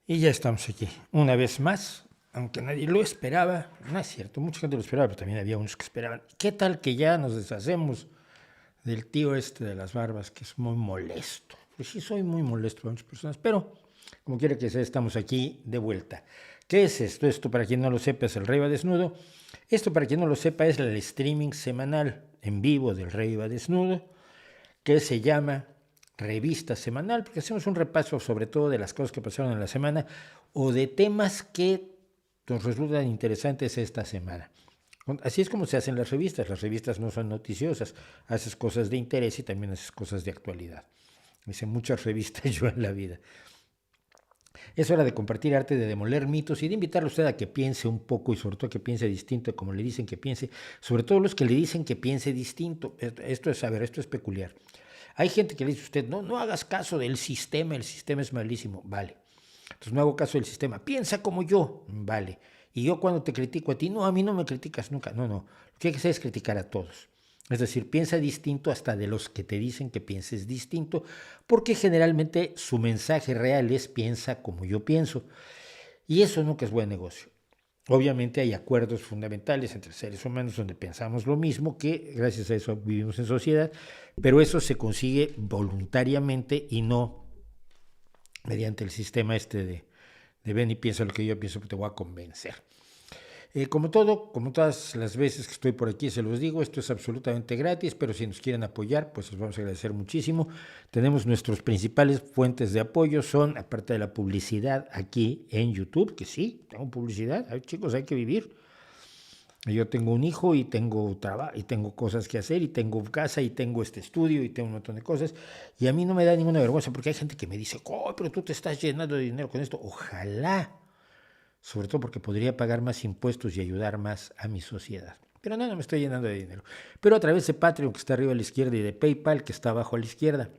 Y ya estamos aquí, una vez más, aunque nadie lo esperaba. No es cierto, mucha gente lo esperaba, pero también había unos que esperaban. ¿Qué tal que ya nos deshacemos del tío este de las barbas, que es muy molesto? Pues sí, soy muy molesto para muchas personas, pero como quiera que sea, estamos aquí de vuelta. ¿Qué es esto? Esto, para quien no lo sepa, es el Rey va Desnudo. Esto, para quien no lo sepa, es el streaming semanal en vivo del Rey va Desnudo, que se llama Revista Semanal, porque hacemos un repaso sobre todo de las cosas que pasaron en la semana o de temas que nos resultan interesantes esta semana. Así es como se hacen las revistas no son noticiosas, haces cosas de interés y también haces cosas de actualidad. Hice muchas revistas yo en la vida. Es hora de compartir arte, de demoler mitos y de invitarle a usted a que piense un poco y sobre todo que piense distinto, como le dicen que piense, sobre todo los que le dicen que piense distinto. Esto es saber, esto es peculiar. Hay gente que le dice a usted, no, no hagas caso del sistema, el sistema es malísimo. Vale. Entonces no hago caso del sistema. Piensa como yo. Vale. Y yo cuando te critico a ti, no, a mí no me criticas nunca. No, no. Lo que hay que hacer es criticar a todos. Es decir, piensa distinto hasta de los que te dicen que pienses distinto, porque generalmente su mensaje real es piensa como yo pienso. Y eso nunca es buen negocio. Obviamente hay acuerdos fundamentales entre seres humanos donde pensamos lo mismo, que gracias a eso vivimos en sociedad, pero eso se consigue voluntariamente y no mediante el sistema este de ven y piensa lo que yo pienso, que te voy a convencer. Como todo, como todas las veces que estoy por aquí, se los digo, esto es absolutamente gratis, pero si nos quieren apoyar, pues les vamos a agradecer muchísimo. Tenemos nuestros principales fuentes de apoyo, son, aparte de la publicidad aquí en YouTube, que sí, tengo publicidad, ay, chicos, hay que vivir. Yo tengo un hijo y tengo trabajo y tengo cosas que hacer y tengo casa y tengo este estudio y tengo un montón de cosas y a mí no me da ninguna vergüenza porque hay gente que me dice, oh, pero tú te estás llenando de dinero con esto. Ojalá, sobre todo porque podría pagar más impuestos y ayudar más a mi sociedad. Pero no, no me estoy llenando de dinero. Pero a través de Patreon, que está arriba a la izquierda, y de PayPal, que está abajo a la izquierda,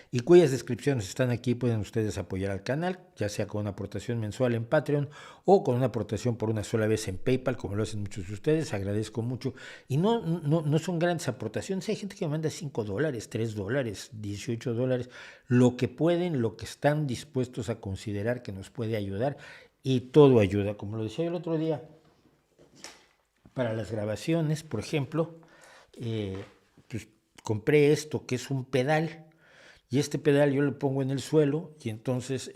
y cuyas descripciones están aquí, pueden ustedes apoyar al canal, ya sea con una aportación mensual en Patreon o con una aportación por una sola vez en PayPal, como lo hacen muchos de ustedes. Agradezco mucho. Y no son grandes aportaciones. Hay gente que me manda $5, $3, $18, lo que pueden, lo que están dispuestos a considerar que nos puede ayudar. Y todo ayuda. Como lo decía el otro día, para las grabaciones, por ejemplo, pues compré esto que es un pedal y este pedal yo lo pongo en el suelo y entonces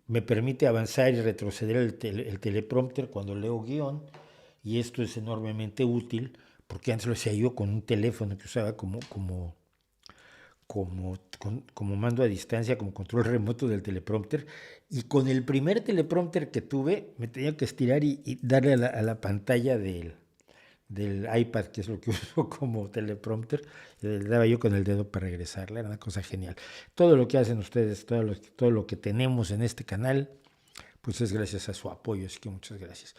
me permite avanzar y retroceder el teleprompter cuando leo guión y esto es enormemente útil porque antes lo hacía yo con un teléfono que usaba como mando a distancia, como control remoto del teleprompter. Y con el primer teleprompter que tuve, me tenía que estirar y darle a la pantalla del iPad, que es lo que uso como teleprompter, le daba yo con el dedo para regresarla, era una cosa genial. Todo lo que hacen ustedes, todo lo que tenemos en este canal, pues es gracias a su apoyo, así que muchas gracias.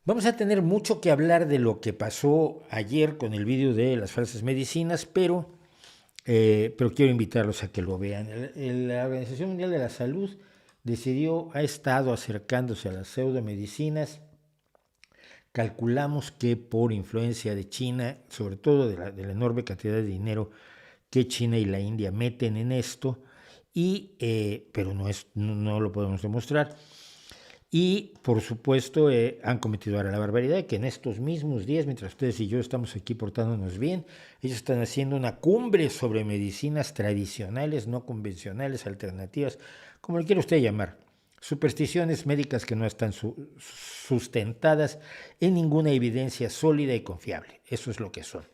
Vamos a tener mucho que hablar de lo que pasó ayer con el vídeo de las falsas medicinas, pero quiero invitarlos a que lo vean. La Organización Mundial de la Salud ha estado acercándose a las pseudomedicinas. Calculamos que por influencia de China, sobre todo de la enorme cantidad de dinero que China y la India meten en esto, pero no lo podemos demostrar. Y por supuesto han cometido ahora la barbaridad de que en estos mismos días, mientras ustedes y yo estamos aquí portándonos bien, ellos están haciendo una cumbre sobre medicinas tradicionales, no convencionales, alternativas, como le quiera usted llamar. Supersticiones médicas que no están sustentadas en ninguna evidencia sólida y confiable. Eso es lo que son.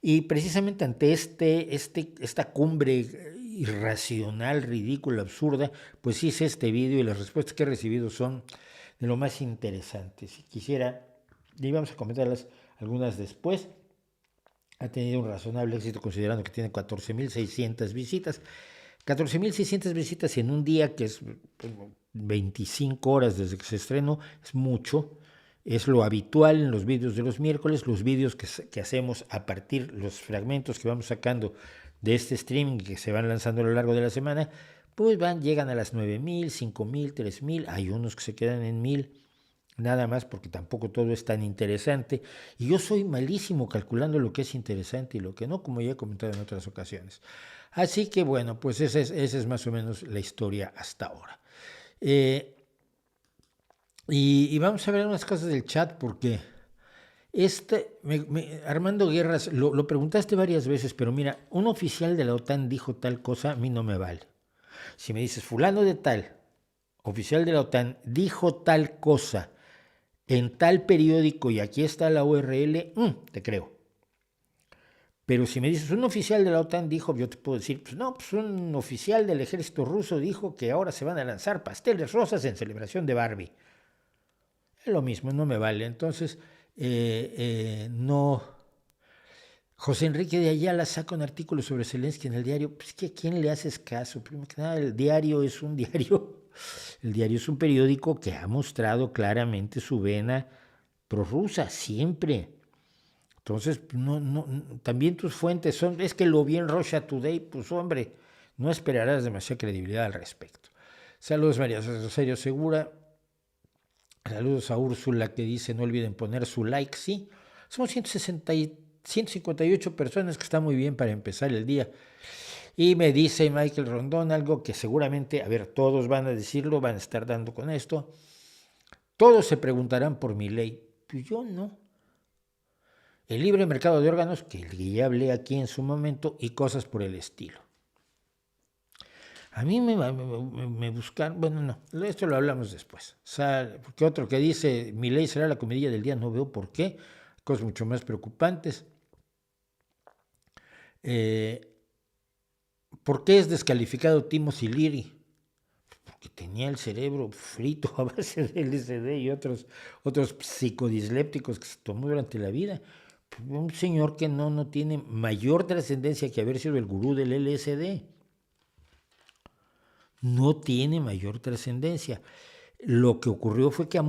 Y precisamente ante esta cumbre irracional, ridícula, absurda, pues hice este vídeo y las respuestas que he recibido son de lo más interesantes. Si quisiera, y vamos a comentarlas algunas después, ha tenido un razonable éxito considerando que tiene 14.600 visitas. 14.600 visitas en un día, que es 25 horas desde que se estrenó, es mucho. Es lo habitual en los vídeos de los miércoles, los vídeos que hacemos a partir, los fragmentos que vamos sacando de este streaming que se van lanzando a lo largo de la semana, pues llegan a las 9.000, 5.000, 3.000, hay unos que se quedan en 1.000, nada más porque tampoco todo es tan interesante. Y yo soy malísimo calculando lo que es interesante y lo que no, como ya he comentado en otras ocasiones. Así que bueno, pues esa es más o menos la historia hasta ahora. Eh, y vamos a ver unas cosas del chat porque Armando Guerras, lo preguntaste varias veces, pero mira, un oficial de la OTAN dijo tal cosa, a mí no me vale. Si me dices, fulano de tal, oficial de la OTAN, dijo tal cosa en tal periódico y aquí está la URL, te creo. Pero si me dices, un oficial de la OTAN dijo, yo te puedo decir, pues no, pues un oficial del ejército ruso dijo que ahora se van a lanzar pasteles rosas en celebración de Barbie. Es lo mismo, no me vale. Entonces, no. José Enrique de Ayala saca un artículo sobre Zelensky en el diario. Pues que a quién le haces caso. Primero que nada, el diario es un diario. El diario es un periódico que ha mostrado claramente su vena prorrusa, siempre. Entonces, también tus fuentes son, es que lo vi en Russia Today, pues hombre, no esperarás demasiada credibilidad al respecto. Saludos María Rosario Segura, saludos a Úrsula que dice no olviden poner su like, sí, somos 158 personas, que está muy bien para empezar el día. Y me dice Michael Rondón algo que seguramente, a ver, todos van a decirlo, van a estar dando con esto, todos se preguntarán por mi ley, pues yo no. El libre mercado de órganos, que ya hablé aquí en su momento, y cosas por el estilo. A mí me buscan, bueno, no, esto lo hablamos después. Porque otro que dice, mi ley será la comidilla del día, no veo por qué, cosas mucho más preocupantes. ¿Por qué es descalificado Timothy Leary? Porque tenía el cerebro frito a base de LSD y otros psicodislépticos que se tomó durante la vida. Un señor que no tiene mayor trascendencia que haber sido el gurú del LSD. No tiene mayor trascendencia. Lo que ocurrió fue que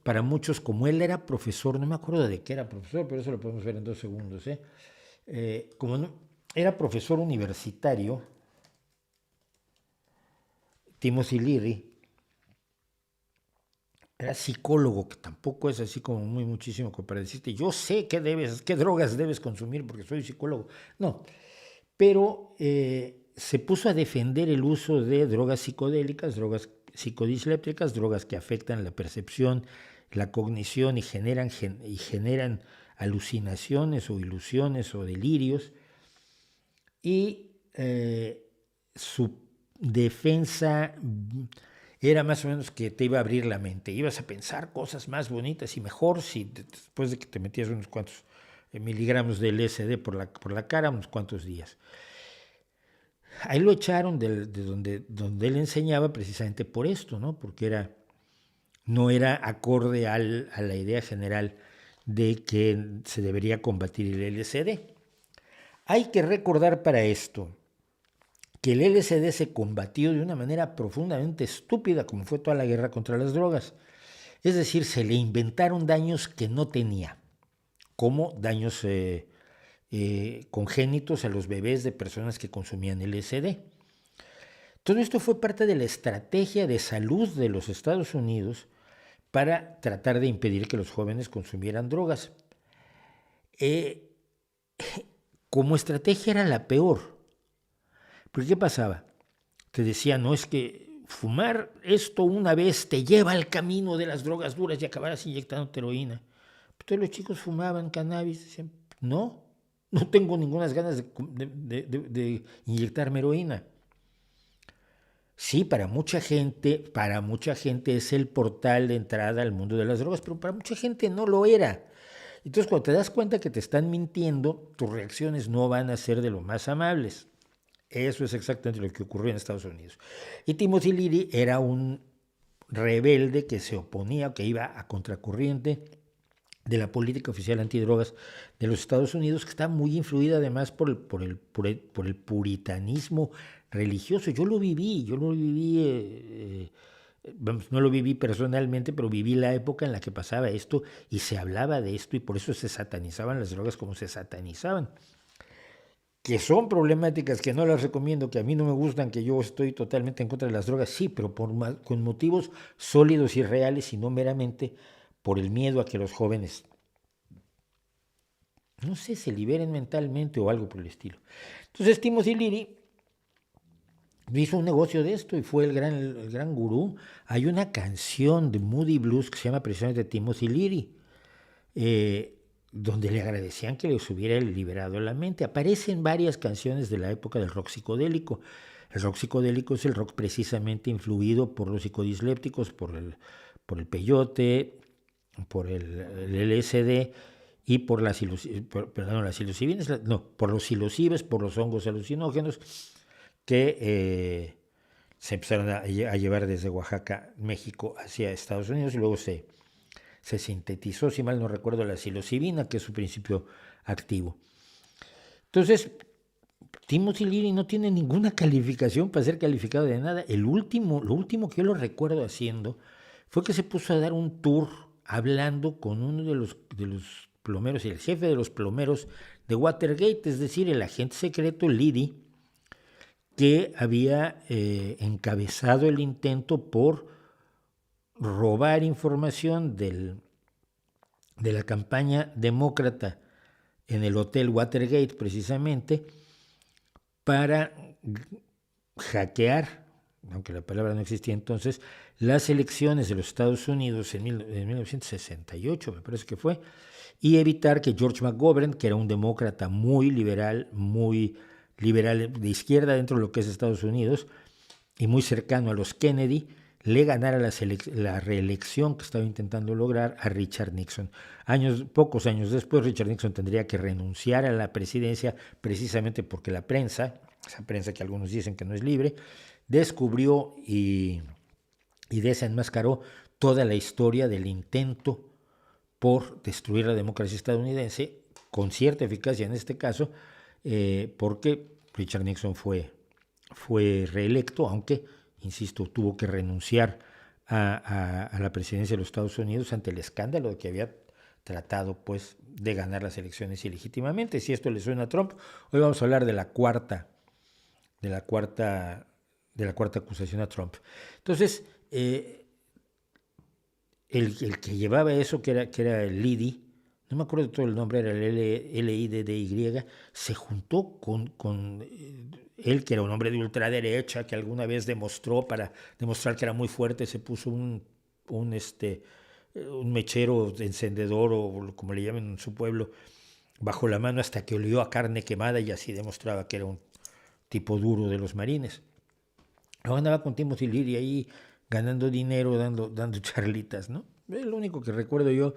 para muchos, como él era profesor, no me acuerdo de qué era profesor, pero eso lo podemos ver en 2 segundos, como no, era profesor universitario, Timothy Leary, era psicólogo, que tampoco es así como muchísimo para decirte, yo sé qué drogas debes consumir porque soy psicólogo. No, pero se puso a defender el uso de drogas psicodélicas, drogas psicodislépticas, drogas que afectan la percepción, la cognición y generan alucinaciones o ilusiones o delirios. Y su defensa era más o menos que te iba a abrir la mente, ibas a pensar cosas más bonitas y mejor si después de que te metías unos cuantos miligramos de LSD por la cara, unos cuantos días. Ahí lo echaron de donde él enseñaba precisamente por esto, ¿no? Porque no era acorde a la idea general de que se debería combatir el LSD. Hay que recordar para esto que el LSD se combatió de una manera profundamente estúpida, como fue toda la guerra contra las drogas. Es decir, se le inventaron daños que no tenía, como daños congénitos a los bebés de personas que consumían LSD. Todo esto fue parte de la estrategia de salud de los Estados Unidos para tratar de impedir que los jóvenes consumieran drogas. Como estrategia era la peor. Porque ¿qué pasaba? Te decía, no es que fumar esto una vez te lleva al camino de las drogas duras y acabarás inyectando heroína. Entonces los chicos fumaban cannabis, decían, no tengo ninguna ganas de inyectarme heroína. Sí, para mucha gente es el portal de entrada al mundo de las drogas, pero para mucha gente no lo era. Entonces, cuando te das cuenta que te están mintiendo, tus reacciones no van a ser de lo más amables. Eso es exactamente lo que ocurrió en Estados Unidos. Y Timothy Leary era un rebelde que se oponía, que iba a contracorriente de la política oficial antidrogas de los Estados Unidos, que está muy influida además por el puritanismo religioso. Yo lo viví, no lo viví personalmente, pero viví la época en la que pasaba esto y se hablaba de esto y por eso se satanizaban las drogas como se satanizaban. que son problemáticas, que no las recomiendo, que a mí no me gustan, que yo estoy totalmente en contra de las drogas, sí, pero con motivos sólidos y reales y no meramente por el miedo a que los jóvenes, no sé, se liberen mentalmente o algo por el estilo. Entonces Timothy Leary hizo un negocio de esto y fue el gran gurú. Hay una canción de Moody Blues que se llama precisamente Timothy Leary, donde le agradecían que les hubiera liberado la mente. Aparecen varias canciones de la época del rock psicodélico. El rock psicodélico es el rock precisamente influido por los psicodislépticos, por el peyote, por el LSD y por las psilocibines, no, por los psilocibes, por los hongos alucinógenos que se empezaron a llevar desde Oaxaca, México, hacia Estados Unidos y luego se sintetizó, si mal no recuerdo, la psilocibina, que es su principio activo. Entonces, Timothy Leary no tiene ninguna calificación para ser calificado de nada. Lo último que yo lo recuerdo haciendo fue que se puso a dar un tour hablando con uno de los plomeros, el jefe de los plomeros de Watergate, es decir, el agente secreto Leary, que había encabezado el intento por robar información de la campaña demócrata en el Hotel Watergate, precisamente, para hackear, aunque la palabra no existía entonces, las elecciones de los Estados Unidos en 1968, me parece que fue, y evitar que George McGovern, que era un demócrata muy liberal de izquierda dentro de lo que es Estados Unidos, y muy cercano a los Kennedy, le ganara la reelección que estaba intentando lograr a Richard Nixon. Pocos años después, Richard Nixon tendría que renunciar a la presidencia precisamente porque la prensa, esa prensa que algunos dicen que no es libre, descubrió y desenmascaró toda la historia del intento por destruir la democracia estadounidense, con cierta eficacia en este caso, porque Richard Nixon fue reelecto, aunque, insisto, tuvo que renunciar a la presidencia de los Estados Unidos ante el escándalo de que había tratado pues de ganar las elecciones ilegítimamente. Si esto le suena a Trump, hoy vamos a hablar de la cuarta acusación a Trump. Entonces, el que llevaba eso, que era el Leary, no me acuerdo de todo el nombre, era el LIDDY, se juntó con él, que era un hombre de ultraderecha, que alguna vez demostró, para demostrar que era muy fuerte, se puso un mechero encendedor, o como le llaman en su pueblo, bajo la mano hasta que olió a carne quemada y así demostraba que era un tipo duro de los marines. Luego andaba con Timothy Leary ahí ganando dinero, dando charlitas, ¿no? Es lo único que recuerdo yo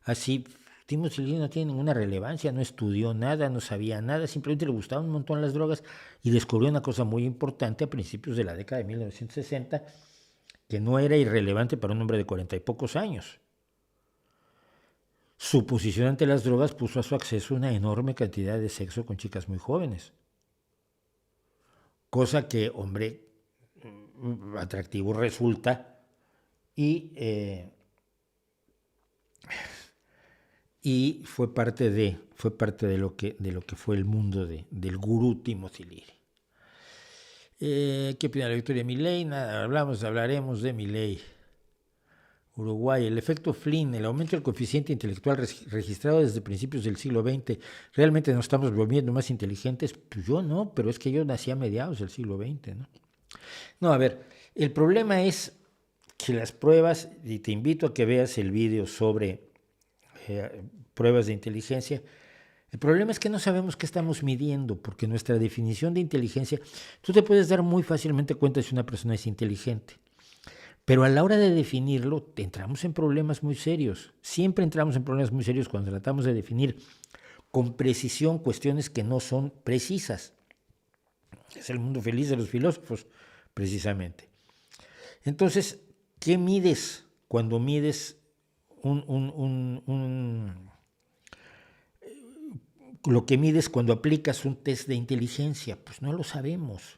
así. Timothy Leary no tiene ninguna relevancia, no estudió nada, no sabía nada, simplemente le gustaban un montón las drogas y descubrió una cosa muy importante a principios de la década de 1960 que no era irrelevante para un hombre de 40 y pocos años. Su posición ante las drogas puso a su acceso una enorme cantidad de sexo con chicas muy jóvenes. Cosa que, hombre, atractivo resulta y fue parte de lo que fue el mundo del gurú Timothy Leary. ¿Qué opina la Victoria Milei? Nada, hablaremos de Milei. Uruguay, el efecto Flynn, el aumento del coeficiente intelectual registrado desde principios del siglo XX, ¿realmente nos estamos volviendo más inteligentes? Pues yo no, pero es que yo nací a mediados del siglo XX, ¿no? No, a ver, el problema es que las pruebas, y te invito a que veas el vídeo sobre pruebas de inteligencia, el problema es que no sabemos qué estamos midiendo, porque nuestra definición de inteligencia, tú te puedes dar muy fácilmente cuenta si una persona es inteligente, pero a la hora de definirlo entramos en problemas muy serios. Siempre entramos en problemas muy serios cuando tratamos de definir con precisión cuestiones que no son precisas. Es el mundo feliz de los filósofos, precisamente. Entonces, ¿qué mides cuando mides lo que mides cuando aplicas un test de inteligencia? Pues no lo sabemos.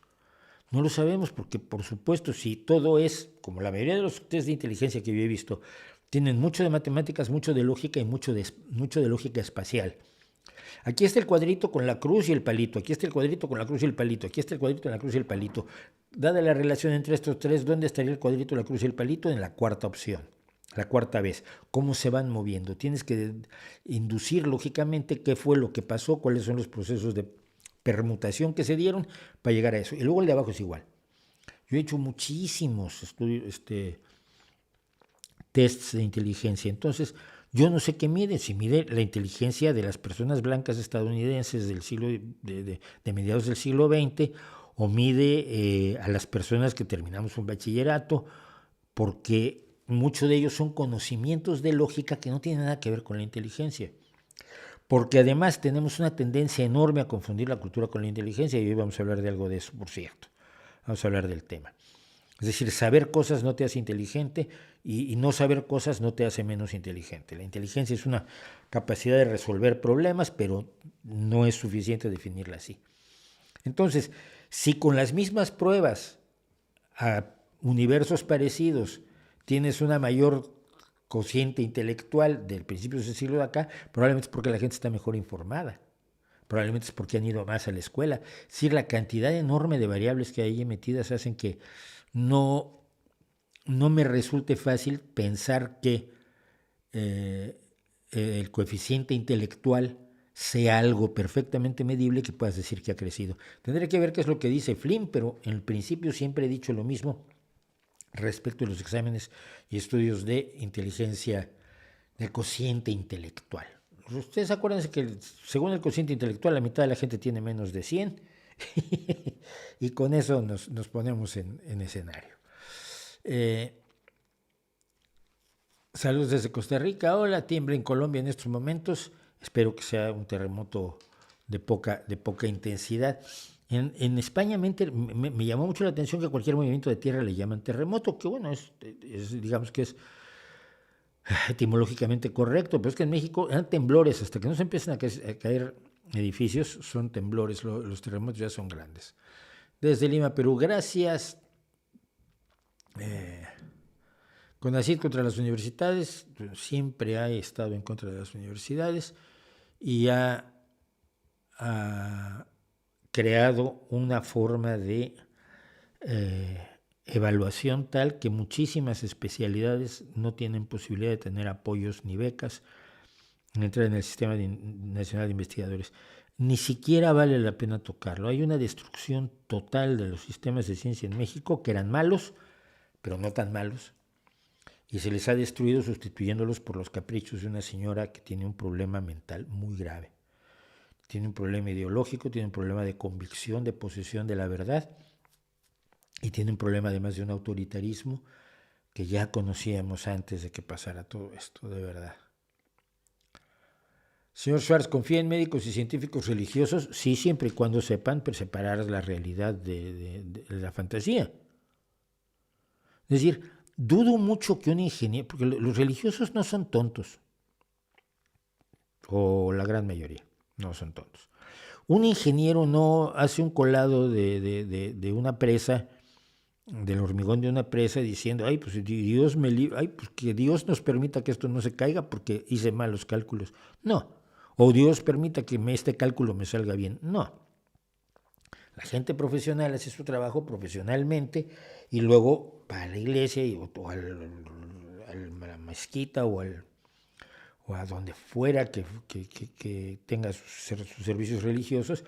No lo sabemos porque, por supuesto, si todo es, como la mayoría de los test de inteligencia que yo he visto, tienen mucho de matemáticas, mucho de lógica y mucho de lógica espacial. Aquí está el cuadrito con la cruz y el palito, aquí está el cuadrito con la cruz y el palito, aquí está el cuadrito con la cruz y el palito. Dada la relación entre estos tres, ¿dónde estaría el cuadrito, la cruz y el palito? En la cuarta opción, la cuarta vez. ¿Cómo se van moviendo? Tienes que inducir lógicamente qué fue lo que pasó, cuáles son los procesos de permutación que se dieron para llegar a eso. Y luego el de abajo es igual. Yo he hecho muchísimos estudios, tests de inteligencia. Entonces, yo no sé qué mide, si mide la inteligencia de las personas blancas estadounidenses del siglo de mediados del siglo XX, o mide a las personas que terminamos un bachillerato, porque muchos de ellos son conocimientos de lógica que no tienen nada que ver con la inteligencia. Porque además tenemos una tendencia enorme a confundir la cultura con la inteligencia, y hoy vamos a hablar de algo de eso, por cierto. Vamos a hablar del tema. Es decir, saber cosas no te hace inteligente, y no saber cosas no te hace menos inteligente. La inteligencia es una capacidad de resolver problemas, pero no es suficiente definirla así. Entonces, si con las mismas pruebas a universos parecidos tienes una mayor cociente intelectual del principio del siglo de acá, probablemente es porque la gente está mejor informada. Probablemente es porque han ido más a la escuela. Es decir, la cantidad enorme de variables que hay ahí metidas hacen que no me resulte fácil pensar que el coeficiente intelectual sea algo perfectamente medible que puedas decir que ha crecido. Tendré que ver qué es lo que dice Flynn, pero en el principio siempre he dicho lo mismo respecto a los exámenes y estudios de inteligencia, del cociente intelectual. Ustedes acuérdense que según el cociente intelectual la mitad de la gente tiene menos de 100 y con eso nos ponemos en escenario. Saludos desde Costa Rica. Hola, tiembla en Colombia en estos momentos. Espero que sea un terremoto de poca intensidad. En España me llamó mucho la atención que a cualquier movimiento de tierra le llaman terremoto, que bueno, digamos que es etimológicamente correcto, pero es que en México eran temblores, hasta que no se empiezan a caer edificios, son temblores, los terremotos ya son grandes. Desde Lima, Perú, gracias. CONACYT contra las universidades, siempre ha estado en contra de las universidades y ha creado una forma de evaluación tal que muchísimas especialidades no tienen posibilidad de tener apoyos ni becas en entrar en el Sistema Nacional de Investigadores. Ni siquiera vale la pena tocarlo. Hay una destrucción total de los sistemas de ciencia en México, que eran malos, pero no tan malos, y se les ha destruido sustituyéndolos por los caprichos de una señora que tiene un problema mental muy grave. Tiene un problema ideológico, tiene un problema de convicción, de posesión de la verdad, y tiene un problema además de un autoritarismo que ya conocíamos antes de que pasara todo esto, de verdad. Señor Schwartz, ¿confía en médicos y científicos religiosos? Sí, siempre y cuando sepan separar la realidad de la fantasía. Es decir, dudo mucho que un ingeniero, porque los religiosos no son tontos, o la gran mayoría no son tontos. Un ingeniero no hace un colado de una presa, del hormigón de una presa, diciendo, ay, pues Dios pues que Dios nos permita que esto no se caiga porque hice malos cálculos. No. O Dios permita que este cálculo me salga bien. No. La gente profesional hace su trabajo profesionalmente y luego para la iglesia o a la mezquita o a donde fuera que tenga sus servicios religiosos,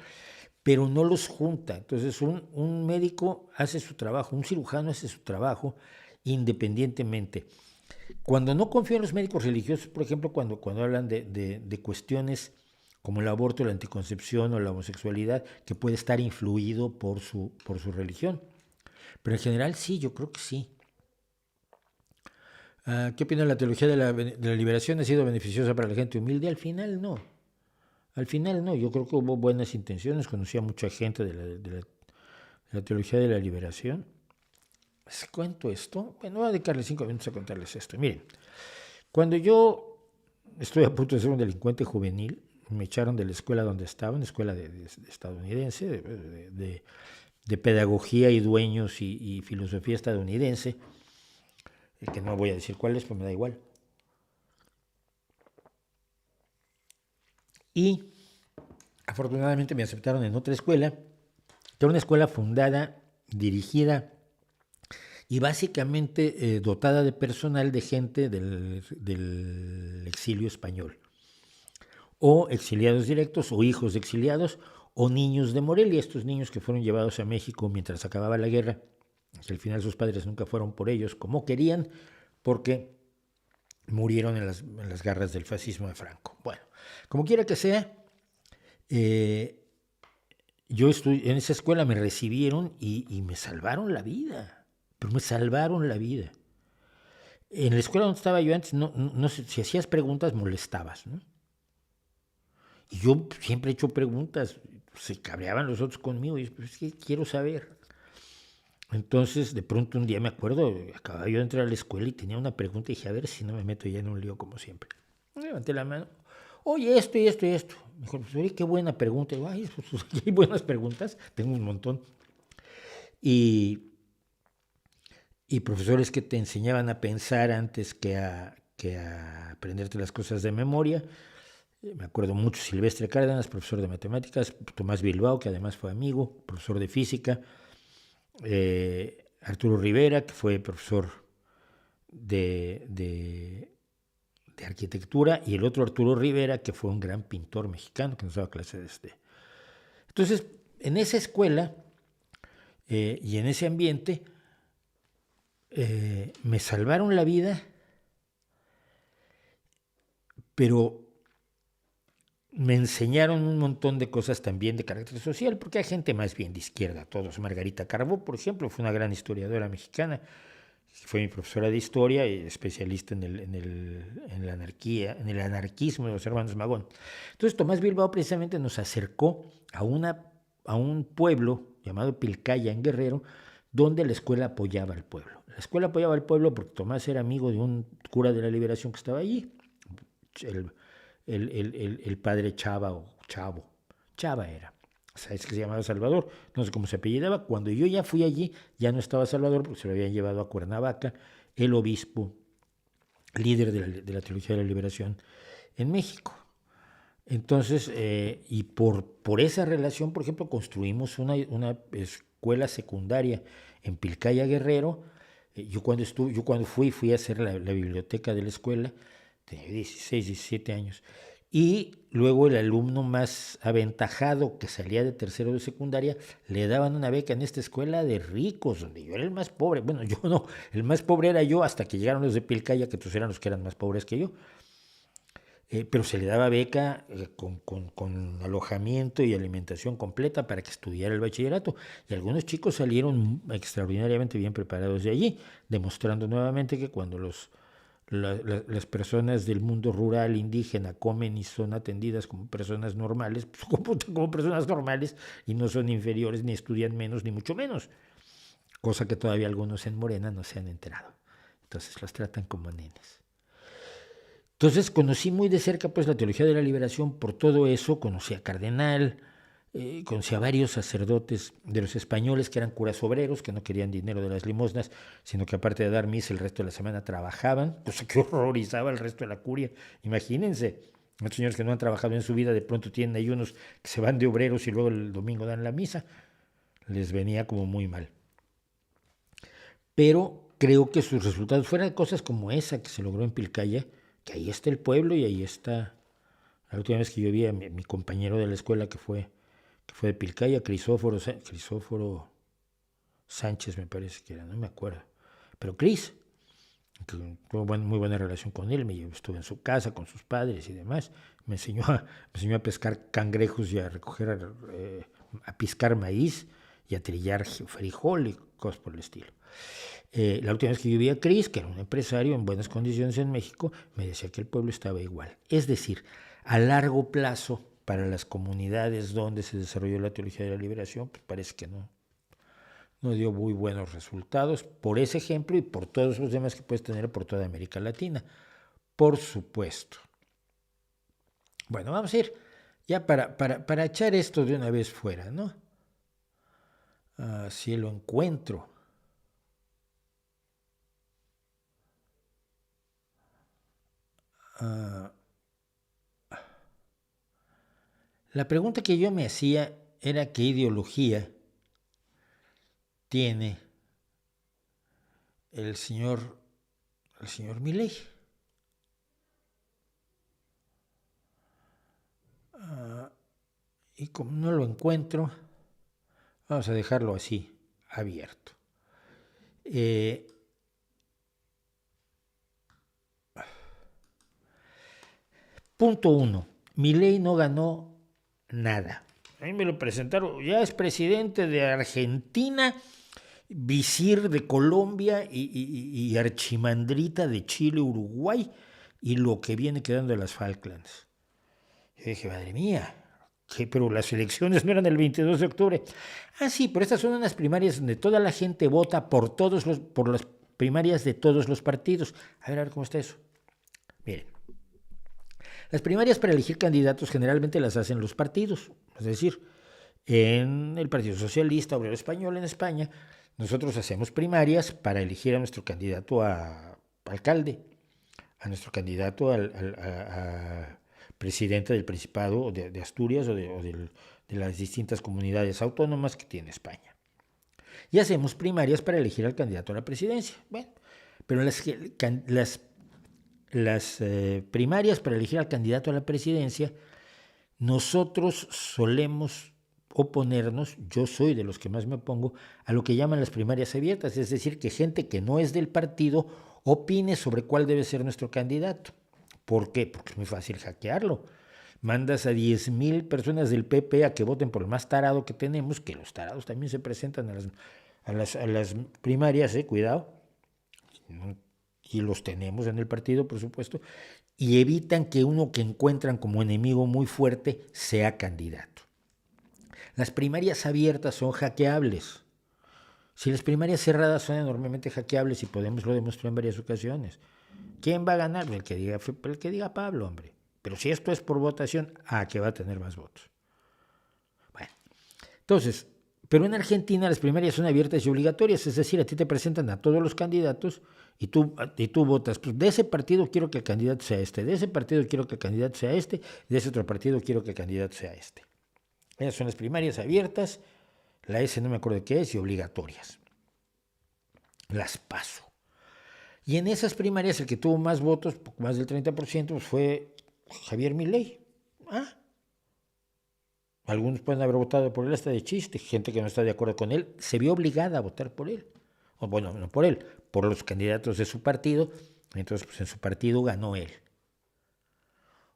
pero no los junta. Entonces un médico hace su trabajo, un cirujano hace su trabajo independientemente. Cuando no confío en los médicos religiosos, por ejemplo, cuando hablan de cuestiones como el aborto, la anticoncepción o la homosexualidad, que puede estar influido por su religión. Pero en general sí, yo creo que sí. ¿Qué opina la teología de la liberación? ¿Ha sido beneficiosa para la gente humilde? Al final no. Al final no. Yo creo que hubo buenas intenciones. Conocí a mucha gente de la teología de la liberación. ¿Les cuento esto? Bueno, voy a dedicarle 5 minutos a contarles esto. Miren, cuando yo estoy a punto de ser un delincuente juvenil, me echaron de la escuela donde estaba, una escuela estadounidense, de pedagogía y dueños y filosofía estadounidense, que no voy a decir cuál es, pero me da igual. Y afortunadamente me aceptaron en otra escuela, que era una escuela fundada, dirigida y básicamente dotada de personal de gente del exilio español, o exiliados directos, o hijos de exiliados, o niños de Morelia, estos niños que fueron llevados a México mientras acababa la guerra, que al final sus padres nunca fueron por ellos como querían, porque murieron en las garras del fascismo de Franco. Bueno, como quiera que sea, yo en esa escuela me recibieron y me salvaron la vida, pero me salvaron la vida. En la escuela donde estaba yo antes, no sé, si hacías preguntas molestabas, ¿no? Y yo siempre he hecho preguntas, se cabreaban los otros conmigo, y pues, es que quiero saber. Entonces, de pronto un día me acuerdo, acababa yo de entrar a la escuela y tenía una pregunta y dije, a ver si no me meto ya en un lío como siempre. Levanté la mano, oye, esto y esto y esto. Me dijo, pues, oye, qué buena pregunta. Y digo, ay, pues, hay buenas preguntas, tengo un montón. Y, y profesores que te enseñaban a pensar antes que a aprenderte las cosas de memoria. Me acuerdo mucho Silvestre Cárdenas, profesor de matemáticas, Tomás Bilbao, que además fue amigo, profesor de física, Arturo Rivera, que fue profesor de arquitectura, y el otro Arturo Rivera, que fue un gran pintor mexicano que nos daba clases de... Entonces, en esa escuela y en ese ambiente, me salvaron la vida, pero me enseñaron un montón de cosas también de carácter social, porque hay gente más bien de izquierda, todos. Margarita Carbó, por ejemplo, fue una gran historiadora mexicana, fue mi profesora de historia y especialista en la anarquía, en el anarquismo de los hermanos Magón. Entonces Tomás Bilbao precisamente nos acercó a un pueblo llamado Pilcaya en Guerrero, donde la escuela apoyaba al pueblo. La escuela apoyaba al pueblo porque Tomás era amigo de un cura de la Liberación que estaba allí, el, el padre Chava o Chavo. Chava era. ¿Sabes que se llamaba Salvador? No sé cómo se apellidaba. Cuando yo ya fui allí, ya no estaba Salvador porque se lo habían llevado a Cuernavaca, el obispo, líder de la Teología de la Liberación en México. Entonces, y por esa relación, por ejemplo, construimos una escuela secundaria en Pilcaya Guerrero. Yo cuando fui a hacer la biblioteca de la escuela, tenía 16, 17 años. Y luego el alumno más aventajado que salía de tercero de secundaria, le daban una beca en esta escuela de ricos, donde yo era el más pobre. Bueno, yo no, el más pobre era yo hasta que llegaron los de Pilcaya, que todos eran los que eran más pobres que yo. Pero se le daba beca con alojamiento y alimentación completa para que estudiara el bachillerato. Y algunos chicos salieron extraordinariamente bien preparados de allí, demostrando nuevamente que cuando las personas del mundo rural indígena comen y son atendidas como personas normales, pues como personas normales y no son inferiores, ni estudian menos, ni mucho menos. Cosa que todavía algunos en Morena no se han enterado. Entonces los tratan como nenes. Entonces conocí muy de cerca pues la teología de la liberación por todo eso, conocí a Cardenal, conocí a varios sacerdotes de los españoles que eran curas obreros, que no querían dinero de las limosnas, sino que aparte de dar misa el resto de la semana trabajaban, cosa que horrorizaba al resto de la curia. Imagínense, los señores que no han trabajado en su vida de pronto tienen ahí unos que se van de obreros y luego el domingo dan la misa, les venía como muy mal. Pero creo que sus resultados, fuera de cosas como esa que se logró en Pilcaya, que ahí está el pueblo y ahí está. La última vez que yo vi a mi compañero de la escuela que fue de Pilcaya, Crisóforo Sánchez me parece que era, no me acuerdo. Pero Cris, que tuve muy buena relación con él, estuve en su casa con sus padres y demás, me enseñó a pescar cangrejos y a recoger, a piscar maíz y a trillar frijol y cosas por el estilo. La última vez que yo vi a Cris, que era un empresario en buenas condiciones en México, me decía que el pueblo estaba igual. Es decir, a largo plazo, para las comunidades donde se desarrolló la teología de la liberación, pues parece que no dio muy buenos resultados por ese ejemplo y por todos los demás que puedes tener por toda América Latina. Por supuesto. Bueno, vamos a ir ya para echar esto de una vez fuera, ¿no? Si lo encuentro. La pregunta que yo me hacía era qué ideología tiene el señor Milei. Y como no lo encuentro, vamos a dejarlo así, abierto. Punto 1. Milei no ganó nada. A mí me lo presentaron, ya es presidente de Argentina, visir de Colombia y archimandrita de Chile, Uruguay, y lo que viene quedando de las Falklands. Yo dije, madre mía, pero las elecciones no eran el 22 de octubre. Ah, sí, pero estas son unas primarias donde toda la gente vota por las primarias de todos los partidos. A ver cómo está eso. Miren, las primarias para elegir candidatos generalmente las hacen los partidos. Es decir, en el Partido Socialista Obrero Español en España, nosotros hacemos primarias para elegir a nuestro candidato a alcalde, a nuestro candidato a presidente del Principado de Asturias o de las distintas comunidades autónomas que tiene España. Y hacemos primarias para elegir al candidato a la presidencia. Bueno, pero las primarias para elegir al candidato a la presidencia, nosotros solemos oponernos, yo soy de los que más me opongo, a lo que llaman las primarias abiertas, es decir, que gente que no es del partido opine sobre cuál debe ser nuestro candidato. ¿Por qué? Porque es muy fácil hackearlo. Mandas a 10,000 personas del PP a que voten por el más tarado que tenemos, que los tarados también se presentan a las primarias, cuidado, y los tenemos en el partido, por supuesto, y evitan que uno que encuentran como enemigo muy fuerte sea candidato. Las primarias abiertas son hackeables. Si las primarias cerradas son enormemente hackeables y Podemos lo demostró en varias ocasiones, ¿quién va a ganar? El que diga Pablo, hombre. Pero si esto es por votación, que va a tener más votos. Bueno, entonces, pero en Argentina las primarias son abiertas y obligatorias, es decir, a ti te presentan a todos los candidatos y tú votas. Pues de ese partido quiero que el candidato sea este, de ese partido quiero que el candidato sea este, de ese otro partido quiero que el candidato sea este. Esas son las primarias abiertas, la S no me acuerdo de qué es, y obligatorias. Las paso. Y en esas primarias el que tuvo más votos, poco más del 30%, pues fue Javier Milei. Algunos pueden haber votado por él hasta de chiste, gente que no está de acuerdo con él se vio obligada a votar por él. O bueno, no por él, por los candidatos de su partido, entonces pues en su partido ganó él.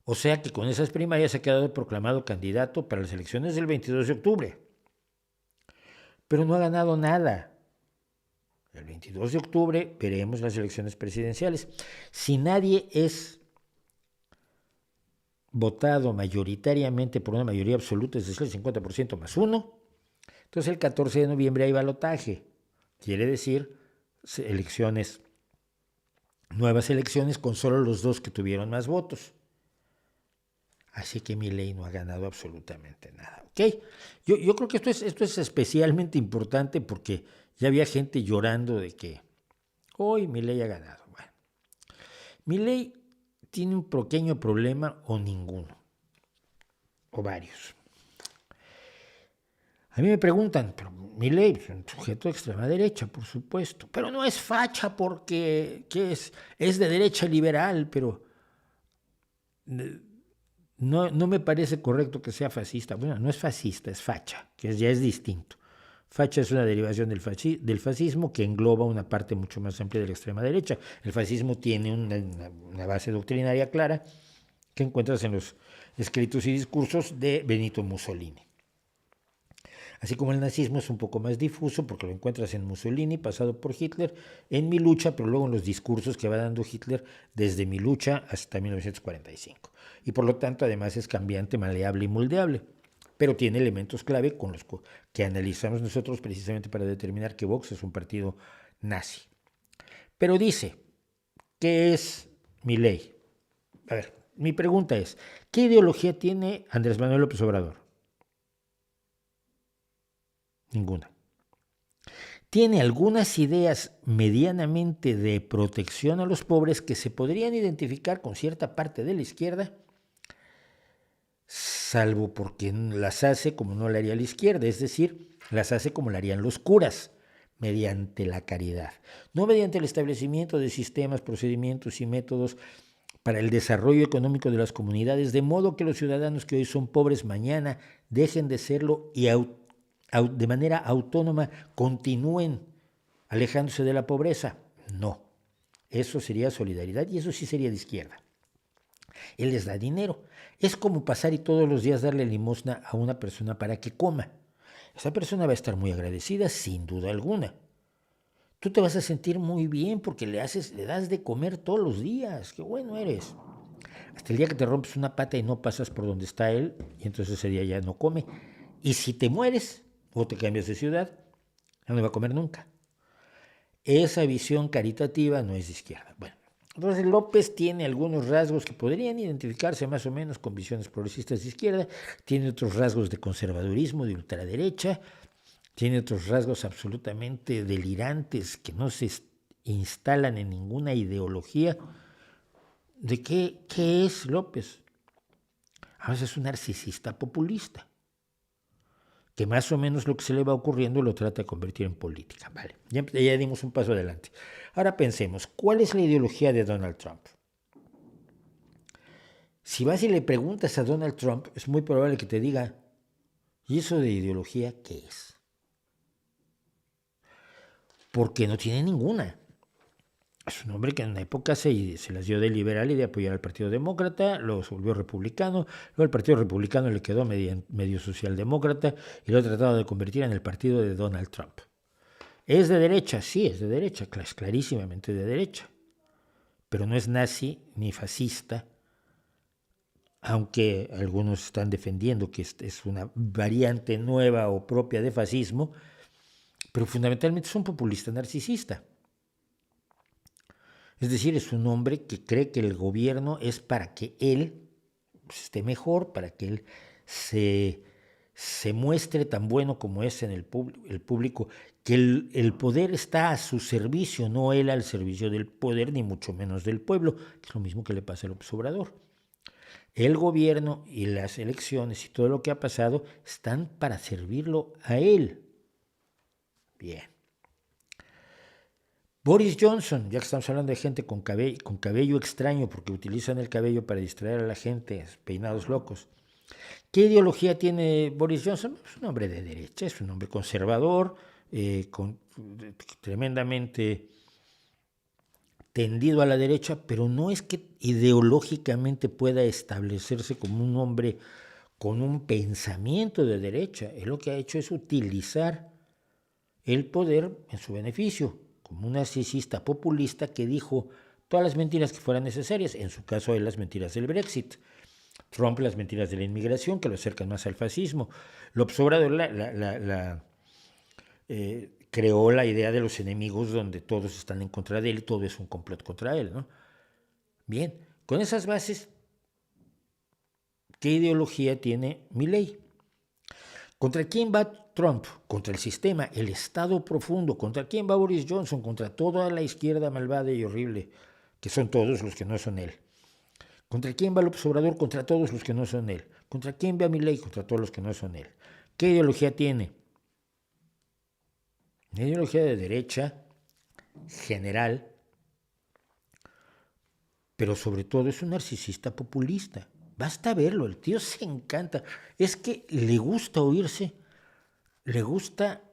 O sea que con esas primarias se ha quedado proclamado candidato para las elecciones del 22 de octubre. Pero no ha ganado nada. El 22 de octubre veremos las elecciones presidenciales. Si nadie es votado mayoritariamente por una mayoría absoluta, es decir, el 50% más uno, entonces el 14 de noviembre hay balotaje. Quiere decir nuevas elecciones con solo los dos que tuvieron más votos. Así que Milei no ha ganado absolutamente nada. ¿Okay? Yo creo que esto es especialmente importante porque ya había gente llorando de que hoy Milei ha ganado. Bueno, Milei tiene un pequeño problema o ninguno, o varios. A mí me preguntan, pero Milei es un sujeto de extrema derecha, por supuesto, pero no es facha porque es de derecha liberal, pero no me parece correcto que sea fascista. Bueno, no es fascista, es facha, que ya es distinto. Facha es una derivación del fascismo que engloba una parte mucho más amplia de la extrema derecha. El fascismo tiene una base doctrinaria clara que encuentras en los escritos y discursos de Benito Mussolini. Así como el nazismo es un poco más difuso porque lo encuentras en Mussolini, pasado por Hitler, en Mi Lucha, pero luego en los discursos que va dando Hitler desde Mi Lucha hasta 1945. Y por lo tanto, además es cambiante, maleable y moldeable, pero tiene elementos clave con los que analizamos nosotros precisamente para determinar que Vox es un partido nazi. Pero dice, ¿qué es Milei? A ver, mi pregunta es, ¿qué ideología tiene Andrés Manuel López Obrador? Ninguna. Tiene algunas ideas medianamente de protección a los pobres que se podrían identificar con cierta parte de la izquierda, salvo porque las hace como no la haría la izquierda, es decir, las hace como la harían los curas, mediante la caridad, no mediante el establecimiento de sistemas, procedimientos y métodos para el desarrollo económico de las comunidades, de modo que los ciudadanos que hoy son pobres mañana dejen de serlo y de manera autónoma continúen alejándose de la pobreza. No, eso sería solidaridad y eso sí sería de izquierda. Él les da dinero. Es como pasar y todos los días darle limosna a una persona para que coma. Esa persona va a estar muy agradecida, sin duda alguna. Tú te vas a sentir muy bien porque le das de comer todos los días. ¡Qué bueno eres! Hasta el día que te rompes una pata y no pasas por donde está él, y entonces ese día ya no come. Y si te mueres o te cambias de ciudad, ya no va a comer nunca. Esa visión caritativa no es de izquierda. Bueno, entonces López tiene algunos rasgos que podrían identificarse más o menos con visiones progresistas de izquierda, tiene otros rasgos de conservadurismo, de ultraderecha, tiene otros rasgos absolutamente delirantes que no se instalan en ninguna ideología. ¿De qué es López? A veces es un narcisista populista, que más o menos lo que se le va ocurriendo lo trata de convertir en política. Vale, ya dimos un paso adelante. Ahora pensemos, ¿cuál es la ideología de Donald Trump? Si vas y le preguntas a Donald Trump, es muy probable que te diga, ¿y eso de ideología qué es? Porque no tiene ninguna. Es un hombre que en una época se las dio de liberal y de apoyar al Partido Demócrata, luego se volvió republicano, luego el Partido Republicano le quedó medio socialdemócrata y lo ha tratado de convertir en el partido de Donald Trump. ¿Es de derecha? Sí, es de derecha, es clarísimamente de derecha, pero no es nazi ni fascista, aunque algunos están defendiendo que es una variante nueva o propia de fascismo, pero fundamentalmente es un populista narcisista. Es decir, es un hombre que cree que el gobierno es para que él esté mejor, para que él se muestre tan bueno como es en el público, que el poder está a su servicio, no él al servicio del poder, ni mucho menos del pueblo, que es lo mismo que le pasa al López Obrador. El gobierno y las elecciones y todo lo que ha pasado están para servirlo a él. Bien. Boris Johnson, ya que estamos hablando de gente con cabello extraño, porque utilizan el cabello para distraer a la gente, peinados locos. ¿Qué ideología tiene Boris Johnson? Es un hombre de derecha, es un hombre conservador, tremendamente tendido a la derecha, pero no es que ideológicamente pueda establecerse como un hombre con un pensamiento de derecha. Él lo que ha hecho es utilizar el poder en su beneficio, como un narcisista populista que dijo todas las mentiras que fueran necesarias, en su caso él las mentiras del Brexit, Trump las mentiras de la inmigración que lo acercan más al fascismo, López Obrador creó la idea de los enemigos donde todos están en contra de él y todo es un complot contra él, ¿no? Bien, con esas bases, ¿qué ideología tiene Milei? ¿Contra quién va Trump? Contra el sistema, el Estado profundo. ¿Contra quién va Boris Johnson? Contra toda la izquierda malvada y horrible, que son todos los que no son él. ¿Contra quién va López Obrador? Contra todos los que no son él. ¿Contra quién va Milei? Contra todos los que no son él. ¿Qué ideología tiene? Una ideología de derecha, general, pero sobre todo es un narcisista populista. Basta verlo, el tío se encanta. Es que le gusta oírse, le gusta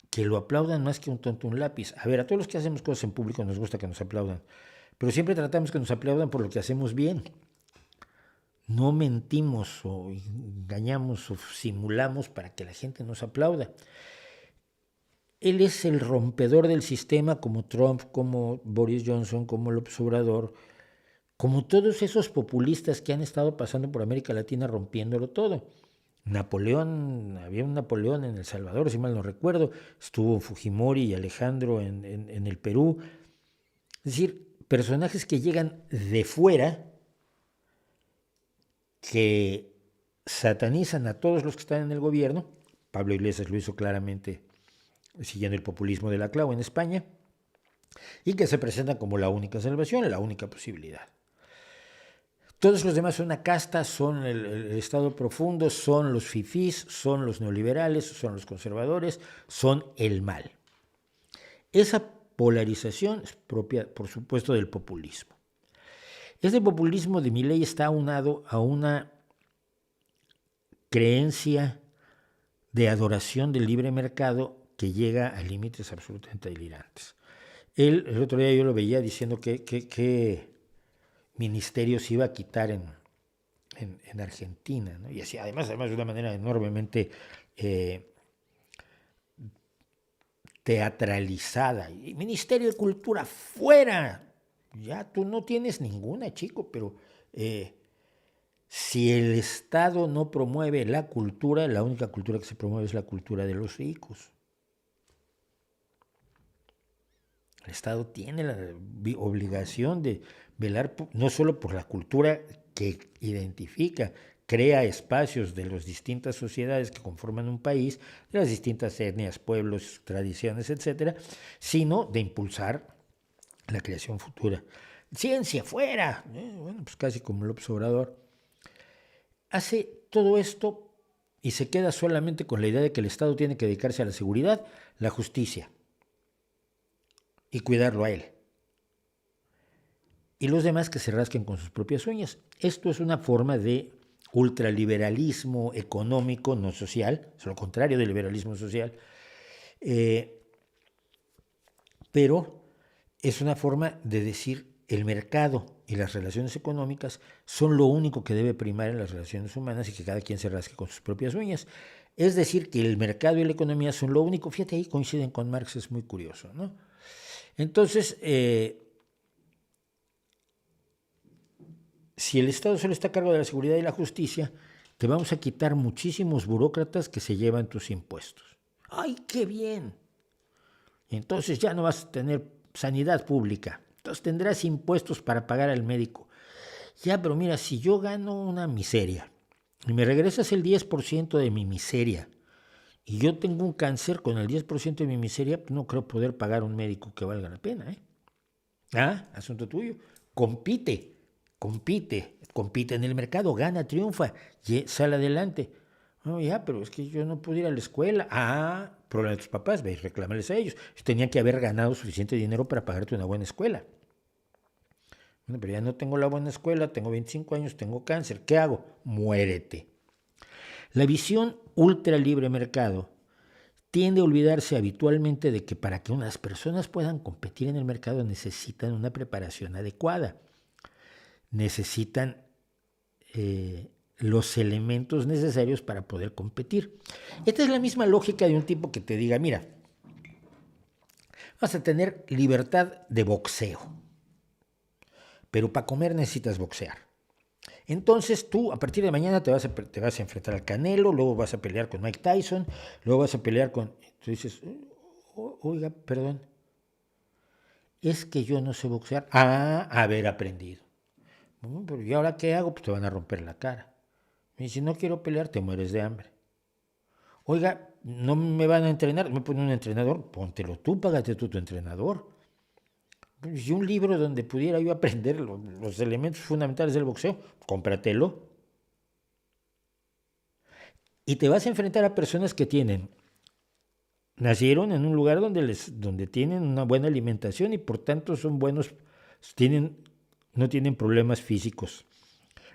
que lo aplaudan más que un tonto un lápiz. A ver, a todos los que hacemos cosas en público nos gusta que nos aplaudan, pero siempre tratamos que nos aplaudan por lo que hacemos bien. No mentimos o engañamos o simulamos para que la gente nos aplauda. Él es el rompedor del sistema como Trump, como Boris Johnson, como López Obrador, como todos esos populistas que han estado pasando por América Latina rompiéndolo todo. Napoleón, había un Napoleón en El Salvador, si mal no recuerdo, estuvo Fujimori y Alejandro en el Perú. Es decir, personajes que llegan de fuera, que satanizan a todos los que están en el gobierno. Pablo Iglesias lo hizo claramente siguiendo el populismo de la Clau en España, y que se presentan como la única salvación, la única posibilidad. Todos los demás son una casta, son el Estado profundo, son los fifís, son los neoliberales, son los conservadores, son el mal. Esa polarización es propia, por supuesto, del populismo. Este populismo de Milei está aunado a una creencia de adoración del libre mercado que llega a límites absolutamente delirantes. Él, el otro día yo lo veía diciendo que ministerios iba a quitar en Argentina, ¿no? Y así, además de una manera enormemente teatralizada. Y Ministerio de Cultura, fuera. Ya tú no tienes ninguna, chico, pero si el Estado no promueve la cultura, la única cultura que se promueve es la cultura de los ricos. El Estado tiene la obligación de velar no solo por la cultura que identifica, crea espacios de las distintas sociedades que conforman un país, de las distintas etnias, pueblos, tradiciones, etcétera, sino de impulsar la creación futura. Ciencia fuera, bueno, pues casi como López Obrador. Hace todo esto y se queda solamente con la idea de que el Estado tiene que dedicarse a la seguridad, la justicia y cuidarlo a él. Y los demás que se rasquen con sus propias uñas. Esto es una forma de ultraliberalismo económico, no social, es lo contrario del liberalismo social, pero es una forma de decir el mercado y las relaciones económicas son lo único que debe primar en las relaciones humanas y que cada quien se rasque con sus propias uñas. Es decir, que el mercado y la economía son lo único. Fíjate, ahí coinciden con Marx, es muy curioso, ¿no? Entonces, si el Estado solo está a cargo de la seguridad y la justicia, te vamos a quitar muchísimos burócratas que se llevan tus impuestos. ¡Ay, qué bien! Entonces ya no vas a tener sanidad pública. Entonces tendrás impuestos para pagar al médico. Ya, pero mira, si yo gano una miseria y me regresas el 10% de mi miseria y yo tengo un cáncer con el 10% de mi miseria, pues no creo poder pagar un médico que valga la pena, ¿eh? Ah, asunto tuyo. Compite en el mercado, gana, triunfa, sale adelante. No, ya, pero es que yo no pude ir a la escuela. Ah, problema de tus papás, ve y reclámales a ellos. Tenían que haber ganado suficiente dinero para pagarte una buena escuela. Bueno, pero ya no tengo la buena escuela, tengo 25 años, tengo cáncer. ¿Qué hago? Muérete. La visión ultra libre mercado tiende a olvidarse habitualmente de que para que unas personas puedan competir en el mercado necesitan una preparación adecuada. Necesitan los elementos necesarios para poder competir. Esta es la misma lógica de un tipo que te diga, mira, vas a tener libertad de boxeo, pero para comer necesitas boxear. Entonces tú a partir de mañana te vas a enfrentar al Canelo, luego vas a pelear con Mike Tyson, luego vas a pelear con... Tú dices, oiga, perdón, es que yo no sé boxear. Ah, haber aprendido. Pero ¿y ahora qué hago? Pues te van a romper la cara. Me dice, no quiero pelear, te mueres de hambre. Oiga, no me van a entrenar, me pone un entrenador, póntelo tú, págate tú tu entrenador. Y un libro donde pudiera yo aprender los elementos fundamentales del boxeo, cómpratelo. Y te vas a enfrentar a personas que nacieron en un lugar donde tienen una buena alimentación y por tanto son buenos, no tienen problemas físicos.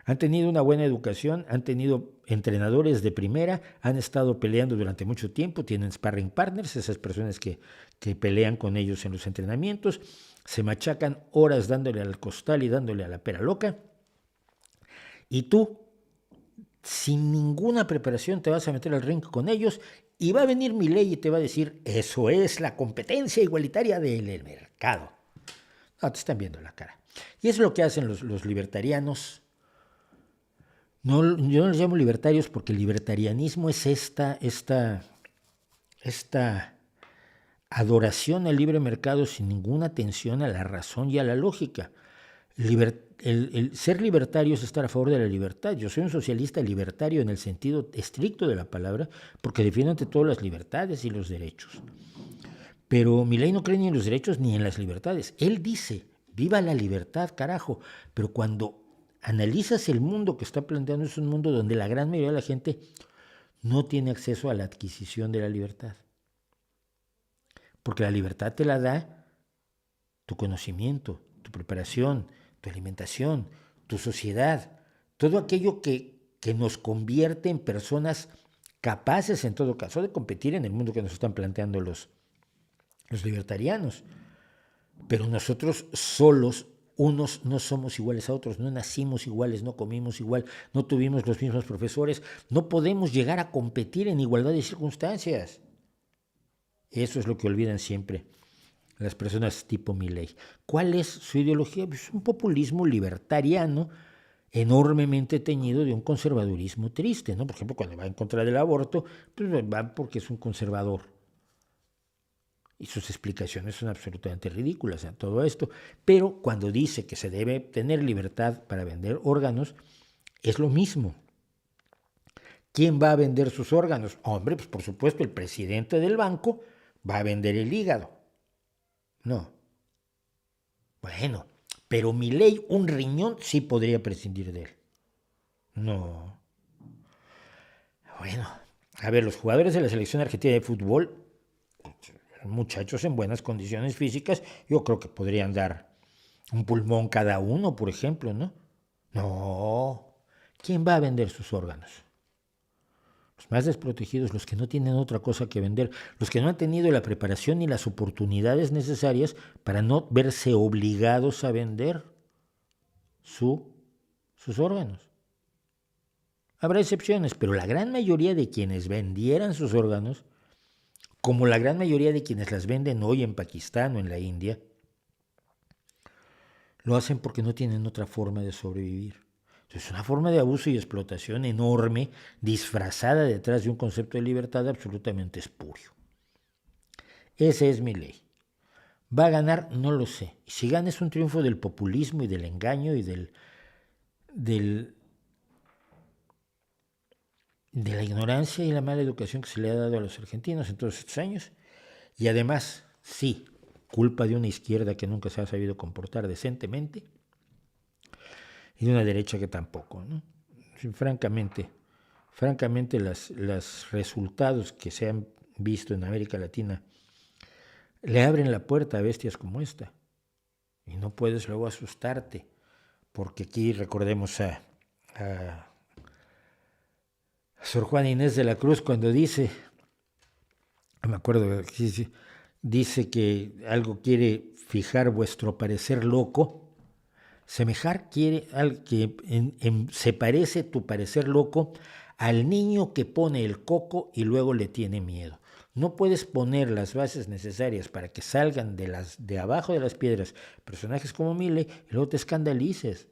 Han tenido una buena educación, han tenido entrenadores de primera, han estado peleando durante mucho tiempo, tienen sparring partners, esas personas que pelean con ellos en los entrenamientos, se machacan horas dándole al costal y dándole a la pera loca. Y tú, sin ninguna preparación, te vas a meter al ring con ellos y va a venir Milei y te va a decir, eso es la competencia igualitaria del mercado. No, te están viendo la cara. Y es lo que hacen los libertarianos. No, yo no los llamo libertarios porque el libertarianismo es esta adoración al libre mercado sin ninguna atención a la razón y a la lógica. El ser libertario es estar a favor de la libertad. Yo soy un socialista libertario en el sentido estricto de la palabra porque defiendo ante todo las libertades y los derechos. Pero Milei no cree ni en los derechos ni en las libertades. Él dice, viva la libertad, carajo. Pero cuando analizas el mundo que está planteando, es un mundo donde la gran mayoría de la gente no tiene acceso a la adquisición de la libertad. Porque la libertad te la da tu conocimiento, tu preparación, tu alimentación, tu sociedad, todo aquello que nos convierte en personas capaces, en todo caso, de competir en el mundo que nos están planteando los libertarianos. Pero nosotros solos, unos no somos iguales a otros, no nacimos iguales, no comimos igual, no tuvimos los mismos profesores, no podemos llegar a competir en igualdad de circunstancias. Eso es lo que olvidan siempre las personas tipo Milei. ¿Cuál es su ideología? Pues un populismo libertariano enormemente teñido de un conservadurismo triste, ¿no? Por ejemplo, cuando va en contra del aborto, pues va porque es un conservador. Y sus explicaciones son absolutamente ridículas en todo esto. Pero cuando dice que se debe tener libertad para vender órganos, es lo mismo. ¿Quién va a vender sus órganos? Hombre, pues por supuesto el presidente del banco va a vender el hígado. No. Bueno, pero Milei, un riñón, sí podría prescindir de él. No. Bueno, a ver, los jugadores de la selección argentina de fútbol, muchachos en buenas condiciones físicas, yo creo que podrían dar un pulmón cada uno, por ejemplo, ¿no? No. ¿Quién va a vender sus órganos? Los más desprotegidos, los que no tienen otra cosa que vender, los que no han tenido la preparación ni las oportunidades necesarias para no verse obligados a vender sus órganos. Habrá excepciones, pero la gran mayoría de quienes vendieran sus órganos, como la gran mayoría de quienes las venden hoy en Pakistán o en la India, lo hacen porque no tienen otra forma de sobrevivir. Es una forma de abuso y explotación enorme, disfrazada detrás de un concepto de libertad absolutamente espurio. Ese es Milei. ¿Va a ganar? No lo sé. Si gana es un triunfo del populismo y del engaño y de la ignorancia y la mala educación que se le ha dado a los argentinos en todos estos años. Y además, sí, culpa de una izquierda que nunca se ha sabido comportar decentemente y de una derecha que tampoco, ¿no? Francamente, los resultados que se han visto en América Latina le abren la puerta a bestias como esta. Y no puedes luego asustarte, porque aquí recordemos a Sor Juana Inés de la Cruz cuando dice, no me acuerdo, dice que algo quiere fijar vuestro parecer loco. Semejar quiere que se parece tu parecer loco al niño que pone el coco y luego le tiene miedo. No puedes poner las bases necesarias para que salgan de abajo de las piedras personajes como Milei y luego te escandalices.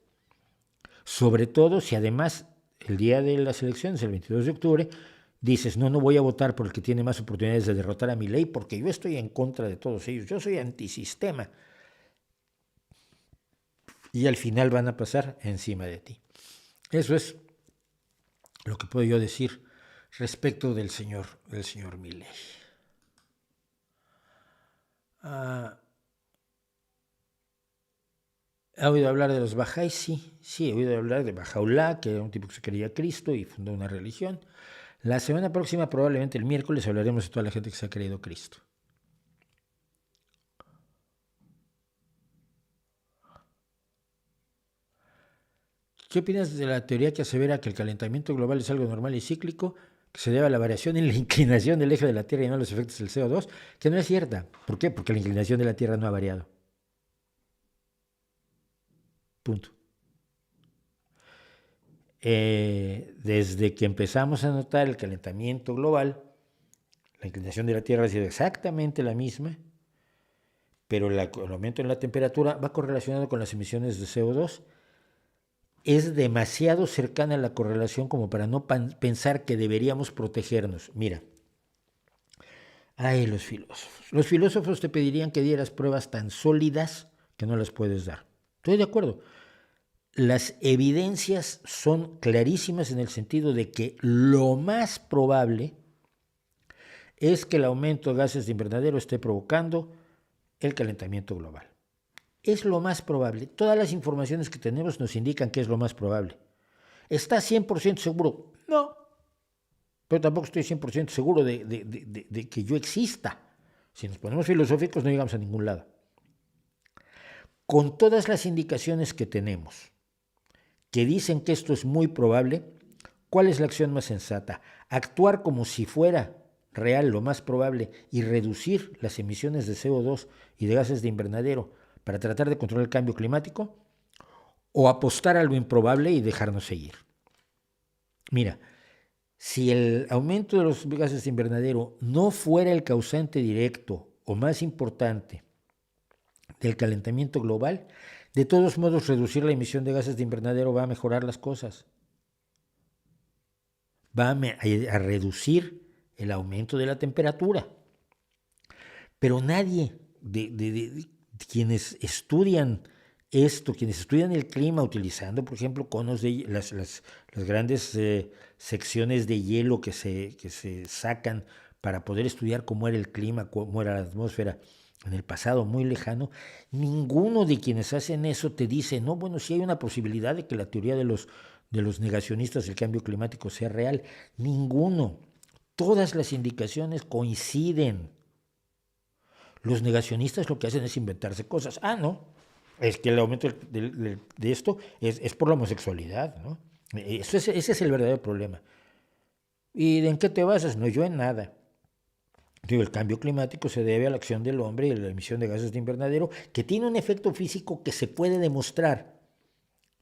Sobre todo si además el día de las elecciones, el 22 de octubre, dices, no voy a votar por el que tiene más oportunidades de derrotar a Milei porque yo estoy en contra de todos ellos, yo soy antisistema. Y al final van a pasar encima de ti. Eso es lo que puedo yo decir respecto del señor Milei. ¿Ha oído hablar de los bajáis? Sí, he oído hablar de Bajaulá, que era un tipo que se creía Cristo y fundó una religión. La semana próxima, probablemente el miércoles, hablaremos de toda la gente que se ha creído Cristo. ¿Qué opinas de la teoría que asevera que el calentamiento global es algo normal y cíclico, que se debe a la variación en la inclinación del eje de la Tierra y no a los efectos del CO2? Que no es cierta. ¿Por qué? Porque la inclinación de la Tierra no ha variado. Punto. Desde que empezamos a notar el calentamiento global, la inclinación de la Tierra ha sido exactamente la misma, pero el aumento en la temperatura va correlacionado con las emisiones de CO2. Es demasiado cercana la correlación como para no pensar que deberíamos protegernos. Mira, los filósofos. Los filósofos te pedirían que dieras pruebas tan sólidas que no las puedes dar. Estoy de acuerdo. Las evidencias son clarísimas en el sentido de que lo más probable es que el aumento de gases de invernadero esté provocando el calentamiento global. Es lo más probable. Todas las informaciones que tenemos nos indican que es lo más probable. ¿Está 100% seguro? No. Pero tampoco estoy 100% seguro de que yo exista. Si nos ponemos filosóficos no llegamos a ningún lado. Con todas las indicaciones que tenemos, que dicen que esto es muy probable, ¿cuál es la acción más sensata? Actuar como si fuera real lo más probable y reducir las emisiones de CO2 y de gases de invernadero para tratar de controlar el cambio climático, o apostar a lo improbable y dejarnos seguir. Mira, si el aumento de los gases de invernadero no fuera el causante directo o más importante del calentamiento global, de todos modos reducir la emisión de gases de invernadero va a mejorar las cosas. Va a reducir el aumento de la temperatura. Pero nadie de quienes estudian esto, quienes estudian el clima utilizando, por ejemplo, conos de las grandes secciones de hielo que se sacan para poder estudiar cómo era el clima, cómo era la atmósfera en el pasado muy lejano, ninguno de quienes hacen eso te dice, no, bueno, sí hay una posibilidad de que la teoría de los negacionistas del cambio climático sea real. Ninguno. Todas las indicaciones coinciden. Los negacionistas lo que hacen es inventarse cosas. Ah, no, es que el aumento de esto es por la homosexualidad, ¿no? Ese es el verdadero problema. ¿Y en qué te basas? No, yo en nada. Digo, el cambio climático se debe a la acción del hombre y a la emisión de gases de invernadero, que tiene un efecto físico que se puede demostrar.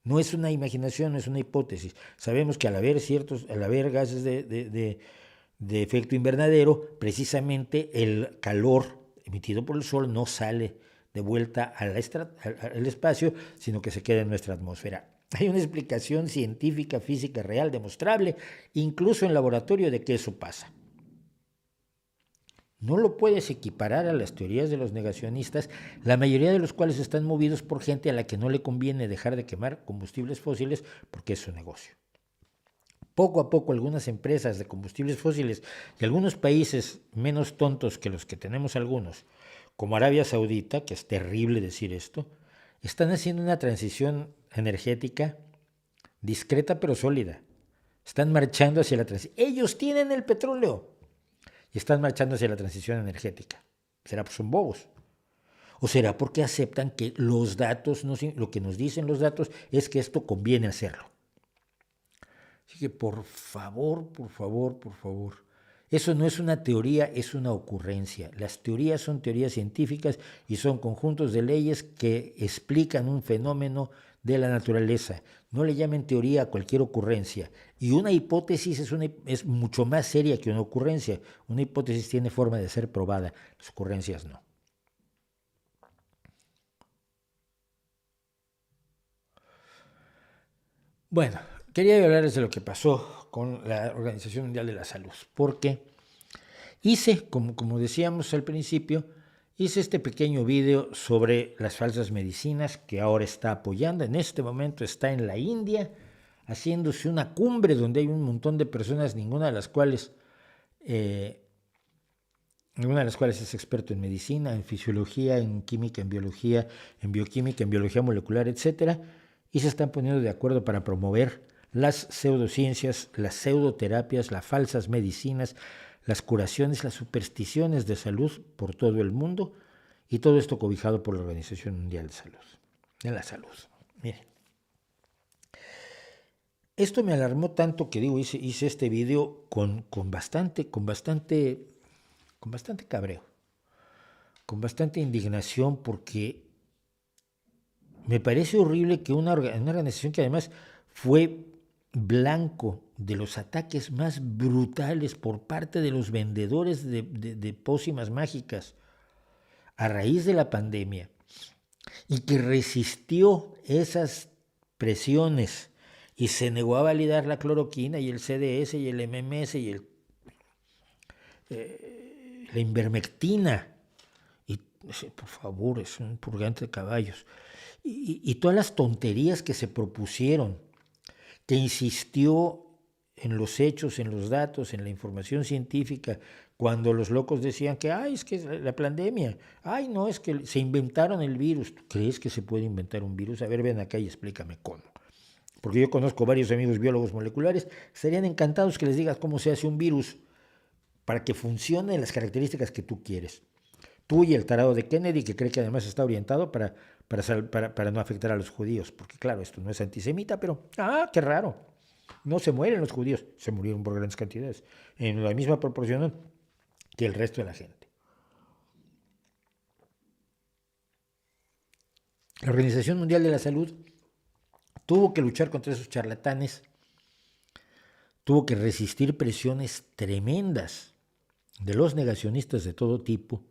No es una imaginación, no es una hipótesis. Sabemos que al haber gases de efecto invernadero, precisamente el calor emitido por el sol no sale de vuelta al espacio, sino que se queda en nuestra atmósfera. Hay una explicación científica, física, real, demostrable, incluso en laboratorio, de que eso pasa. No lo puedes equiparar a las teorías de los negacionistas, la mayoría de los cuales están movidos por gente a la que no le conviene dejar de quemar combustibles fósiles porque es su negocio. Poco a poco algunas empresas de combustibles fósiles y algunos países menos tontos que los que tenemos algunos, como Arabia Saudita, que es terrible decir esto, están haciendo una transición energética discreta pero sólida. Están marchando hacia la transición. Ellos tienen el petróleo y están marchando hacia la transición energética. ¿Será porque son bobos? ¿O será porque aceptan que los datos, lo que nos dicen los datos es que esto conviene hacerlo? Así que por favor, eso no es una teoría, es una ocurrencia. Las teorías son teorías científicas y son conjuntos de leyes que explican un fenómeno de la naturaleza. No le llamen teoría a cualquier ocurrencia. Y una hipótesis es mucho más seria que una ocurrencia. Una hipótesis tiene forma de ser probada, las ocurrencias no. Bueno, quería hablarles de lo que pasó con la Organización Mundial de la Salud, porque hice, como decíamos al principio, hice este pequeño video sobre las falsas medicinas que ahora está apoyando. En este momento está en la India, haciéndose una cumbre donde hay un montón de personas, ninguna de las cuales es experto en medicina, en fisiología, en química, en biología, en bioquímica, en biología molecular, etc. Y se están poniendo de acuerdo para promover las pseudociencias, las pseudoterapias, las falsas medicinas, las curaciones, las supersticiones de salud por todo el mundo, y todo esto cobijado por la Organización Mundial de la Salud. Miren, esto me alarmó tanto que hice este video con bastante cabreo, con bastante indignación, porque me parece horrible que una organización que además fue blanco de los ataques más brutales por parte de los vendedores de pócimas mágicas a raíz de la pandemia, y que resistió esas presiones y se negó a validar la cloroquina y el CDS y el MMS y la ivermectina. Y por favor, es un purgante de caballos. Y todas las tonterías que se propusieron, que insistió en los hechos, en los datos, en la información científica, Cuando los locos decían que, ay, es que es la pandemia, ay, no, es que se inventaron el virus. ¿Tú crees que se puede inventar un virus? A ver, ven acá y explícame cómo. Porque yo conozco varios amigos biólogos moleculares, estarían encantados que les digas cómo se hace un virus para que funcione en las características que tú quieres. Tú y el tarado de Kennedy, que cree que además está orientado para no afectar a los judíos. Porque claro, esto no es antisemita, pero, qué raro. No se mueren los judíos, se murieron por grandes cantidades, en la misma proporción que el resto de la gente. La Organización Mundial de la Salud tuvo que luchar contra esos charlatanes, tuvo que resistir presiones tremendas de los negacionistas de todo tipo,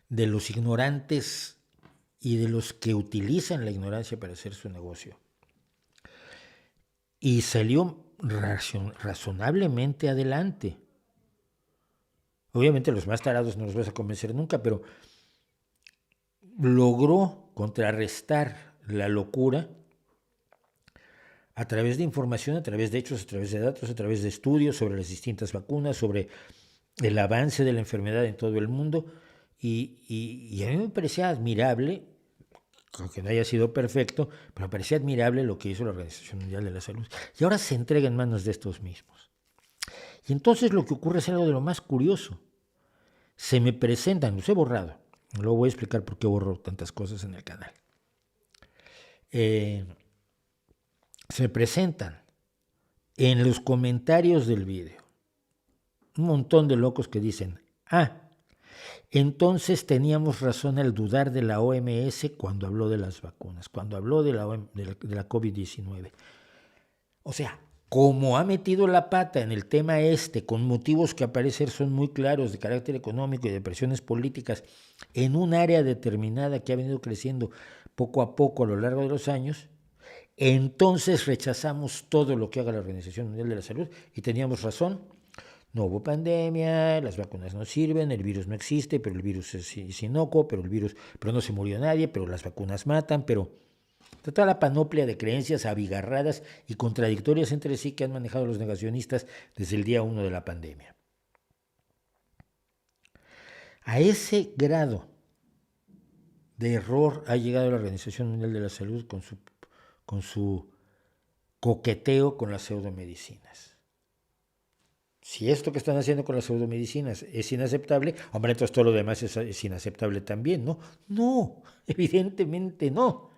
de los ignorantes y de los que utilizan la ignorancia para hacer su negocio. Y salió razonablemente adelante. Obviamente los más tarados no los vas a convencer nunca, pero logró contrarrestar la locura a través de información, a través de hechos, a través de datos, a través de estudios sobre las distintas vacunas, sobre el avance de la enfermedad en todo el mundo. Y a mí me parecía admirable, aunque no haya sido perfecto, pero me parecía admirable lo que hizo la Organización Mundial de la Salud. Y ahora se entrega en manos de estos mismos. Y entonces lo que ocurre es algo de lo más curioso. Se me presentan, los he borrado, luego voy a explicar por qué borro tantas cosas en el canal. Se presentan en los comentarios del video un montón de locos que dicen, entonces teníamos razón al dudar de la OMS cuando habló de las vacunas, cuando habló de la COVID-19. O sea, como ha metido la pata en el tema con motivos que a parecer son muy claros de carácter económico y de presiones políticas, en un área determinada que ha venido creciendo poco a poco a lo largo de los años, entonces rechazamos todo lo que haga la Organización Mundial de la Salud y teníamos razón. No hubo pandemia, las vacunas no sirven, el virus no existe, pero el virus es inocuo, pero no se murió nadie, pero las vacunas matan, pero toda la panoplia de creencias abigarradas y contradictorias entre sí que han manejado los negacionistas desde el día 1 de la pandemia. A ese grado de error ha llegado la Organización Mundial de la Salud con su coqueteo con las pseudomedicinas. Si esto que están haciendo con las pseudomedicinas es inaceptable, hombre, entonces todo lo demás es inaceptable también, ¿no? No, evidentemente no.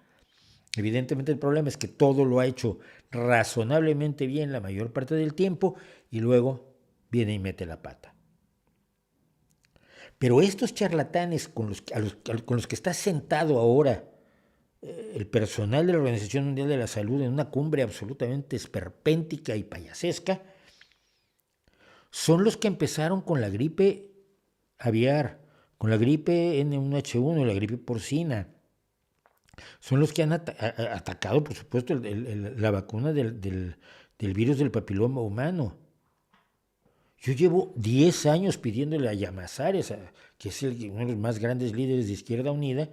Evidentemente el problema es que todo lo ha hecho razonablemente bien la mayor parte del tiempo y luego viene y mete la pata. Pero estos charlatanes con los que está sentado ahora el personal de la Organización Mundial de la Salud en una cumbre absolutamente esperpéntica y payasesca, son los que empezaron con la gripe aviar, con la gripe N1H1, la gripe porcina. Son los que han atacado, por supuesto, la vacuna del virus del papiloma humano. Yo llevo 10 años pidiéndole a Llamazares, que es uno de los más grandes líderes de Izquierda Unida,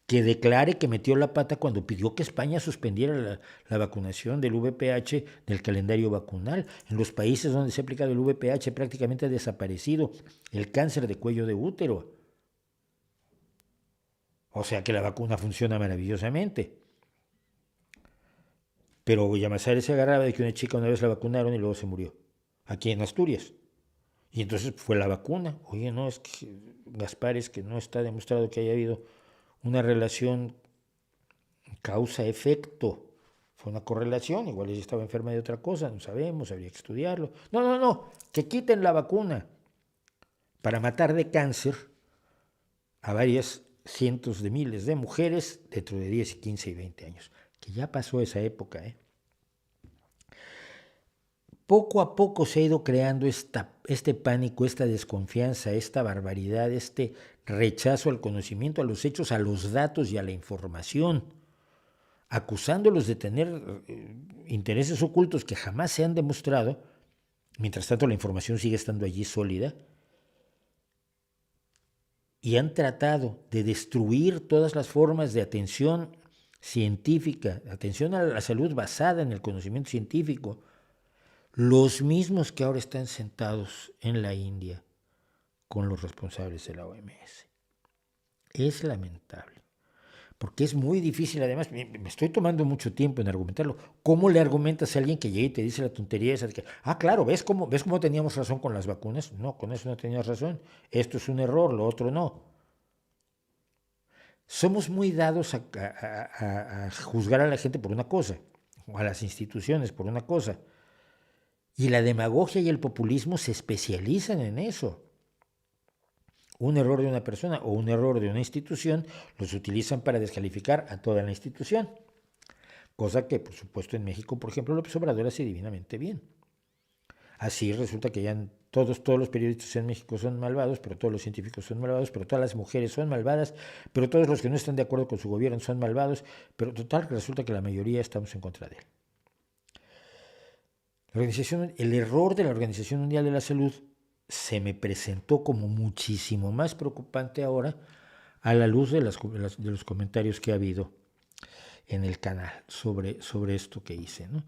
que declare que metió la pata cuando pidió que España suspendiera la vacunación del VPH del calendario vacunal. En los países donde se ha aplicado el VPH prácticamente ha desaparecido el cáncer de cuello de útero. O sea que la vacuna funciona maravillosamente. Pero Llamazares se agarraba de que una chica una vez la vacunaron y luego se murió. Aquí en Asturias. Y entonces fue la vacuna. Oye, no, es que Gaspar, es que no está demostrado que haya habido una relación causa-efecto. Fue una correlación, igual ella estaba enferma de otra cosa, no sabemos, habría que estudiarlo. No, que quiten la vacuna para matar de cáncer a varias cientos de miles de mujeres dentro de 10, 15 y 20 años. Que ya pasó esa época, Poco a poco se ha ido creando este pánico, esta desconfianza, esta barbaridad, este rechazo al conocimiento, a los hechos, a los datos y a la información, acusándolos de tener intereses ocultos que jamás se han demostrado. Mientras tanto, la información sigue estando allí sólida. Y han tratado de destruir todas las formas de atención científica, atención a la salud basada en el conocimiento científico, los mismos que ahora están sentados en la India con los responsables de la OMS. Es lamentable, porque es muy difícil, además, me estoy tomando mucho tiempo en argumentarlo. ¿Cómo le argumentas a alguien que llega y te dice la tontería esa de que, claro, ¿ves cómo teníamos razón con las vacunas? No, con eso no tenías razón. Esto es un error, lo otro no. Somos muy dados a juzgar a la gente por una cosa, o a las instituciones por una cosa. Y la demagogia y el populismo se especializan en eso. Un error de una persona o un error de una institución los utilizan para descalificar a toda la institución. Cosa que, por supuesto, en México, por ejemplo, López Obrador hace divinamente bien. Así resulta que ya todos los periodistas en México son malvados, pero todos los científicos son malvados, pero todas las mujeres son malvadas, pero todos los que no están de acuerdo con su gobierno son malvados, pero total resulta que la mayoría estamos en contra de él. El error de la Organización Mundial de la Salud se me presentó como muchísimo más preocupante ahora a la luz de los comentarios que ha habido en el canal sobre esto que hice, ¿no?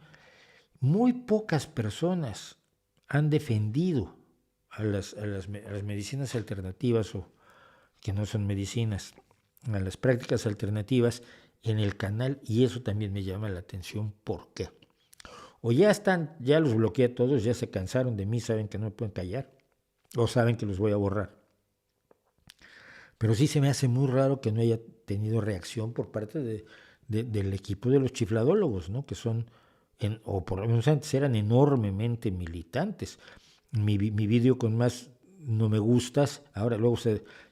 Muy pocas personas han defendido a las medicinas alternativas, o que no son medicinas, a las prácticas alternativas en el canal, y eso también me llama la atención. ¿Por qué? O ya los bloqueé a todos, ya se cansaron de mí, saben que no me pueden callar, o saben que los voy a borrar. Pero sí se me hace muy raro que no haya tenido reacción por parte del equipo de los chifladólogos, ¿no? Que son, o por lo menos antes eran enormemente militantes. Mi vídeo con más no me gustas,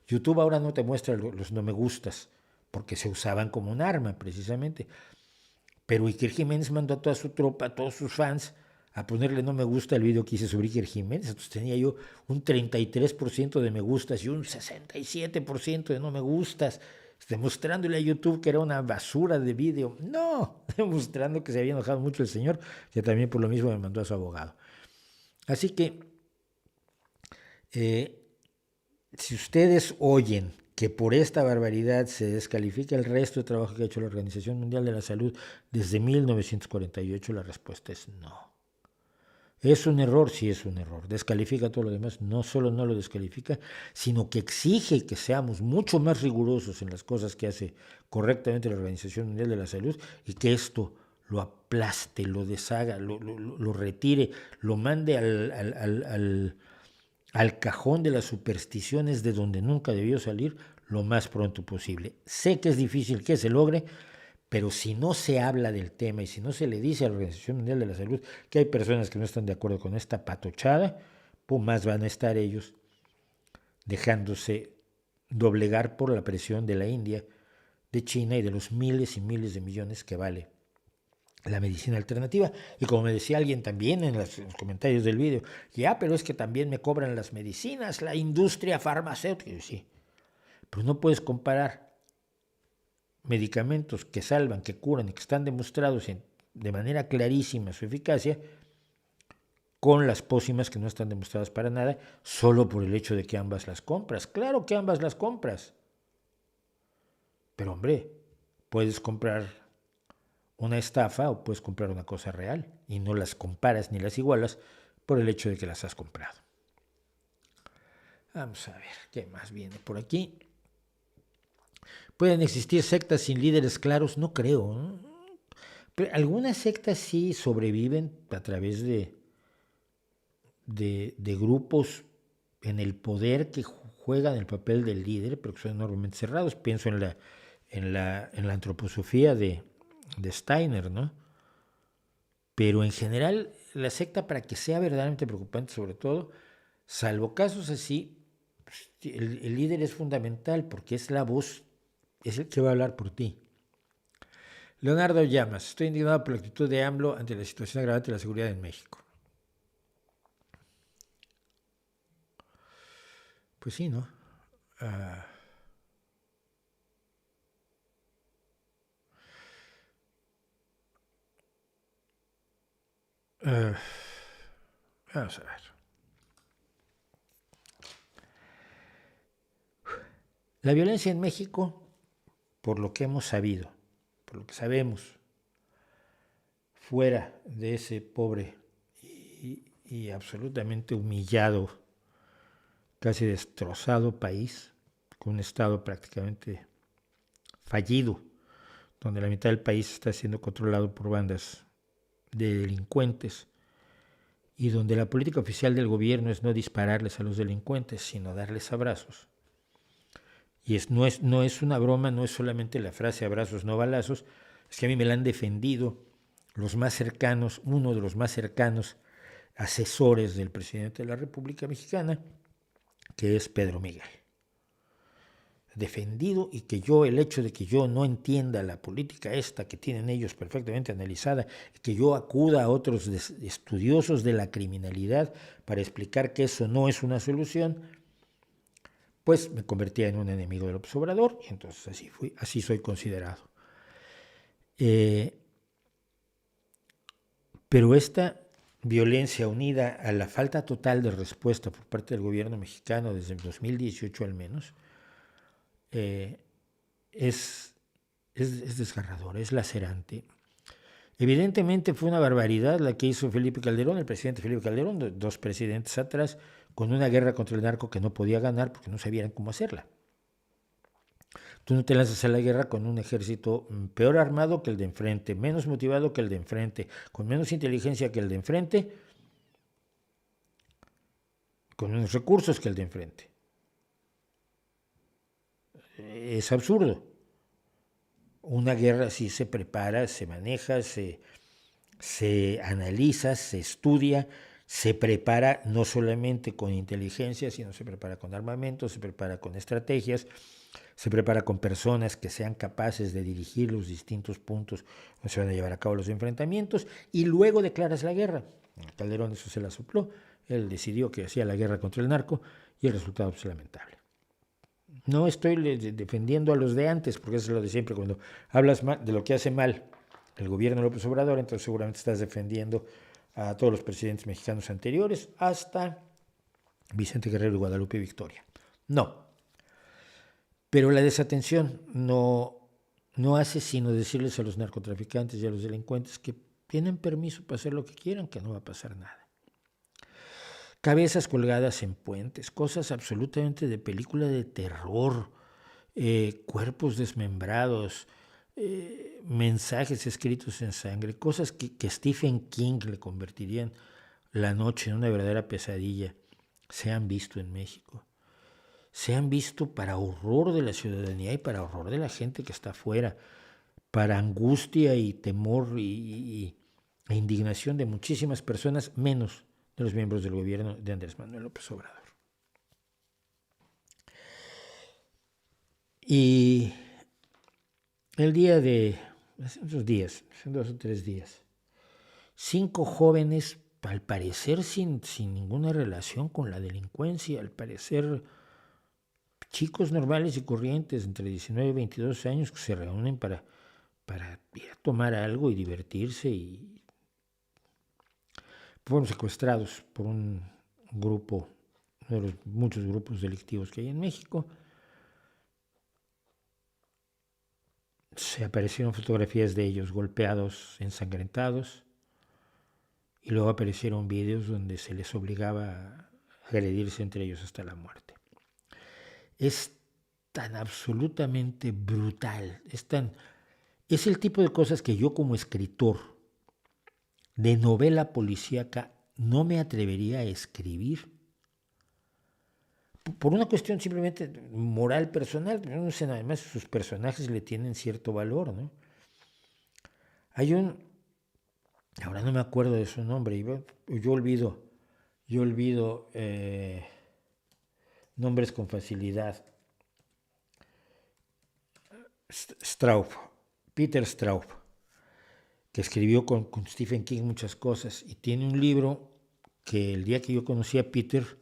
YouTube ahora no te muestra los no me gustas, porque se usaban como un arma precisamente. Pero Iker Jiménez mandó a toda su tropa, a todos sus fans, a ponerle no me gusta el video que hice sobre Iker Jiménez. Entonces tenía yo un 33% de me gustas y un 67% de no me gustas, demostrándole a YouTube que era una basura de video. No, demostrando que se había enojado mucho el señor, que también por lo mismo me mandó a su abogado. Así que, si ustedes oyen que por esta barbaridad se descalifica el resto de trabajo que ha hecho la Organización Mundial de la Salud desde 1948, la respuesta es no. ¿Es un error? Sí, es un error. ¿Descalifica todo lo demás? No solo no lo descalifica, sino que exige que seamos mucho más rigurosos en las cosas que hace correctamente la Organización Mundial de la Salud, y que esto lo aplaste, lo deshaga, lo retire, lo mande al cajón de las supersticiones, de donde nunca debió salir, lo más pronto posible. Sé que es difícil que se logre, pero si no se habla del tema y si no se le dice a la Organización Mundial de la Salud que hay personas que no están de acuerdo con esta patochada, pues más van a estar ellos dejándose doblegar por la presión de la India, de China y de los miles y miles de millones que vale la medicina alternativa. Y como me decía alguien también en los comentarios del vídeo, pero es que también me cobran las medicinas, la industria farmacéutica. Sí, pero no puedes comparar medicamentos que salvan, que curan y que están demostrados de manera clarísima su eficacia, con las pócimas que no están demostradas para nada, solo por el hecho de que ambas las compras. Claro que ambas las compras. Pero hombre, puedes comprar una estafa o puedes comprar una cosa real, y no las comparas ni las igualas por el hecho de que las has comprado. Vamos a ver qué más viene por aquí. ¿Pueden existir sectas sin líderes claros? No creo, ¿no? Pero algunas sectas sí sobreviven a través de grupos en el poder que juegan el papel del líder, pero que son enormemente cerrados. Pienso en la antroposofía de Steiner, ¿no? Pero en general, la secta, para que sea verdaderamente preocupante, sobre todo, salvo casos así, el líder es fundamental, porque es la voz, es el que va a hablar por ti. Leonardo Llamas: estoy indignado por la actitud de AMLO ante la situación agravante de la seguridad en México. Pues sí, ¿no? Vamos a ver. La violencia en México, por lo que hemos sabido, por lo que sabemos, fuera de ese pobre y absolutamente humillado, casi destrozado país, con un Estado prácticamente fallido, donde la mitad del país está siendo controlado por bandas de delincuentes y donde la política oficial del gobierno es no dispararles a los delincuentes, sino darles abrazos. Y no es una broma, no es solamente la frase abrazos, no balazos, es que a mí me la han defendido los más cercanos, uno de los más cercanos asesores del presidente de la República Mexicana, que es Pedro Miguel. Defendido, y que el hecho de que yo no entienda la política esta que tienen ellos perfectamente analizada, que yo acuda a otros estudiosos de la criminalidad para explicar que eso no es una solución, pues me convertía en un enemigo del López Obrador, y entonces así soy considerado. Pero esta violencia unida a la falta total de respuesta por parte del gobierno mexicano desde el 2018 al menos, es desgarrador, es lacerante. Evidentemente fue una barbaridad la que hizo Felipe Calderón, el presidente Felipe Calderón, 2 presidentes atrás, con una guerra contra el narco que no podía ganar porque no sabían cómo hacerla. Tú no te lanzas a la guerra con un ejército peor armado que el de enfrente, menos motivado que el de enfrente, con menos inteligencia que el de enfrente, con menos recursos que el de enfrente. Es absurdo. Una guerra sí se prepara, se maneja, se analiza, se estudia, se prepara no solamente con inteligencia, sino se prepara con armamento, se prepara con estrategias, se prepara con personas que sean capaces de dirigir los distintos puntos donde se van a llevar a cabo los enfrentamientos, y luego declaras la guerra. A Calderón eso se la sopló, él decidió que hacía la guerra contra el narco y el resultado es lamentable. No estoy defendiendo a los de antes, porque eso es lo de siempre. Cuando hablas de lo que hace mal el gobierno de López Obrador, entonces seguramente estás defendiendo a todos los presidentes mexicanos anteriores, hasta Vicente Guerrero y Guadalupe Victoria. No. Pero la desatención no hace sino decirles a los narcotraficantes y a los delincuentes que tienen permiso para hacer lo que quieran, que no va a pasar nada. Cabezas colgadas en puentes, cosas absolutamente de película de terror, cuerpos desmembrados, mensajes escritos en sangre, cosas que Stephen King le convertirían la noche en una verdadera pesadilla, se han visto en México. Se han visto para horror de la ciudadanía y para horror de la gente que está afuera, para angustia y temor e indignación de muchísimas personas, menos de los miembros del gobierno de Andrés Manuel López Obrador. Y el día hace 2 o 3 días, 5 jóvenes, al parecer sin ninguna relación con la delincuencia, al parecer chicos normales y corrientes entre 19 y 22 años que se reúnen para ir a tomar algo y divertirse, y fueron secuestrados por un grupo, uno de los muchos grupos delictivos que hay en México. Se aparecieron fotografías de ellos golpeados, ensangrentados, y luego aparecieron videos donde se les obligaba a agredirse entre ellos hasta la muerte. Es tan absolutamente brutal, es el tipo de cosas que yo como escritor de novela policíaca no me atrevería a escribir por una cuestión simplemente moral personal. No sé, además sus personajes le tienen cierto valor, ¿no? Hay ahora no me acuerdo de su nombre, yo olvido nombres con facilidad. Peter Straub, que escribió con Stephen King muchas cosas, y tiene un libro que el día que yo conocí a Peter,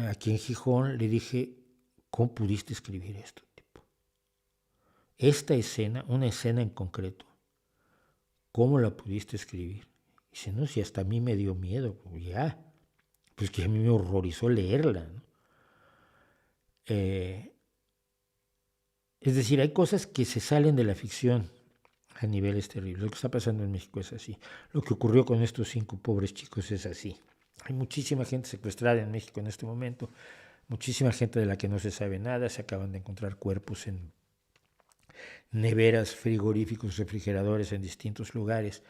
aquí en Gijón, le dije, ¿cómo pudiste escribir esto, tipo? Esta escena, una escena en concreto, ¿cómo la pudiste escribir? Dice, no, si hasta a mí me dio miedo, pues que a mí me horrorizó leerla, ¿no? Es decir, hay cosas que se salen de la ficción. a niveles terribles. Lo que está pasando en México es así. Lo que ocurrió con estos 5 pobres chicos es así. Hay muchísima gente secuestrada en México en este momento, muchísima gente de la que no se sabe nada. Se acaban de encontrar cuerpos en neveras, frigoríficos, refrigeradores en distintos lugares.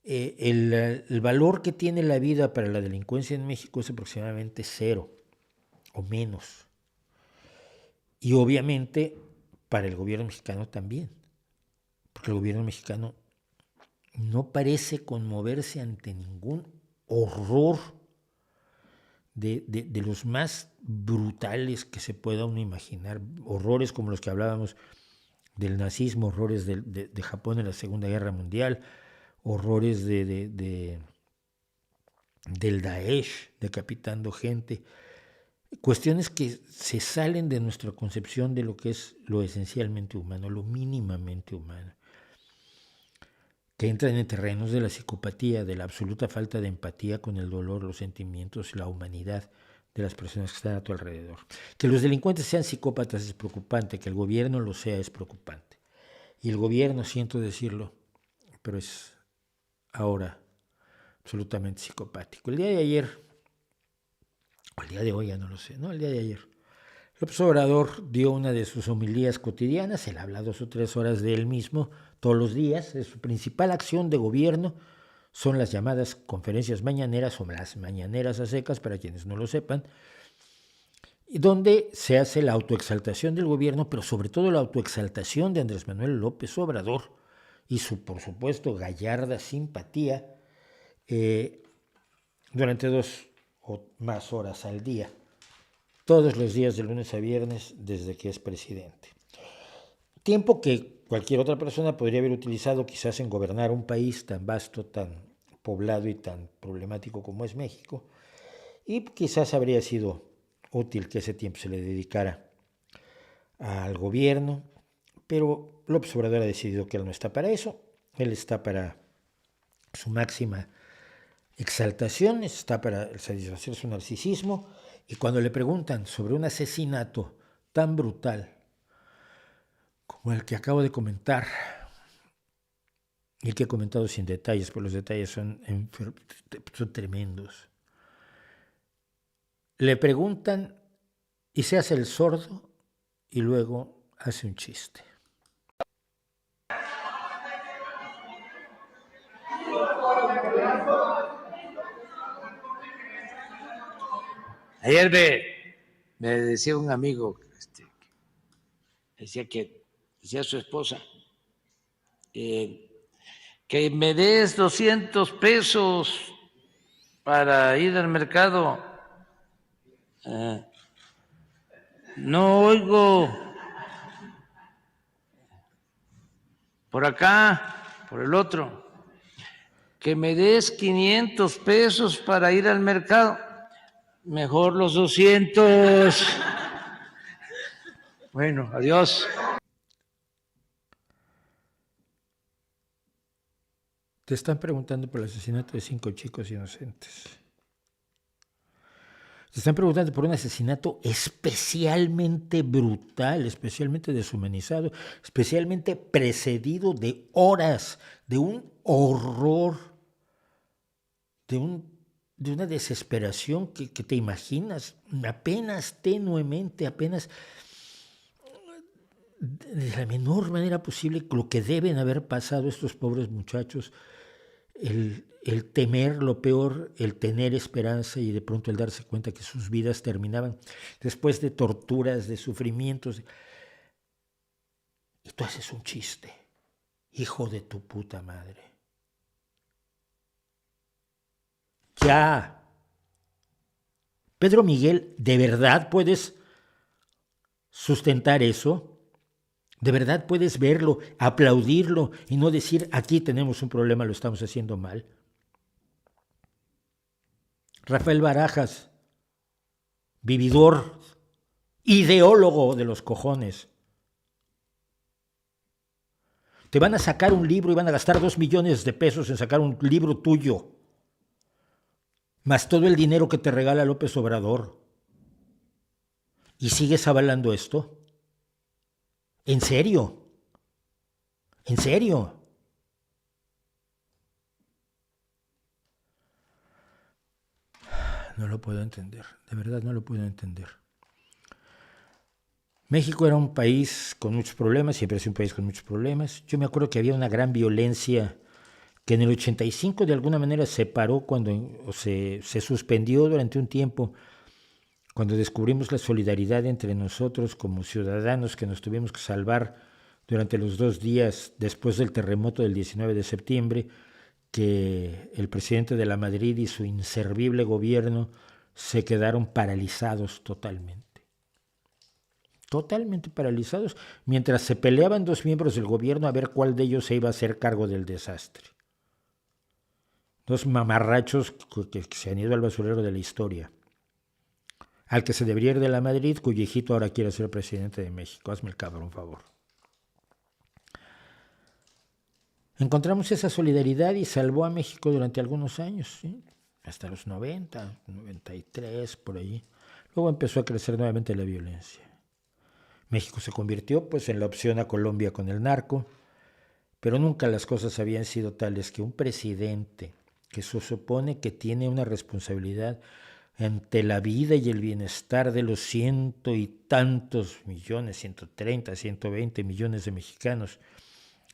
El valor que tiene la vida para la delincuencia en México es aproximadamente 0 o menos. Y obviamente para el gobierno mexicano también, porque el gobierno mexicano no parece conmoverse ante ningún horror de los más brutales que se pueda uno imaginar, horrores como los que hablábamos del nazismo, horrores de Japón en la Segunda Guerra Mundial, horrores del Daesh decapitando gente, cuestiones que se salen de nuestra concepción de lo que es lo esencialmente humano, lo mínimamente humano, que entran en terrenos de la psicopatía, de la absoluta falta de empatía con el dolor, los sentimientos, la humanidad de las personas que están a tu alrededor. Que los delincuentes sean psicópatas es preocupante, que el gobierno lo sea es preocupante. Y el gobierno, siento decirlo, pero es ahora absolutamente psicopático. El día de ayer, o el día de hoy, ya no lo sé, no, el día de ayer, López Obrador dio una de sus homilías cotidianas. Él habla 2 o 3 horas de él mismo todos los días. Su principal acción de gobierno son las llamadas conferencias mañaneras o las mañaneras a secas, para quienes no lo sepan, donde se hace la autoexaltación del gobierno, pero sobre todo la autoexaltación de Andrés Manuel López Obrador y su, por supuesto, gallarda simpatía durante 2 o más horas al día, todos los días de lunes a viernes desde que es presidente. Tiempo que cualquier otra persona podría haber utilizado quizás en gobernar un país tan vasto, tan poblado y tan problemático como es México, y quizás habría sido útil que ese tiempo se le dedicara al gobierno, pero López Obrador ha decidido que él no está para eso. Él está para su máxima exaltación, está para satisfacer su narcisismo, y cuando le preguntan sobre un asesinato tan brutal como el que acabo de comentar, y que he comentado sin detalles, pero los detalles son tremendos, le preguntan y se hace el sordo y luego hace un chiste. Ayer me decía un amigo, decía su esposa, que me des 200 pesos para ir al mercado. No oigo por acá, por el otro, que me des 500 pesos para ir al mercado. Mejor los 200. Bueno, adiós. Te están preguntando por el asesinato de 5 chicos inocentes. Te están preguntando por un asesinato especialmente brutal, especialmente deshumanizado, especialmente precedido de horas, de un horror, de una desesperación que te imaginas apenas tenuemente, apenas de la menor manera posible lo que deben haber pasado estos pobres muchachos, el temer lo peor, el tener esperanza y de pronto el darse cuenta que sus vidas terminaban después de torturas, de sufrimientos. Y tú haces un chiste, hijo de tu puta madre. Ya. Pedro Miguel, ¿de verdad puedes sustentar eso? ¿De verdad puedes verlo, aplaudirlo y no decir, aquí tenemos un problema, lo estamos haciendo mal? Rafael Barajas, vividor, ideólogo de los cojones. Te van a sacar un libro y van a gastar 2 millones de pesos en sacar un libro tuyo, más todo el dinero que te regala López Obrador. ¿Y sigues avalando esto? ¿En serio? ¿En serio? No lo puedo entender, de verdad no lo puedo entender. México era un país con muchos problemas, siempre es un país con muchos problemas. Yo me acuerdo que había una gran violencia que en el 85 de alguna manera se paró o se suspendió durante un tiempo, cuando descubrimos la solidaridad entre nosotros como ciudadanos que nos tuvimos que salvar durante los 2 días después del terremoto del 19 de septiembre, que el presidente de la Madrid y su inservible gobierno se quedaron paralizados totalmente paralizados, mientras se peleaban 2 miembros del gobierno a ver cuál de ellos se iba a hacer cargo del desastre. 2 mamarrachos que se han ido al basurero de la historia. Al que se debería ir de la Madrid, cuyo hijito ahora quiere ser presidente de México. Hazme el cabrón, favor. Encontramos esa solidaridad y salvó a México durante algunos años, ¿sí? Hasta los 90, 93, por allí. Luego empezó a crecer nuevamente la violencia. México se convirtió pues en la opción a Colombia con el narco, pero nunca las cosas habían sido tales que un presidente que se supone que tiene una responsabilidad ante la vida y el bienestar de los ciento y tantos millones, 130, 120 millones de mexicanos,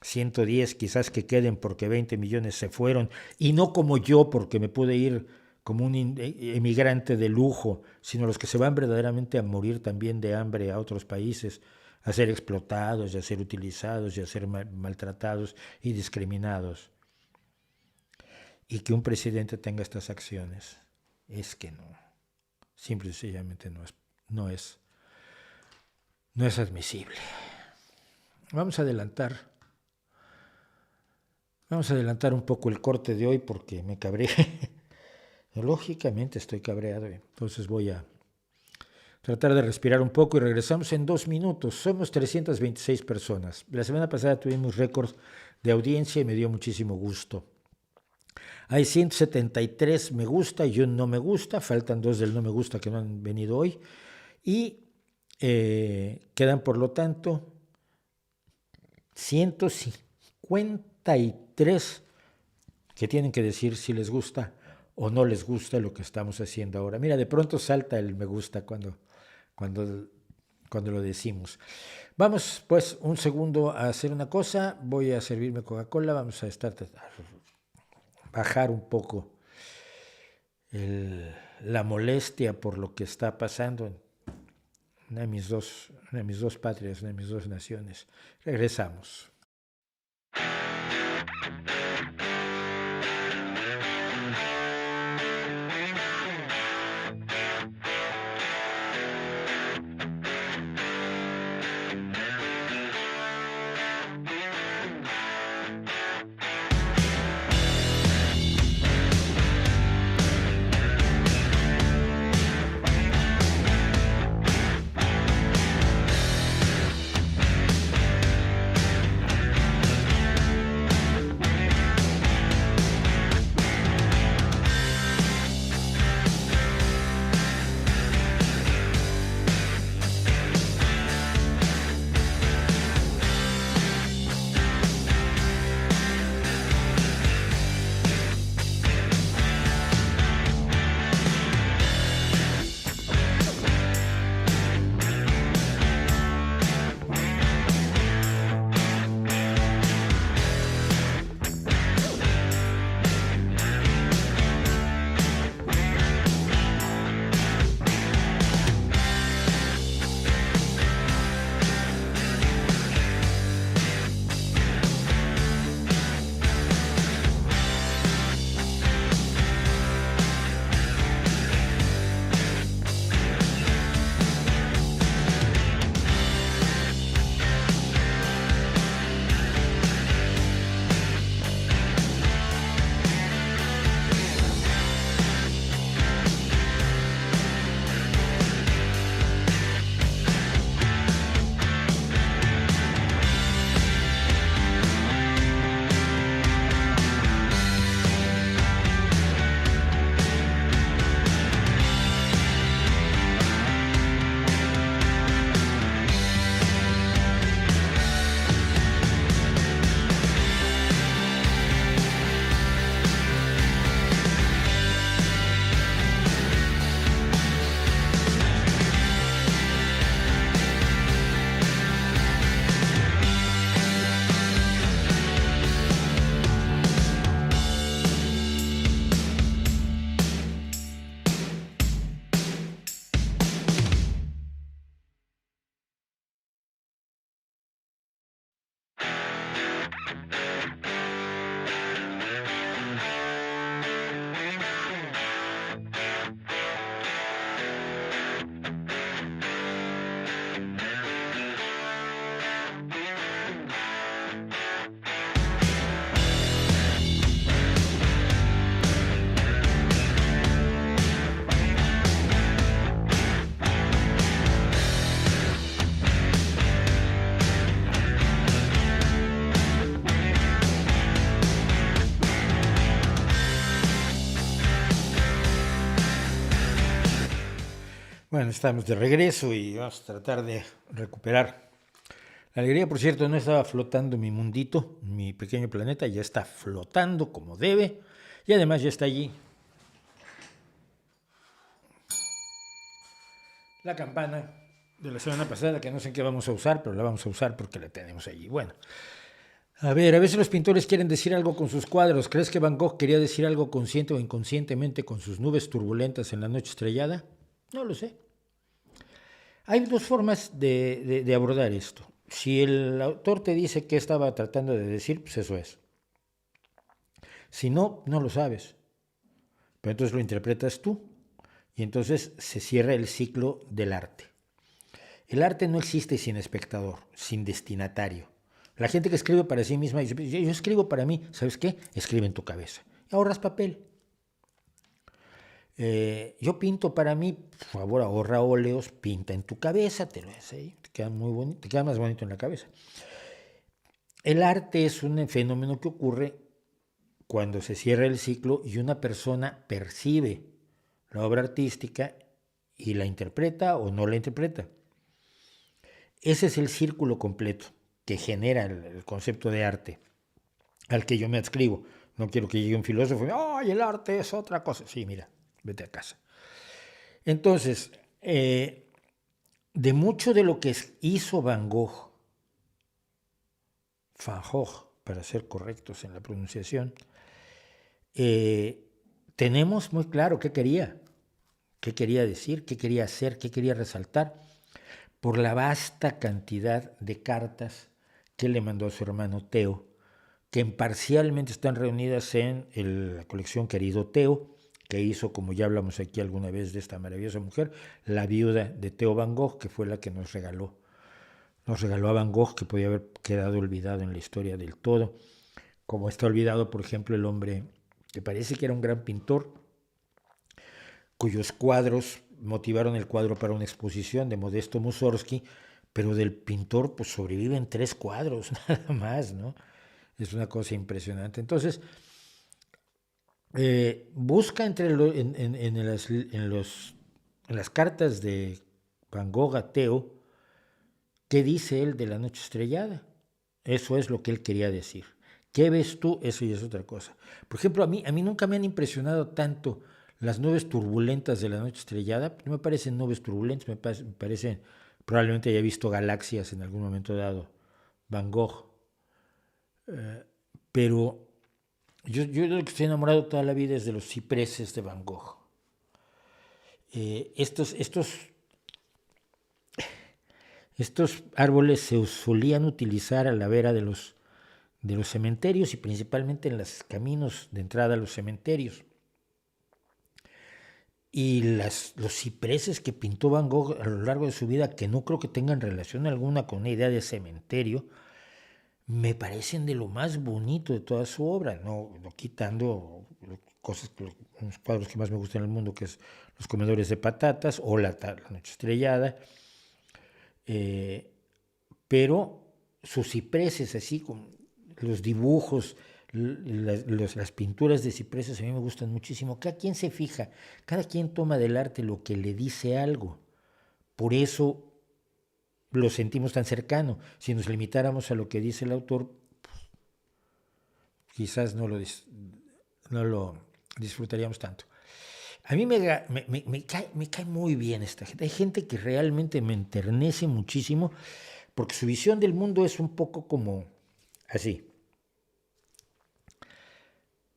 110 quizás que queden porque 20 millones se fueron, y no como yo porque me pude ir como un emigrante de lujo, sino los que se van verdaderamente a morir también de hambre a otros países, a ser explotados, a ser utilizados, y a ser maltratados y discriminados. Y que un presidente tenga estas acciones, es que no, simple y sencillamente no es admisible. Vamos a adelantar un poco el corte de hoy porque me cabreé. Lógicamente estoy cabreado, entonces voy a tratar de respirar un poco y regresamos en 2 minutos. Somos 326 personas. La semana pasada tuvimos récord de audiencia y me dio muchísimo gusto. Hay 173 me gusta y 1 no me gusta, faltan 2 del no me gusta que no han venido hoy, y quedan por lo tanto 153 que tienen que decir si les gusta o no les gusta lo que estamos haciendo ahora. Mira, de pronto salta el me gusta cuando lo decimos. Vamos pues un segundo a hacer una cosa, voy a servirme Coca-Cola, vamos a bajar un poco la molestia por lo que está pasando en una de mis dos patrias, una de mis 2 naciones. Regresamos. Bueno, estamos de regreso y vamos a tratar de recuperar la alegría. Por cierto, no estaba flotando mi mundito, mi pequeño planeta, ya está flotando como debe y además ya está allí la campana de la semana pasada, que no sé en qué vamos a usar, pero la vamos a usar porque la tenemos allí. Bueno, a veces los pintores quieren decir algo con sus cuadros. ¿Crees que Van Gogh quería decir algo consciente o inconscientemente con sus nubes turbulentas en la noche estrellada? No lo sé. Hay dos formas de abordar esto. Si el autor te dice qué estaba tratando de decir, pues eso es. Si no, no lo sabes. Pero entonces lo interpretas tú y entonces se cierra el ciclo del arte. El arte no existe sin espectador, sin destinatario. La gente que escribe para sí misma dice, yo escribo para mí, ¿sabes qué? Escribe en tu cabeza. Ahorras papel. Yo pinto para mí, por favor, ahorra óleos, pinta en tu cabeza, te lo hace ahí, te queda muy bonito, te queda más bonito en la cabeza. El arte es un fenómeno que ocurre cuando se cierra el ciclo y una persona percibe la obra artística y la interpreta o no la interpreta. Ese es el círculo completo que genera el concepto de arte al que yo me adscribo. No quiero que llegue un filósofo y ¡ay, el arte es otra cosa! Sí, mira, vete a casa. Entonces, de mucho de lo que hizo Van Gogh, para ser correctos en la pronunciación, tenemos muy claro qué quería decir, qué quería hacer, qué quería resaltar, por la vasta cantidad de cartas que le mandó a su hermano Theo, que parcialmente están reunidas en la colección Querido Theo, que hizo, como ya hablamos aquí alguna vez de esta maravillosa mujer, la viuda de Theo Van Gogh, que fue la que nos regaló a Van Gogh, que podía haber quedado olvidado en la historia del todo, como está olvidado, por ejemplo, el hombre que parece que era un gran pintor, cuyos cuadros motivaron el cuadro para una exposición de Modesto Mussorgsky, pero del pintor pues sobreviven 3 cuadros nada más, ¿no? Es una cosa impresionante. Entonces, busca en las cartas de Van Gogh a Theo qué dice él de la noche estrellada. Eso es lo que él quería decir. ¿Qué ves tú? Eso ya es otra cosa. Por ejemplo, a mí nunca me han impresionado tanto las nubes turbulentas de la noche estrellada. No me parecen nubes turbulentas, me parecen, probablemente haya visto galaxias en algún momento dado, Van Gogh. Pero yo de lo que estoy enamorado toda la vida es de los cipreses de Van Gogh. Estos árboles se solían utilizar a la vera de los cementerios y principalmente en los caminos de entrada a los cementerios. Y los cipreses que pintó Van Gogh a lo largo de su vida, que no creo que tengan relación alguna con una idea de cementerio, me parecen de lo más bonito de toda su obra, no quitando unos cuadros que más me gustan en el mundo, que es Los comedores de patatas o La noche estrellada, pero sus cipreses, así con los dibujos, las pinturas de cipreses a mí me gustan muchísimo. Cada quien se fija, cada quien toma del arte lo que le dice algo. Por eso lo sentimos tan cercano. Si nos limitáramos a lo que dice el autor, pues, quizás no lo disfrutaríamos tanto. A mí me cae muy bien esta gente. Hay gente que realmente me enternece muchísimo porque su visión del mundo es un poco como así.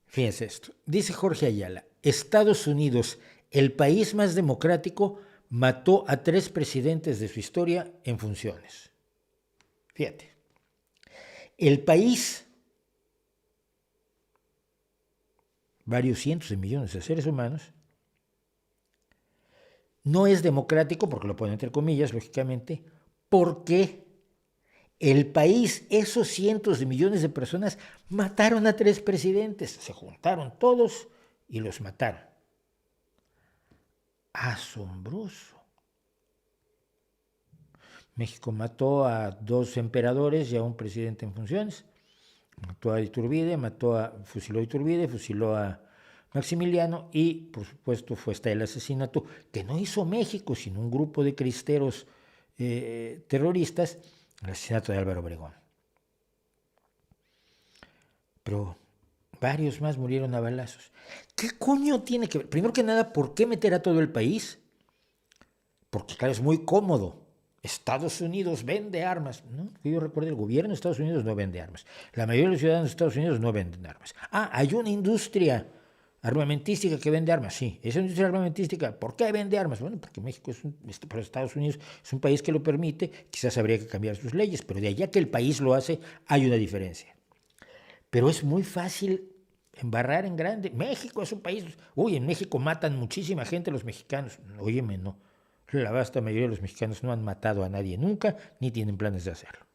Fíjense esto. Dice Jorge Ayala, Estados Unidos, el país más democrático, mató a 3 presidentes de su historia en funciones. Fíjate. El país, varios cientos de millones de seres humanos, no es democrático, porque lo ponen entre comillas, lógicamente, porque el país, esos cientos de millones de personas, mataron a 3 presidentes. Se juntaron todos y los mataron. Asombroso. México mató a 2 emperadores y a un presidente en funciones. Mató a Iturbide, fusiló a Iturbide, fusiló a Maximiliano, y por supuesto fue hasta el asesinato que no hizo México, sino un grupo de cristeros terroristas, el asesinato de Álvaro Obregón. Pero varios más murieron a balazos. ¿Qué coño tiene que ver? Primero que nada, ¿por qué meter a todo el país? Porque claro, es muy cómodo. Estados Unidos vende armas. No, que yo recuerdo, el gobierno de Estados Unidos no vende armas. La mayoría de los ciudadanos de Estados Unidos no venden armas. Ah, hay una industria armamentística que vende armas, sí. Esa industria armamentística, ¿por qué vende armas? Bueno, porque México para Estados Unidos es un país que lo permite, quizás habría que cambiar sus leyes, pero de allá que el país lo hace, hay una diferencia. Pero es muy fácil embarrar en grande. México es un país, uy, en México matan muchísima gente los mexicanos. Óyeme, no. La vasta mayoría de los mexicanos no han matado a nadie nunca, ni tienen planes de hacerlo.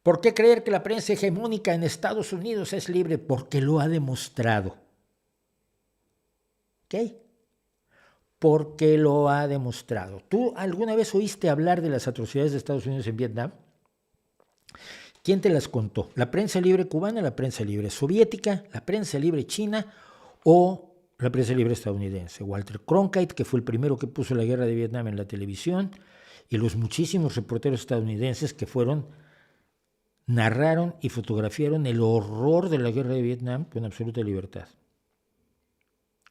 ¿Por qué creer que la prensa hegemónica en Estados Unidos es libre? Porque lo ha demostrado. ¿Ok? Porque lo ha demostrado. ¿Tú alguna vez oíste hablar de las atrocidades de Estados Unidos en Vietnam? ¿Quién te las contó? ¿La prensa libre cubana, la prensa libre soviética, la prensa libre china o la prensa libre estadounidense? Walter Cronkite, que fue el primero que puso la guerra de Vietnam en la televisión, y los muchísimos reporteros estadounidenses que narraron y fotografiaron el horror de la guerra de Vietnam con absoluta libertad.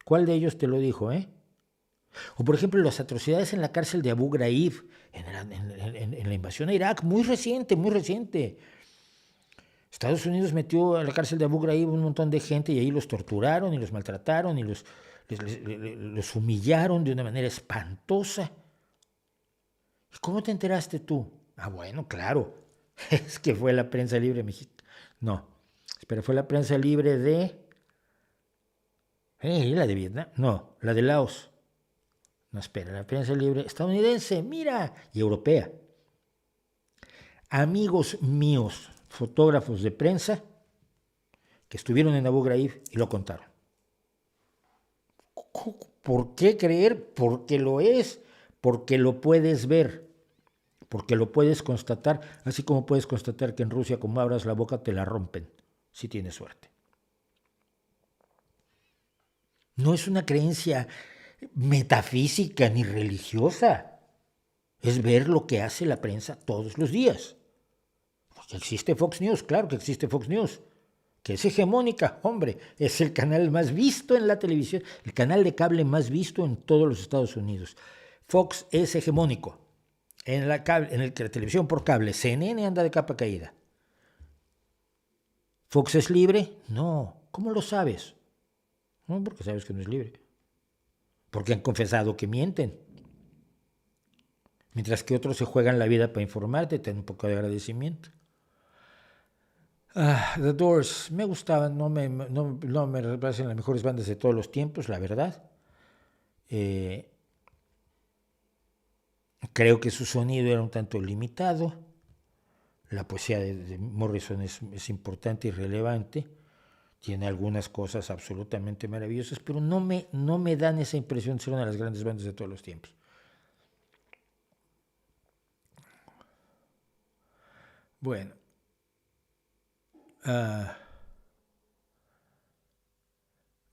¿Cuál de ellos te lo dijo, O por ejemplo, las atrocidades en la cárcel de Abu Ghraib, en la invasión a Irak, muy reciente, muy reciente. Estados Unidos metió a la cárcel de Abu Ghraib un montón de gente y ahí los torturaron y los maltrataron y los humillaron de una manera espantosa. ¿Y cómo te enteraste tú? Ah, bueno, claro, es que fue la prensa libre mexicana. No, pero fue la prensa libre de... ¿La de Vietnam? No, la de Laos. No, espera, la prensa libre estadounidense, mira, y europea. Amigos míos, fotógrafos de prensa, que estuvieron en Abu Ghraib y lo contaron. ¿Por qué creer? Porque lo es, porque lo puedes ver, porque lo puedes constatar, así como puedes constatar que en Rusia, como abras la boca, te la rompen, si tienes suerte. No es una creencia metafísica ni religiosa, es ver lo que hace la prensa todos los días. Porque existe Fox News, claro que existe Fox News, que es hegemónica, hombre, es el canal más visto en la televisión, el canal de cable más visto en todos los Estados Unidos. Fox es hegemónico. En la televisión por cable, CNN anda de capa caída. ¿Fox es libre? No. ¿Cómo lo sabes? No, porque sabes que no es libre. Porque han confesado que mienten. Mientras que otros se juegan la vida para informarte, ten un poco de agradecimiento. The Doors, me gustaban, no me parecen las mejores bandas de todos los tiempos, la verdad. Creo que su sonido era un tanto limitado. La poesía de Morrison es importante y relevante. Tiene algunas cosas absolutamente maravillosas, pero no me dan esa impresión de ser una de las grandes bandas de todos los tiempos. Bueno.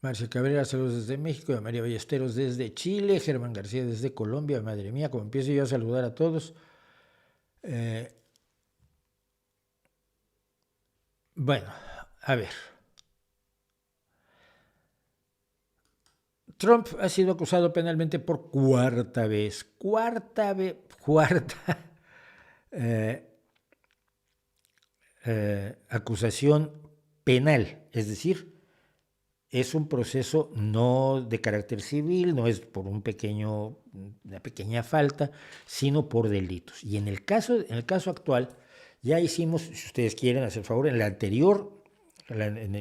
Marcia Cabrera, saludos desde México. María Ballesteros desde Chile. Germán García desde Colombia. Madre mía, como empiezo yo a saludar a todos. Bueno, a ver. Trump ha sido acusado penalmente por cuarta acusación penal, es decir, es un proceso no de carácter civil, no es por una pequeña falta, sino por delitos. Y en el caso actual, ya hicimos, si ustedes quieren hacer favor, en la anterior,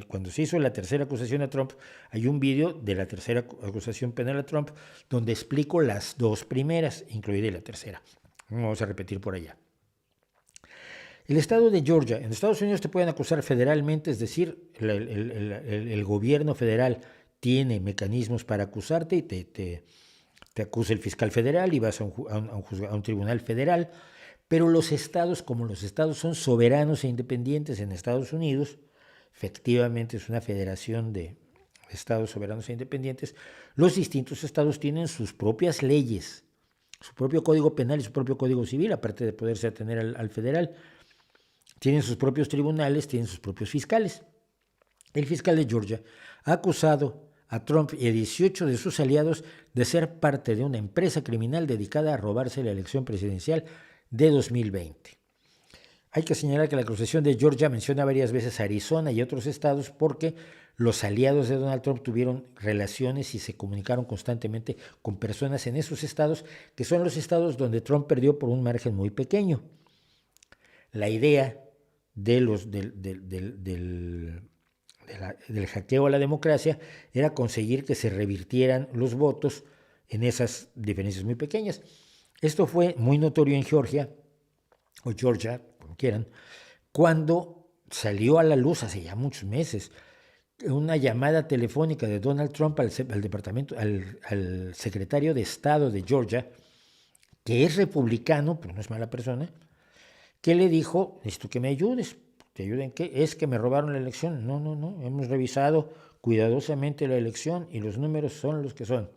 cuando se hizo la tercera acusación a Trump, hay un vídeo de la tercera acusación penal a Trump donde explico las dos primeras, incluida la tercera. Vamos a repetir por allá. El estado de Georgia, en Estados Unidos te pueden acusar federalmente, es decir, el gobierno federal tiene mecanismos para acusarte y te acusa el fiscal federal y vas a un tribunal federal, pero los estados, como los estados son soberanos e independientes en Estados Unidos, efectivamente es una federación de estados soberanos e independientes, los distintos estados tienen sus propias leyes, su propio código penal y su propio código civil, aparte de poderse atener al federal. Tienen sus propios tribunales, tienen sus propios fiscales. El fiscal de Georgia ha acusado a Trump y a 18 de sus aliados de ser parte de una empresa criminal dedicada a robarse la elección presidencial de 2020. Hay que señalar que la acusación de Georgia menciona varias veces a Arizona y otros estados porque los aliados de Donald Trump tuvieron relaciones y se comunicaron constantemente con personas en esos estados, que son los estados donde Trump perdió por un margen muy pequeño. La idea del hackeo a la democracia era conseguir que se revirtieran los votos en esas diferencias muy pequeñas. Esto fue muy notorio en Georgia, o Georgia, como quieran, cuando salió a la luz hace ya muchos meses una llamada telefónica de Donald Trump al secretario de Estado de Georgia, que es republicano, pero no es mala persona, que le dijo: necesito que me ayudes. ¿Te ayuden qué? Es que me robaron la elección. No, hemos revisado cuidadosamente la elección y los números son los que son.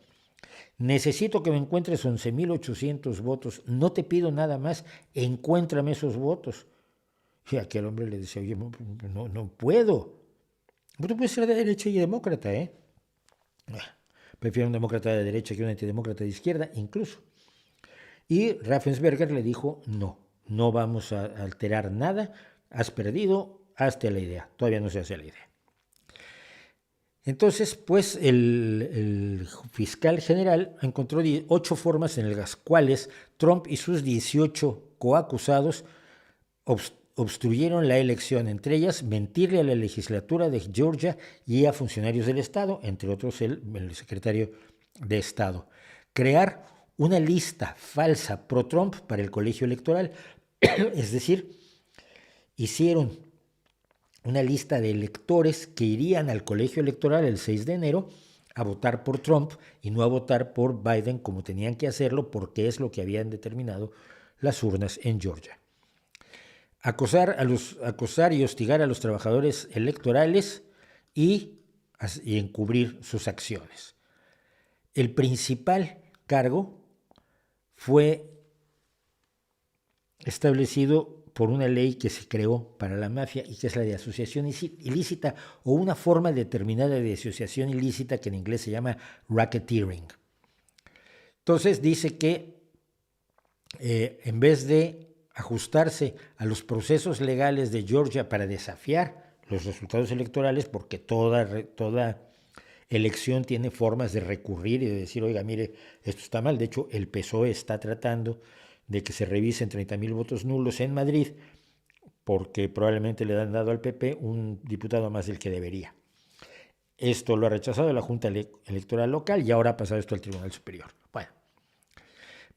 Necesito que me encuentres 11,800 votos. No te pido nada más, encuéntrame esos votos. Y aquel hombre le decía: oye, no puedo. Tú puedes ser de derecha y demócrata, ¿eh? Prefiero un demócrata de derecha que un antidemócrata de izquierda, incluso. Y Raffensperger le dijo: no vamos a alterar nada, has perdido, hazte la idea. Todavía no se hace la idea. Entonces, pues, el fiscal general encontró 8 formas en las cuales Trump y sus 18 coacusados obstruyeron la elección, entre ellas mentirle a la legislatura de Georgia y a funcionarios del Estado, entre otros el secretario de Estado. Crear una lista falsa pro-Trump para el colegio electoral, es decir, hicieron una lista de electores que irían al colegio electoral el 6 de enero a votar por Trump y no a votar por Biden como tenían que hacerlo, porque es lo que habían determinado las urnas en Georgia. Acosar y hostigar a los trabajadores electorales y encubrir sus acciones. El principal cargo fue establecido por una ley que se creó para la mafia y que es la de asociación ilícita, o una forma determinada de asociación ilícita que en inglés se llama racketeering. Entonces dice que en vez de ajustarse a los procesos legales de Georgia para desafiar los resultados electorales, porque toda elección tiene formas de recurrir y de decir: oiga, mire, esto está mal. De hecho, el PSOE está tratando de que se revisen 30,000 votos nulos en Madrid, porque probablemente le han dado al PP un diputado más del que debería. Esto lo ha rechazado la Junta Electoral Local y ahora ha pasado esto al Tribunal Superior. Bueno,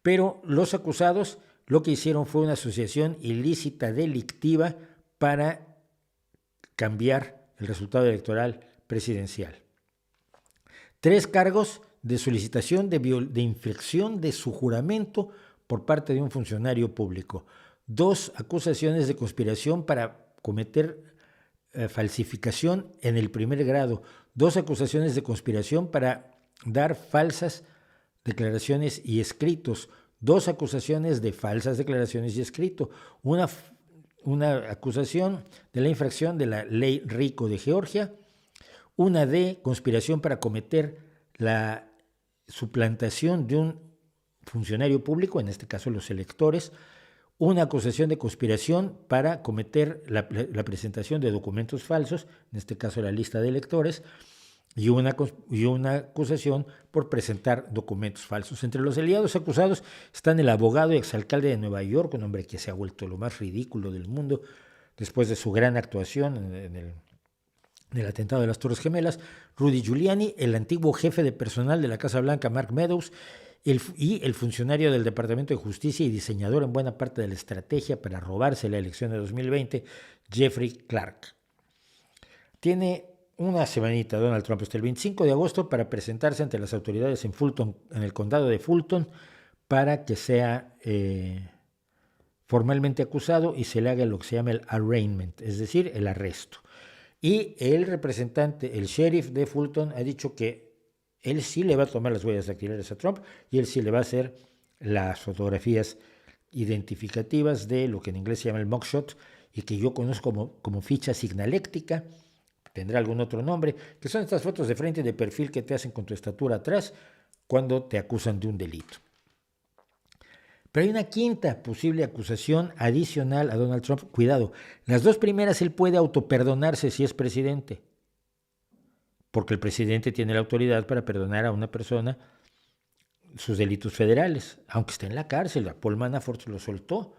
pero los acusados lo que hicieron fue una asociación ilícita delictiva para cambiar el resultado electoral presidencial. 3 cargos de solicitación de infracción de su juramento por parte de un funcionario público. 2 acusaciones de conspiración para cometer falsificación en el primer grado. 2 acusaciones de conspiración para dar falsas declaraciones y escritos. 2 acusaciones de falsas declaraciones y escrito. Una acusación de la infracción de la ley RICO de Georgia. Una de conspiración para cometer la suplantación de un funcionario público, en este caso los electores. Una acusación de conspiración para cometer la presentación de documentos falsos, en este caso la lista de electores, y una acusación por presentar documentos falsos. Entre los aliados acusados están el abogado y exalcalde de Nueva York, un hombre que se ha vuelto lo más ridículo del mundo después de su gran actuación en el atentado de las Torres Gemelas, Rudy Giuliani, el antiguo jefe de personal de la Casa Blanca, Mark Meadows, y el funcionario del Departamento de Justicia y diseñador en buena parte de la estrategia para robarse la elección de 2020, Jeffrey Clark. Tiene una semanita Donald Trump hasta el 25 de agosto para presentarse ante las autoridades en Fulton, en el condado de Fulton, para que sea formalmente acusado y se le haga lo que se llama el arraignment, es decir, el arresto. Y el representante, el sheriff de Fulton, ha dicho que él sí le va a tomar las huellas dactilares a Trump y él sí le va a hacer las fotografías identificativas de lo que en inglés se llama el mugshot y que yo conozco como ficha signaléctica, tendrá algún otro nombre, que son estas fotos de frente y de perfil que te hacen con tu estatura atrás cuando te acusan de un delito. Pero hay una quinta posible acusación adicional a Donald Trump. Cuidado, las dos primeras él puede autoperdonarse si es presidente, porque el presidente tiene la autoridad para perdonar a una persona sus delitos federales, aunque esté en la cárcel. A Paul Manafort lo soltó,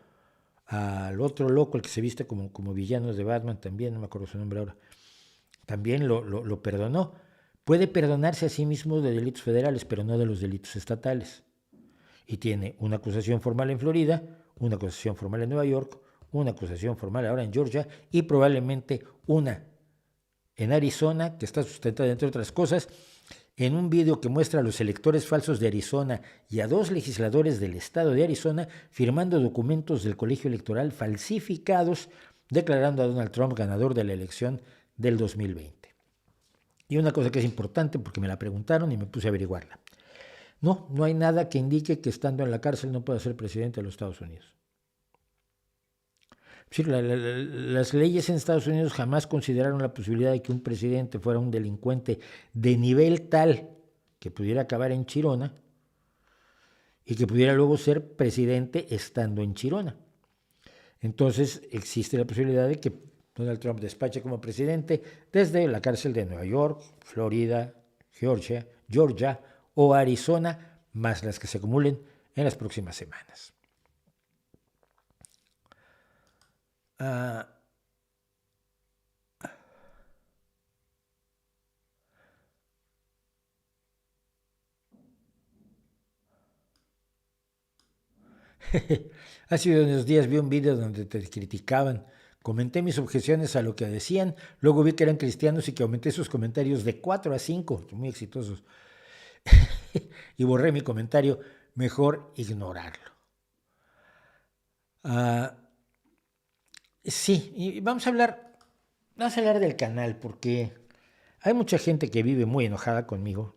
al otro loco, el que se viste como villano de Batman también, no me acuerdo su nombre ahora, también lo perdonó. Puede perdonarse a sí mismo de delitos federales, pero no de los delitos estatales. Y tiene una acusación formal en Florida, una acusación formal en Nueva York, una acusación formal ahora en Georgia y probablemente una en Arizona, que está sustentada, entre otras cosas, en un video que muestra a los electores falsos de Arizona y a 2 legisladores del estado de Arizona firmando documentos del colegio electoral falsificados, declarando a Donald Trump ganador de la elección del 2020. Y una cosa que es importante, porque me la preguntaron y me puse a averiguarla. No hay nada que indique que estando en la cárcel no pueda ser presidente de los Estados Unidos. Sí, las leyes en Estados Unidos jamás consideraron la posibilidad de que un presidente fuera un delincuente de nivel tal que pudiera acabar en Chirona y que pudiera luego ser presidente estando en Chirona. Entonces existe la posibilidad de que Donald Trump despache como presidente desde la cárcel de Nueva York, Florida, Georgia o Arizona, más las que se acumulen en las próximas semanas. Hace unos días vi un video donde te criticaban. Comenté mis objeciones a lo que decían, luego vi que eran cristianos y que aumenté sus comentarios de 4 a 5, muy exitosos. Y borré mi comentario, mejor ignorarlo. Sí, y vamos a hablar del canal, porque hay mucha gente que vive muy enojada conmigo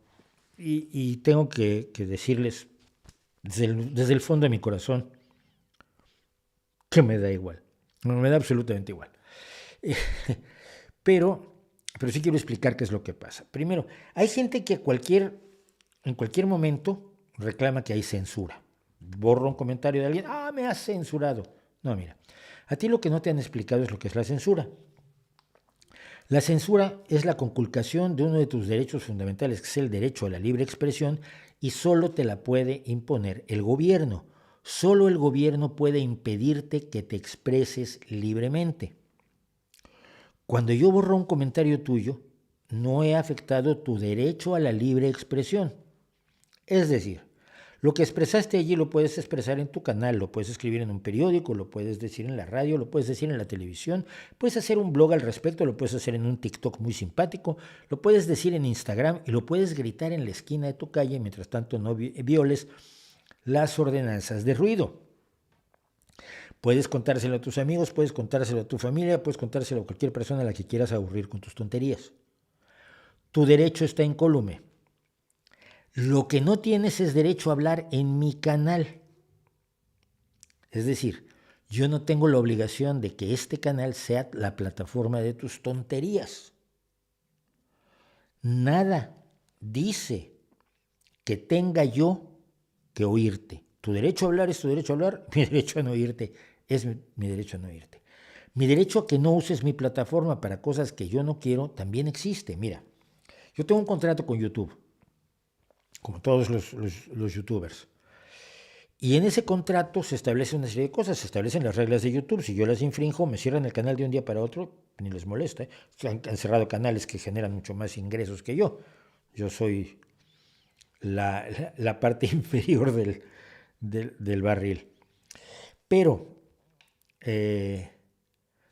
y tengo que decirles desde el fondo de mi corazón que me da igual, me da absolutamente igual. Pero sí quiero explicar qué es lo que pasa. Primero, hay gente que en cualquier momento reclama que hay censura. Borro un comentario de alguien, me has censurado. No, mira, a ti lo que no te han explicado es lo que es la censura. La censura es la conculcación de uno de tus derechos fundamentales, que es el derecho a la libre expresión, y solo te la puede imponer el gobierno. Solo el gobierno puede impedirte que te expreses libremente. Cuando yo borro un comentario tuyo, no he afectado tu derecho a la libre expresión. Es decir, lo que expresaste allí lo puedes expresar en tu canal, lo puedes escribir en un periódico, lo puedes decir en la radio, lo puedes decir en la televisión, puedes hacer un blog al respecto, lo puedes hacer en un TikTok muy simpático, lo puedes decir en Instagram y lo puedes gritar en la esquina de tu calle, mientras tanto no violes las ordenanzas de ruido. Puedes contárselo a tus amigos, puedes contárselo a tu familia, puedes contárselo a cualquier persona a la que quieras aburrir con tus tonterías. Tu derecho está incólume. Lo que no tienes es derecho a hablar en mi canal. Es decir, yo no tengo la obligación de que este canal sea la plataforma de tus tonterías. Nada dice que tenga yo que oírte. Tu derecho a hablar es tu derecho a hablar, mi derecho a no oírte es mi derecho a no oírte. Mi derecho a que no uses mi plataforma para cosas que yo no quiero también existe. Mira, yo tengo un contrato con YouTube, como todos los youtubers. Y en ese contrato se establece una serie de cosas, se establecen las reglas de YouTube. Si yo las infrinjo, me cierran el canal de un día para otro, ni les molesta. Han cerrado canales que generan mucho más ingresos que yo. Yo soy la parte inferior del barril. Pero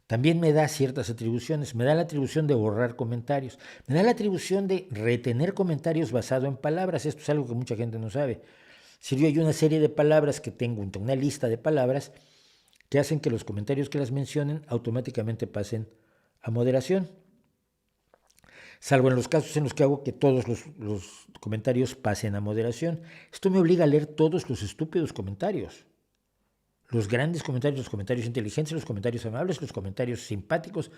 también me da ciertas atribuciones. Me da la atribución de borrar comentarios. Me da la atribución de retener comentarios basado en palabras. Esto es algo que mucha gente no sabe. Si yo hay una serie de palabras que tengo, una lista de palabras que hacen que los comentarios que las mencionen automáticamente pasen a moderación. salvo en los casos en los que hago que todos los comentarios pasen a moderación. Esto me obliga a leer todos los estúpidos comentarios. Los grandes comentarios, los comentarios inteligentes, los comentarios amables, los comentarios simpáticos,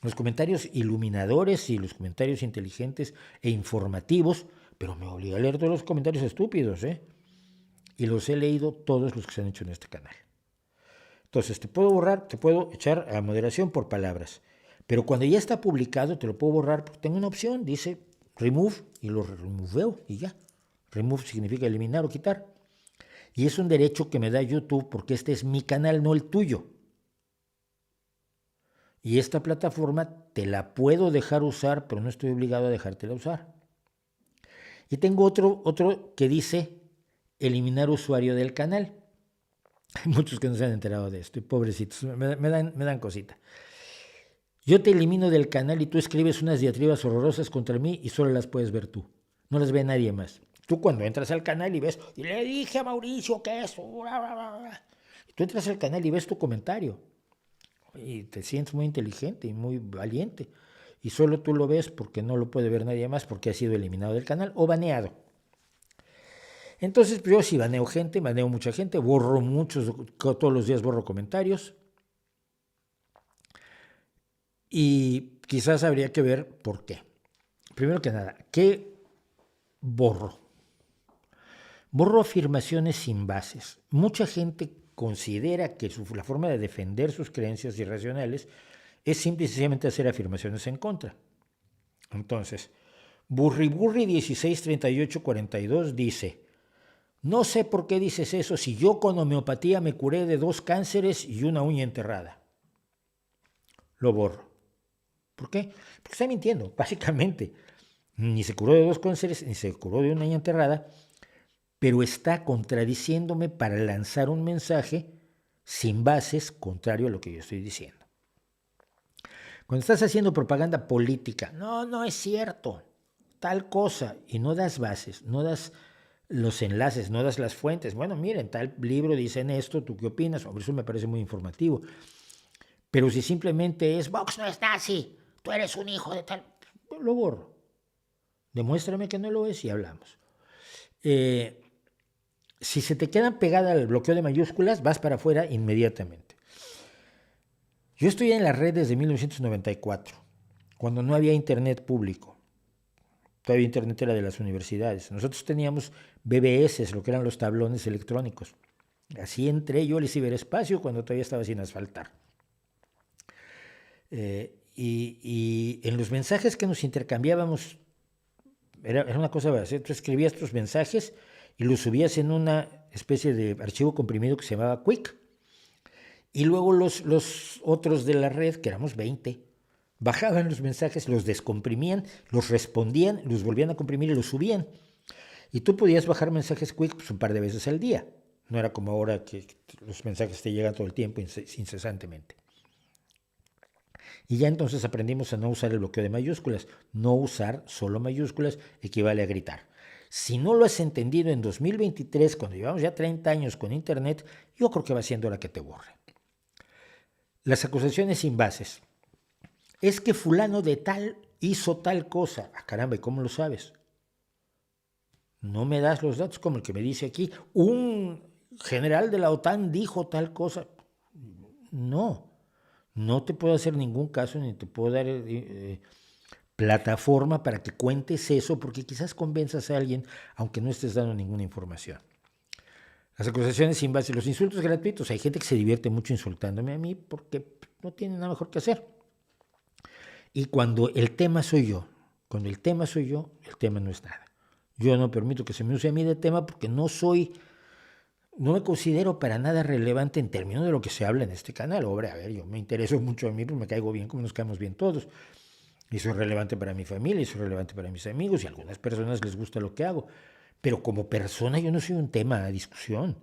los comentarios iluminadores y los comentarios inteligentes e informativos, pero me obliga a leer todos los comentarios estúpidos, ¿eh? Y los he leído todos los que se han hecho en este canal. Entonces, te puedo borrar, te puedo echar a moderación por palabras, pero cuando ya está publicado te lo puedo borrar porque tengo una opción, dice remove, y lo removeo y ya. Remove significa eliminar o quitar. Y es un derecho que me da YouTube porque este es mi canal, no el tuyo. Y esta plataforma te la puedo dejar usar, pero no estoy obligado a dejártela usar. Y tengo otro que dice eliminar usuario del canal. Hay muchos que no se han enterado de esto, y pobrecitos, me dan cosita. Yo te elimino del canal y tú escribes unas diatribas horrorosas contra mí y solo las puedes ver tú. No las ve nadie más. Tú cuando entras al canal y ves, y le dije a Mauricio que eso, bla, bla, bla. Y tú entras al canal y ves tu comentario. Y te sientes muy inteligente y muy valiente. Y solo tú lo ves porque no lo puede ver nadie más porque ha sido eliminado del canal o baneado. Entonces, yo sí baneo gente, baneo mucha gente, borro muchos, todos los días borro comentarios. Y quizás habría que ver por qué. Primero que nada, ¿qué borro? Borro afirmaciones sin bases. Mucha gente considera que la forma de defender sus creencias irracionales es simple y sencillamente hacer afirmaciones en contra. Entonces, Burri 163842 dice: no sé por qué dices eso si yo con homeopatía me curé de 2 cánceres y una uña enterrada. Lo borro. ¿Por qué? Porque está mintiendo, básicamente. Ni se curó de 2 cánceres, ni se curó de una uña enterrada, pero está contradiciéndome para lanzar un mensaje sin bases contrario a lo que yo estoy diciendo. Cuando estás haciendo propaganda política, no es cierto, tal cosa, y no das bases, no das los enlaces, no das las fuentes. Bueno, miren, tal libro dicen esto, ¿tú qué opinas? Sobre eso me parece muy informativo. Pero si simplemente es, Vox no es nazi, tú eres un hijo de tal, lo borro. Demuéstrame que no lo es y hablamos. Si se te quedan pegadas al bloqueo de mayúsculas, vas para afuera inmediatamente. Yo estoy en la red desde 1994, cuando no había internet público. Todavía internet era de las universidades. Nosotros teníamos BBS, lo que eran los tablones electrónicos. Así entré yo al ciberespacio cuando todavía estaba sin asfaltar. Y en los mensajes que nos intercambiábamos, era una cosa básica. Tú escribías tus mensajes y los subías en una especie de archivo comprimido que se llamaba Quick. Y luego los otros de la red, que éramos 20, bajaban los mensajes, los descomprimían, los respondían, los volvían a comprimir y los subían. Y tú podías bajar mensajes Quick pues, un par de veces al día. No era como ahora que los mensajes te llegan todo el tiempo, incesantemente. Y ya entonces aprendimos a no usar el bloqueo de mayúsculas. No usar solo mayúsculas equivale a gritar. Si no lo has entendido en 2023, cuando llevamos ya 30 años con Internet, yo creo que va siendo hora que te borre. Las acusaciones sin bases. Es que fulano de tal hizo tal cosa. Ah, caramba, ¿y cómo lo sabes? No me das los datos como el que me dice aquí. Un general de la OTAN dijo tal cosa. No te puedo hacer ningún caso ni te puedo dar plataforma para que cuentes eso porque quizás convenzas a alguien aunque no estés dando ninguna información. Las acusaciones sin base, los insultos gratuitos. Hay gente que se divierte mucho insultándome a mí porque no tiene nada mejor que hacer. Y cuando el tema soy yo, el tema no es nada. Yo no permito que se me use a mí de tema porque no me considero para nada relevante en términos de lo que se habla en este canal. Hombre, a ver, yo me intereso mucho a mí, pues me caigo bien como nos caemos bien todos. Y soy relevante para mi familia, y soy relevante para mis amigos, y a algunas personas les gusta lo que hago. Pero como persona yo no soy un tema de discusión.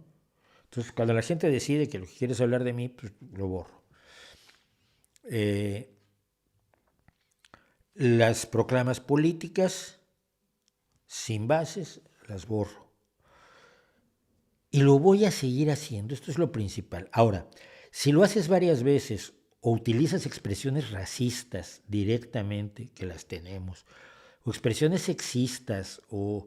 Entonces, cuando la gente decide que lo que quiere es hablar de mí, pues lo borro. Las proclamas políticas sin bases las borro. Y lo voy a seguir haciendo, esto es lo principal. Ahora, si lo haces varias veces o utilizas expresiones racistas directamente, que las tenemos, o expresiones sexistas, o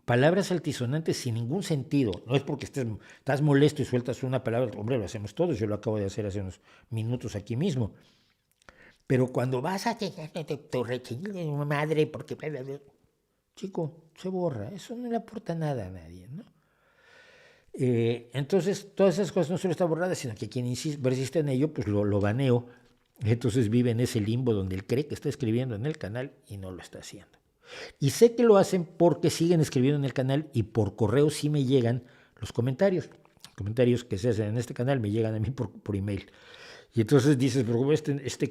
palabras altisonantes sin ningún sentido. No es porque estás molesto y sueltas una palabra, hombre, lo hacemos todos, yo lo acabo de hacer hace unos minutos aquí mismo. Pero cuando vas a tu madre, porque... Chico, se borra, eso no le aporta nada a nadie, ¿no? Entonces, todas esas cosas no solo están borradas, sino que quien persiste en ello, pues lo baneo. Entonces vive en ese limbo donde él cree que está escribiendo en el canal y no lo está haciendo. Y sé que lo hacen porque siguen escribiendo en el canal y por correo sí me llegan los comentarios. Los comentarios que se hacen en este canal me llegan a mí por email. Y entonces dices, pero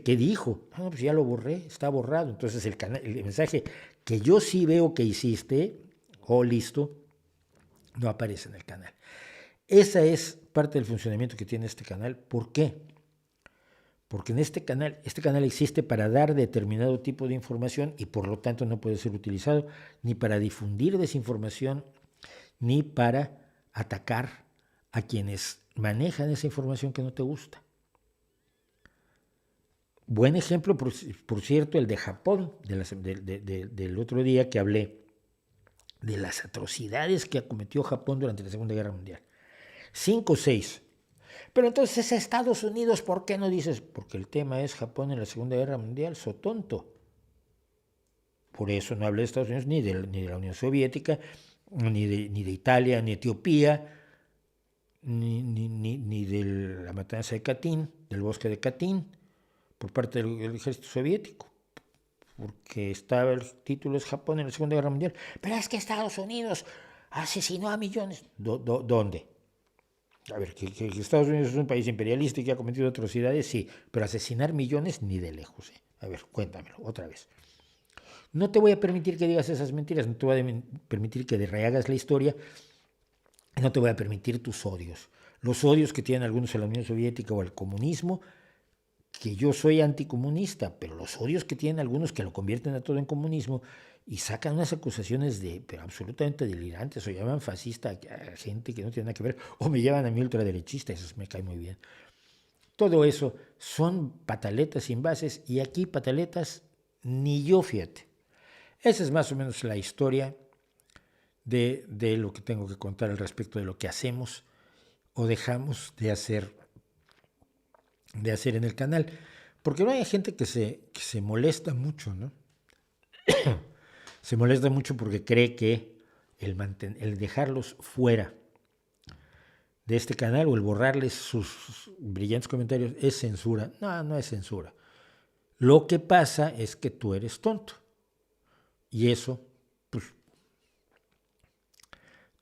¿qué dijo? Ah, no, pues ya lo borré, está borrado. Entonces el mensaje que yo sí veo que hiciste, listo, no aparece en el canal. Esa es parte del funcionamiento que tiene este canal. ¿Por qué? Porque en este canal existe para dar determinado tipo de información y por lo tanto no puede ser utilizado ni para difundir desinformación ni para atacar a quienes manejan esa información que no te gusta. Buen ejemplo, por cierto, el de Japón, del otro día que hablé de las atrocidades que cometió Japón durante la Segunda Guerra Mundial. 5 o 6. Pero entonces Estados Unidos, ¿por qué no dices? Porque el tema es Japón en la Segunda Guerra Mundial, tonto. Por eso no hablé de Estados Unidos ni de la Unión Soviética, ni de Italia, ni Etiopía, ni de la matanza de Katyn, del bosque de Katyn, por parte del ejército soviético. Porque el título es Japón en la Segunda Guerra Mundial. Pero es que Estados Unidos asesinó a millones. ¿Dónde? A ver, que Estados Unidos es un país imperialista y que ha cometido atrocidades, sí, pero asesinar millones ni de lejos. A ver, cuéntamelo otra vez. No te voy a permitir que digas esas mentiras, no te voy a permitir que rehagas la historia, no te voy a permitir tus odios. Los odios que tienen algunos a la Unión Soviética o al comunismo, que yo soy anticomunista, pero los odios que tienen algunos que lo convierten a todo en comunismo y sacan unas acusaciones pero absolutamente delirantes, o llaman fascista a gente que no tiene nada que ver, o me llaman a mí ultraderechista, eso me cae muy bien. Todo eso son pataletas sin bases, y aquí pataletas ni yo, fíjate. Esa es más o menos la historia de lo que tengo que contar al respecto de lo que hacemos o dejamos de hacer en el canal. Porque no hay gente que se molesta mucho, ¿no? Se molesta mucho porque cree que el dejarlos fuera de este canal o el borrarles sus brillantes comentarios es censura. No, no es censura. Lo que pasa es que tú eres tonto. Y eso, pues,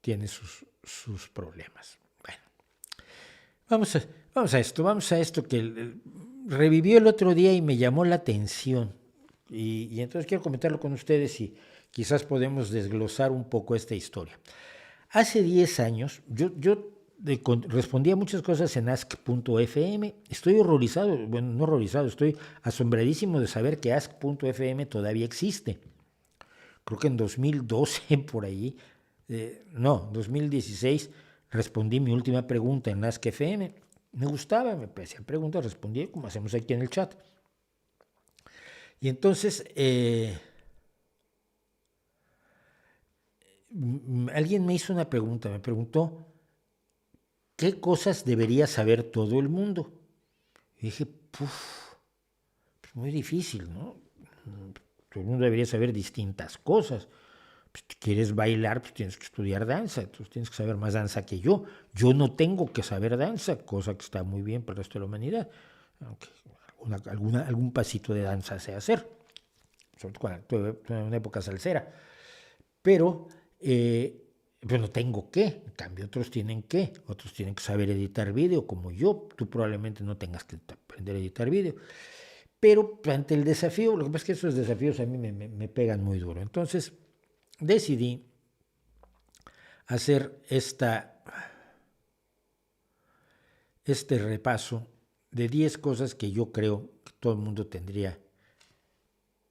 tiene sus problemas. Bueno, vamos a esto que revivió el otro día y me llamó la atención. Y entonces quiero comentarlo con ustedes y quizás podemos desglosar un poco esta historia. Hace 10 años, yo respondía muchas cosas en ask.fm. Estoy horrorizado, bueno, no horrorizado, estoy asombradísimo de saber que ask.fm todavía existe. Creo que en 2012, por ahí, 2016, respondí mi última pregunta en ask.fm. Me gustaba, me parecían preguntas, respondí como hacemos aquí en el chat. Y entonces alguien me hizo una pregunta, me preguntó ¿qué cosas debería saber todo el mundo? Y dije, pues muy difícil, ¿no? Todo el mundo debería saber distintas cosas. Pues, si quieres bailar, pues tienes que estudiar danza, entonces tienes que saber más danza que yo. Yo no tengo que saber danza, cosa que está muy bien para el resto de la humanidad, aunque algún pasito de danza sé hacer, sobre todo cuando estuve en una época salsera. Pero no tengo que, en cambio otros tienen que saber editar vídeo como yo. Tú probablemente no tengas que aprender a editar vídeo, pero ante el desafío, lo que pasa es que esos desafíos a mí me pegan muy duro. Entonces decidí hacer este repaso de 10 cosas que yo creo que todo el mundo tendría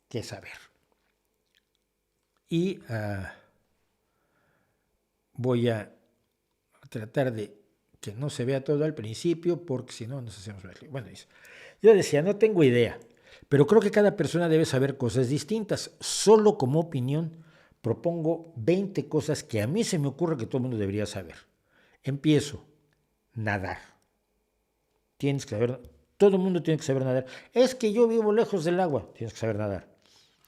que saber. Y voy a tratar de que no se vea todo al principio porque si no nos hacemos mal. Bueno, yo decía, no tengo idea, pero creo que cada persona debe saber cosas distintas. Solo como opinión propongo 20 cosas que a mí se me ocurre que todo el mundo debería saber. Empiezo, nadar. Tienes que saber, todo el mundo tiene que saber nadar. Es que yo vivo lejos del agua, tienes que saber nadar.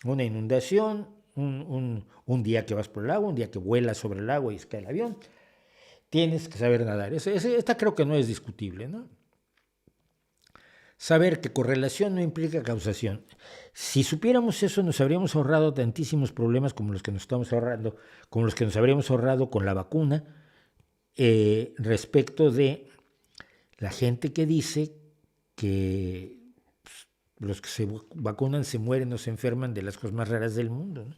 Una inundación, un día que vas por el agua, un día que vuelas sobre el agua y se cae el avión, tienes que saber nadar. Esta creo que no es discutible, ¿no? Saber que correlación no implica causación. Si supiéramos eso, nos habríamos ahorrado tantísimos problemas como los que nos estamos ahorrando, como los que nos habríamos ahorrado con la vacuna, respecto de la gente que dice que los que se vacunan se mueren o se enferman de las cosas más raras del mundo, ¿no?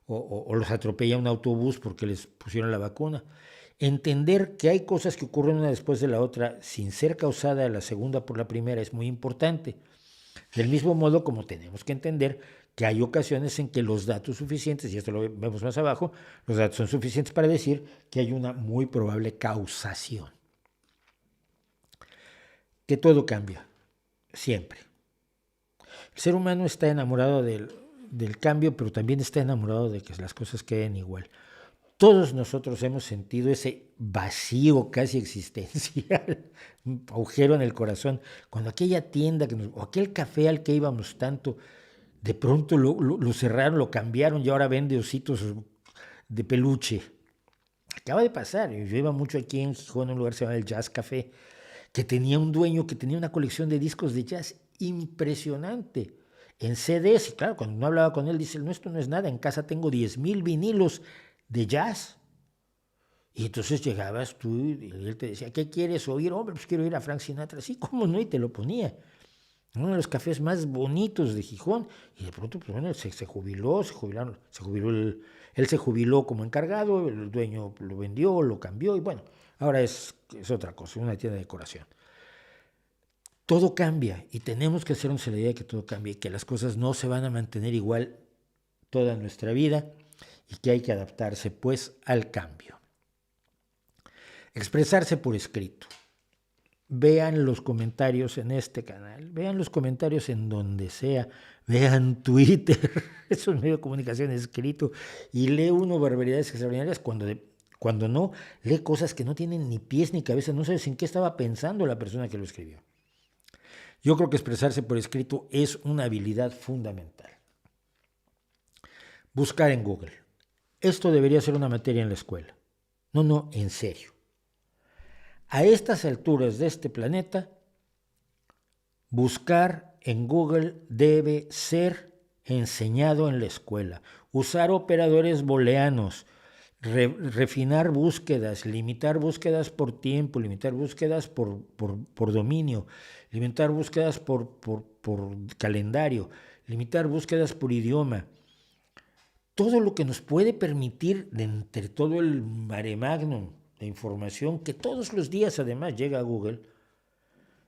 O los atropella un autobús porque les pusieron la vacuna. Entender que hay cosas que ocurren una después de la otra sin ser causada la segunda por la primera es muy importante. Del mismo modo como tenemos que entender que hay ocasiones en que los datos suficientes, y esto lo vemos más abajo, los datos son suficientes para decir que hay una muy probable causación. Que todo cambia, siempre. El ser humano está enamorado del cambio, pero también está enamorado de que las cosas queden igual. Todos nosotros hemos sentido ese vacío casi existencial, un agujero en el corazón, cuando aquella tienda o aquel café al que íbamos tanto, de pronto lo cerraron, lo cambiaron y ahora vende ositos de peluche. Acaba de pasar, yo iba mucho aquí en Gijón, en un lugar que se llama el Jazz Café, que tenía un dueño que tenía una colección de discos de jazz impresionante, en CDs, y claro, cuando no hablaba con él, dice, no, esto no es nada, en casa tengo 10,000 vinilos de jazz. Y entonces llegabas tú y él te decía, ¿qué quieres oír? Hombre, pues quiero ir a Frank Sinatra. Sí, cómo no, y te lo ponía. Uno de los cafés más bonitos de Gijón. Y de pronto, pues bueno, se jubiló, él se jubiló como encargado, el dueño lo vendió, lo cambió, y bueno, ahora es otra cosa, una tienda de decoración. Todo cambia y tenemos que hacernos la idea de que todo cambia y que las cosas no se van a mantener igual toda nuestra vida y que hay que adaptarse pues al cambio. Expresarse por escrito. Vean los comentarios en este canal, vean los comentarios en donde sea, vean Twitter, es un medio de comunicación escrito, y lee uno barbaridades extraordinarias cuando no, lee cosas que no tienen ni pies ni cabeza, no sabes en qué estaba pensando la persona que lo escribió. Yo creo que expresarse por escrito es una habilidad fundamental. Buscar en Google. Esto debería ser una materia en la escuela. No, en serio. A estas alturas de este planeta, buscar en Google debe ser enseñado en la escuela. Usar operadores booleanos, refinar búsquedas, limitar búsquedas por tiempo, limitar búsquedas por dominio, limitar búsquedas por calendario, limitar búsquedas por idioma. Todo lo que nos puede permitir, de entre todo el mare magnum de información que todos los días además llega a Google,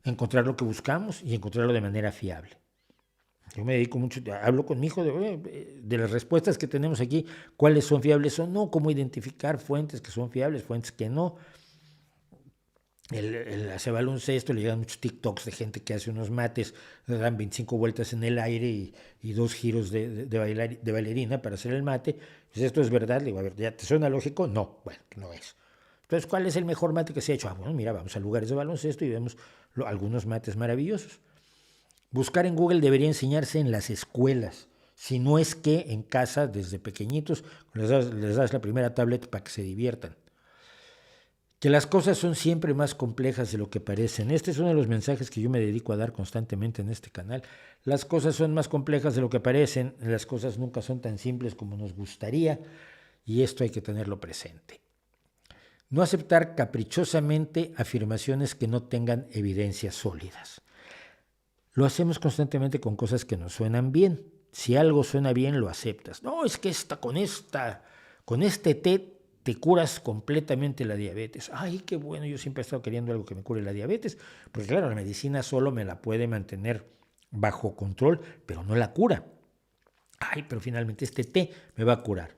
encontrar lo que buscamos y encontrarlo de manera fiable. Yo me dedico mucho, hablo con mi hijo de las respuestas que tenemos aquí, cuáles son fiables o no, cómo identificar fuentes que son fiables, fuentes que no. Él hace baloncesto, le llegan muchos TikToks de gente que hace unos mates, le dan 25 vueltas en el aire y 2 giros de bailarina para hacer el mate. Pues esto es verdad, le digo, a ver, ¿ya te suena lógico? No, bueno, no es. Entonces, ¿cuál es el mejor mate que se ha hecho? Bueno, mira, vamos a lugares de baloncesto y vemos algunos mates maravillosos. Buscar en Google debería enseñarse en las escuelas, si no es que en casa, desde pequeñitos, les das la primera tablet para que se diviertan. Que las cosas son siempre más complejas de lo que parecen. Este es uno de los mensajes que yo me dedico a dar constantemente en este canal. Las cosas son más complejas de lo que parecen, las cosas nunca son tan simples como nos gustaría, y esto hay que tenerlo presente. No aceptar caprichosamente afirmaciones que no tengan evidencias sólidas. Lo hacemos constantemente con cosas que nos suenan bien. Si algo suena bien, lo aceptas. No, es que con este té te curas completamente la diabetes. Ay, qué bueno, yo siempre he estado queriendo algo que me cure la diabetes, porque claro, la medicina solo me la puede mantener bajo control, pero no la cura. Ay, pero finalmente este té me va a curar.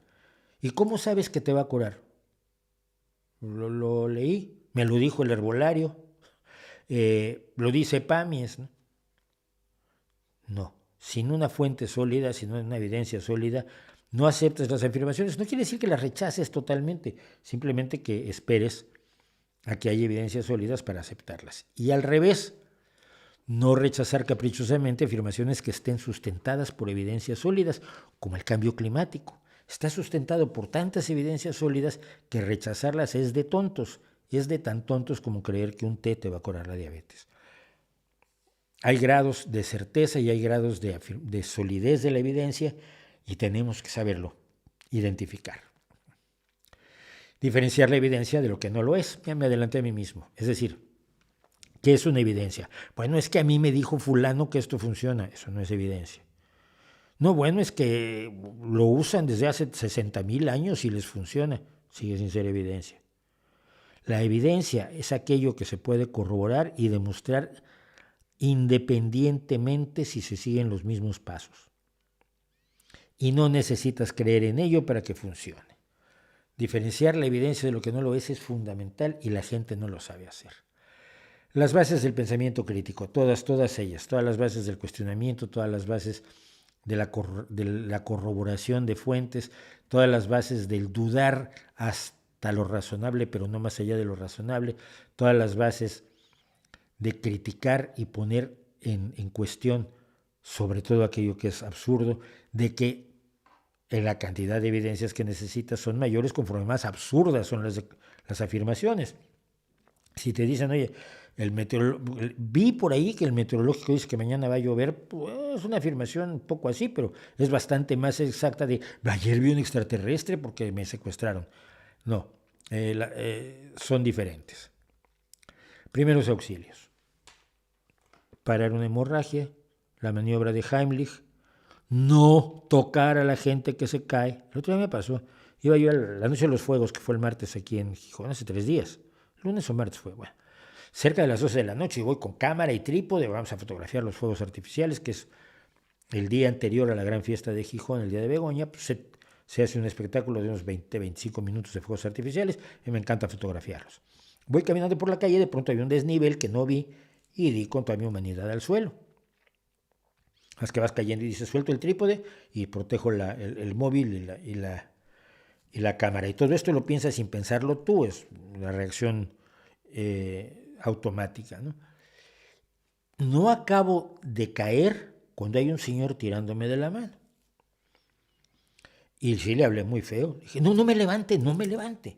¿Y cómo sabes que te va a curar? Lo leí, me lo dijo el herbolario, lo dice Pamies, ¿no? No, sin una fuente sólida, sin una evidencia sólida, no aceptes las afirmaciones. No quiere decir que las rechaces totalmente, simplemente que esperes a que haya evidencias sólidas para aceptarlas. Y al revés, no rechazar caprichosamente afirmaciones que estén sustentadas por evidencias sólidas, como el cambio climático. Está sustentado por tantas evidencias sólidas que rechazarlas es de tontos. Es de tan tontos como creer que un té te va a curar la diabetes. Hay grados de certeza y hay grados de solidez de la evidencia y tenemos que saberlo identificar. Diferenciar la evidencia de lo que no lo es. Ya me adelanté a mí mismo. Es decir, ¿qué es una evidencia? Bueno, es que a mí me dijo fulano que esto funciona. Eso no es evidencia. No, bueno, es que lo usan desde hace 60,000 años y les funciona. Sigue sin ser evidencia. La evidencia es aquello que se puede corroborar y demostrar independientemente si se siguen los mismos pasos. Y no necesitas creer en ello para que funcione. Diferenciar la evidencia de lo que no lo es fundamental y la gente no lo sabe hacer. Las bases del pensamiento crítico, todas ellas, todas las bases del cuestionamiento, todas las bases de la corroboración de fuentes, todas las bases del dudar hasta lo razonable, pero no más allá de lo razonable, todas las bases de criticar y poner en cuestión sobre todo aquello que es absurdo, de que la cantidad de evidencias que necesitas son mayores conforme más absurdas son las afirmaciones. Si te dicen, oye, vi por ahí que el meteorológico dice que mañana va a llover, pues es una afirmación un poco así, pero es bastante más exacta de, ayer vi un extraterrestre porque me secuestraron. No, son diferentes. Primeros auxilios. Parar una hemorragia, la maniobra de Heimlich, no tocar a la gente que se cae. El otro día me pasó, iba yo a la noche de los fuegos, que fue el martes aquí en Gijón, hace 3 días. Lunes o martes fue, bueno. Cerca de las 12 de la noche, y voy con cámara y trípode, vamos a fotografiar los fuegos artificiales, que es el día anterior a la gran fiesta de Gijón, el día de Begoña, pues se hace un espectáculo de unos 20-25 minutos de fuegos artificiales, y me encanta fotografiarlos. Voy caminando por la calle, de pronto había un desnivel que no vi, y di con toda mi humanidad al suelo. Haz que vas cayendo y dices, suelto el trípode y protejo el móvil y la cámara. Y todo esto lo piensas sin pensarlo tú, es una reacción automática, ¿no? No acabo de caer cuando hay un señor tirándome de la mano. Y sí le hablé muy feo. Dije, no me levante, no me levante.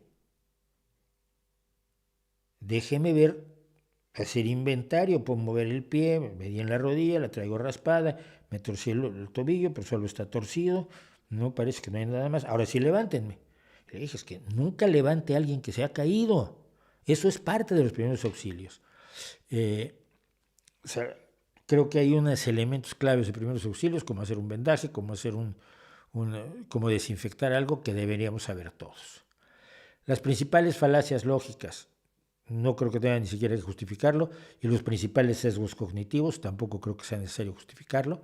Déjeme ver, hacer inventario, puedo mover el pie, me di en la rodilla, la traigo raspada, me torcí el tobillo, pero solo está torcido, no parece que no hay nada más. Ahora sí, levántenme. Le dije, es que nunca levante a alguien que se ha caído. Eso es parte de los primeros auxilios. Creo que hay unos elementos claves de primeros auxilios, como hacer un vendaje, como hacer como desinfectar algo que deberíamos saber todos. Las principales falacias lógicas, no creo que tenga ni siquiera que justificarlo, y los principales sesgos cognitivos, tampoco creo que sea necesario justificarlo.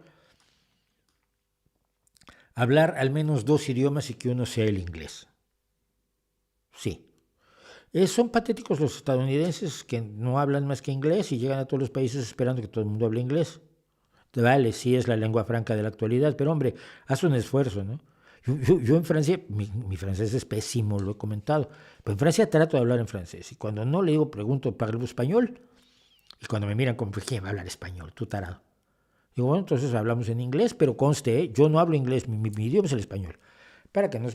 Hablar al menos 2 idiomas y que uno sea el inglés. Sí. Son patéticos los estadounidenses que no hablan más que inglés y llegan a todos los países esperando que todo el mundo hable inglés. Vale, sí es la lengua franca de la actualidad, pero hombre, haz un esfuerzo, ¿no? Yo en Francia, mi francés es pésimo, lo he comentado, pero en Francia trato de hablar en francés y cuando no le digo, pregunto, ¿parlo español? Y cuando me miran como, ¿quién va a hablar español? Tú tarado. Digo, bueno, entonces hablamos en inglés, pero conste, yo no hablo inglés, mi idioma es el español.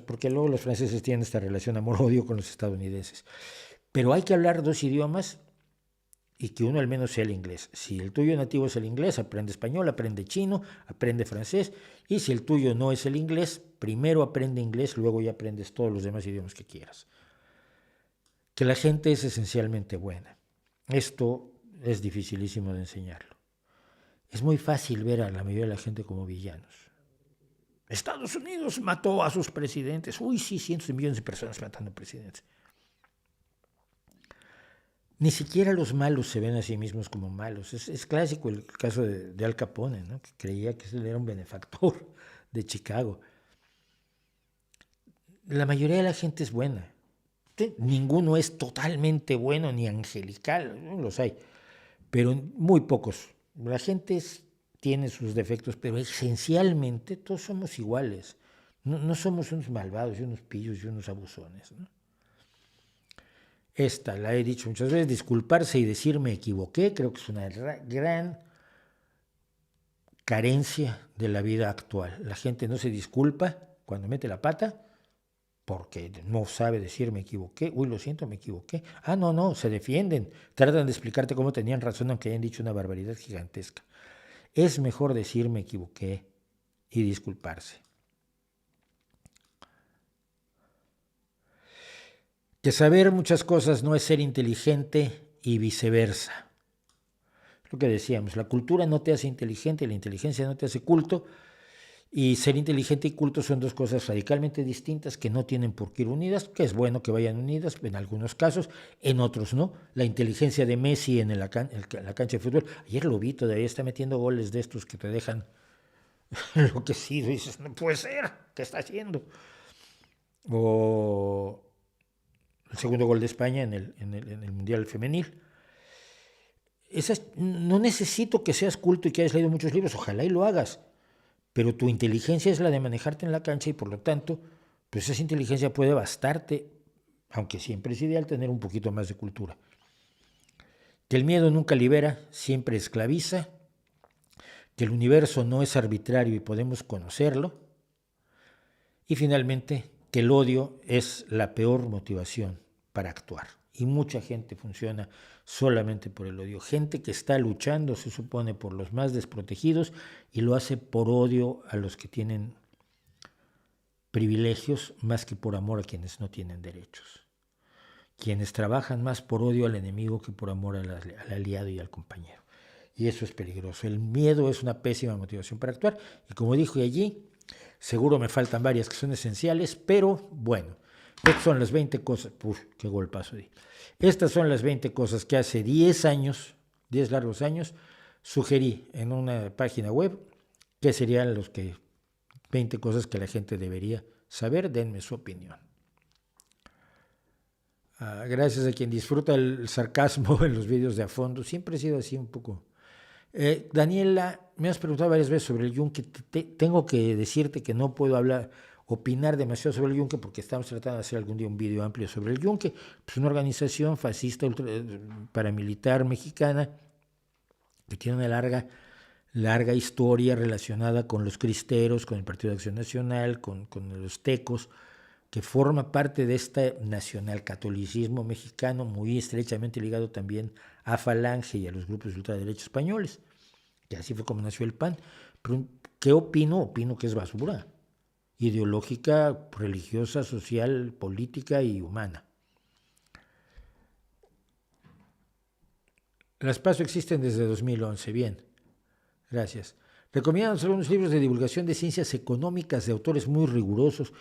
Porque luego los franceses tienen esta relación amor-odio con los estadounidenses. Pero hay que hablar 2 idiomas y que uno al menos sea el inglés. Si el tuyo nativo es el inglés, aprende español, aprende chino, aprende francés. Y si el tuyo no es el inglés, primero aprende inglés, luego ya aprendes todos los demás idiomas que quieras. Que la gente es esencialmente buena. Esto es dificilísimo de enseñarlo. Es muy fácil ver a la mayoría de la gente como villanos. Estados Unidos mató a sus presidentes. Uy, sí, cientos de millones de personas matando presidentes. Ni siquiera los malos se ven a sí mismos como malos. Es clásico el caso de Al Capone, ¿no? Que creía que él era un benefactor de Chicago. La mayoría de la gente es buena. ninguno es totalmente bueno ni angelical, no los hay, pero muy pocos. La gente tiene sus defectos, pero esencialmente todos somos iguales. No somos unos malvados y unos pillos y unos abusones, ¿no? Esta, la he dicho muchas veces, disculparse y decir me equivoqué, creo que es una gran carencia de la vida actual. La gente no se disculpa cuando mete la pata porque no sabe decir me equivoqué, uy, lo siento, me equivoqué. Ah, no, se defienden, tratan de explicarte cómo tenían razón aunque hayan dicho una barbaridad gigantesca. Es mejor decir me equivoqué y disculparse. Que saber muchas cosas no es ser inteligente y viceversa. Lo que decíamos, la cultura no te hace inteligente, la inteligencia no te hace culto, y ser inteligente y culto son dos cosas radicalmente distintas que no tienen por qué ir unidas, que es bueno que vayan unidas en algunos casos, en otros no. La inteligencia de Messi en la cancha de fútbol, ayer lo vi, todavía está metiendo goles de estos que te dejan enloquecido y dices, no puede ser, ¿qué está haciendo? O el segundo gol de España en el Mundial Femenil. No necesito que seas culto y que hayas leído muchos libros, ojalá y lo hagas, pero tu inteligencia es la de manejarte en la cancha y por lo tanto, pues esa inteligencia puede bastarte, aunque siempre es ideal tener un poquito más de cultura. Que el miedo nunca libera, siempre esclaviza, que el universo no es arbitrario y podemos conocerlo, y finalmente, que el odio es la peor motivación para actuar. Y mucha gente funciona solamente por el odio. Gente que está luchando, se supone, por los más desprotegidos y lo hace por odio a los que tienen privilegios más que por amor a quienes no tienen derechos. Quienes trabajan más por odio al enemigo que por amor al aliado y al compañero. Y eso es peligroso. El miedo es una pésima motivación para actuar. Y como dije allí, seguro me faltan varias que son esenciales, pero bueno, estas son las 20 cosas. Uf, qué golpazo di. Estas son las 20 cosas que hace 10 años, 10 largos años, sugerí en una página web que serían los 20 cosas que la gente debería saber. Denme su opinión. Gracias a quien disfruta el sarcasmo en los vídeos de a fondo. Siempre he sido así un poco. Daniela, me has preguntado varias veces sobre el yunque. Tengo que decirte que no puedo opinar demasiado sobre el yunque porque estamos tratando de hacer algún día un vídeo amplio sobre el yunque. Pues una organización fascista paramilitar mexicana que tiene una larga historia relacionada con los cristeros, con el Partido de Acción Nacional, con los tecos, que forma parte de este nacionalcatolicismo mexicano muy estrechamente ligado también a Falange y a los grupos de ultraderecha españoles, que así fue como nació el PAN. Pero, ¿qué opino? Opino que es basura ideológica, religiosa, social, política y humana. Las PASO existen desde 2011, bien, gracias. Recomiendan algunos libros de divulgación de ciencias económicas de autores muy rigurosos.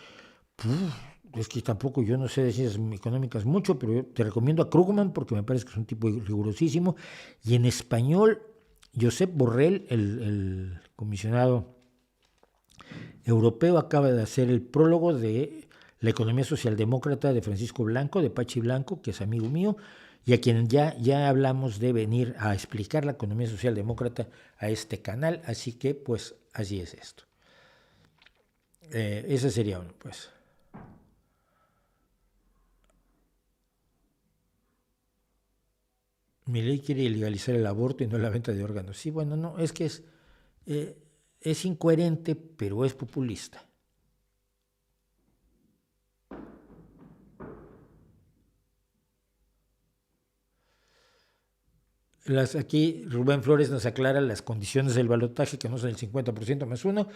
Es que tampoco yo no sé de ciencias económicas mucho, pero yo te recomiendo a Krugman porque me parece que es un tipo rigurosísimo. Y en español, Josep Borrell, el comisionado europeo, acaba de hacer el prólogo de La economía socialdemócrata de Francisco Blanco, de Pachi Blanco, que es amigo mío, y a quien ya hablamos de venir a explicar la economía socialdemócrata a este canal. Así que, pues, así es esto. Ese sería uno, pues. Milei quiere legalizar el aborto y no la venta de órganos. Sí, bueno, no, es que es incoherente, pero es populista. Aquí Rubén Flores nos aclara las condiciones del balotaje, que no son el 50% más uno,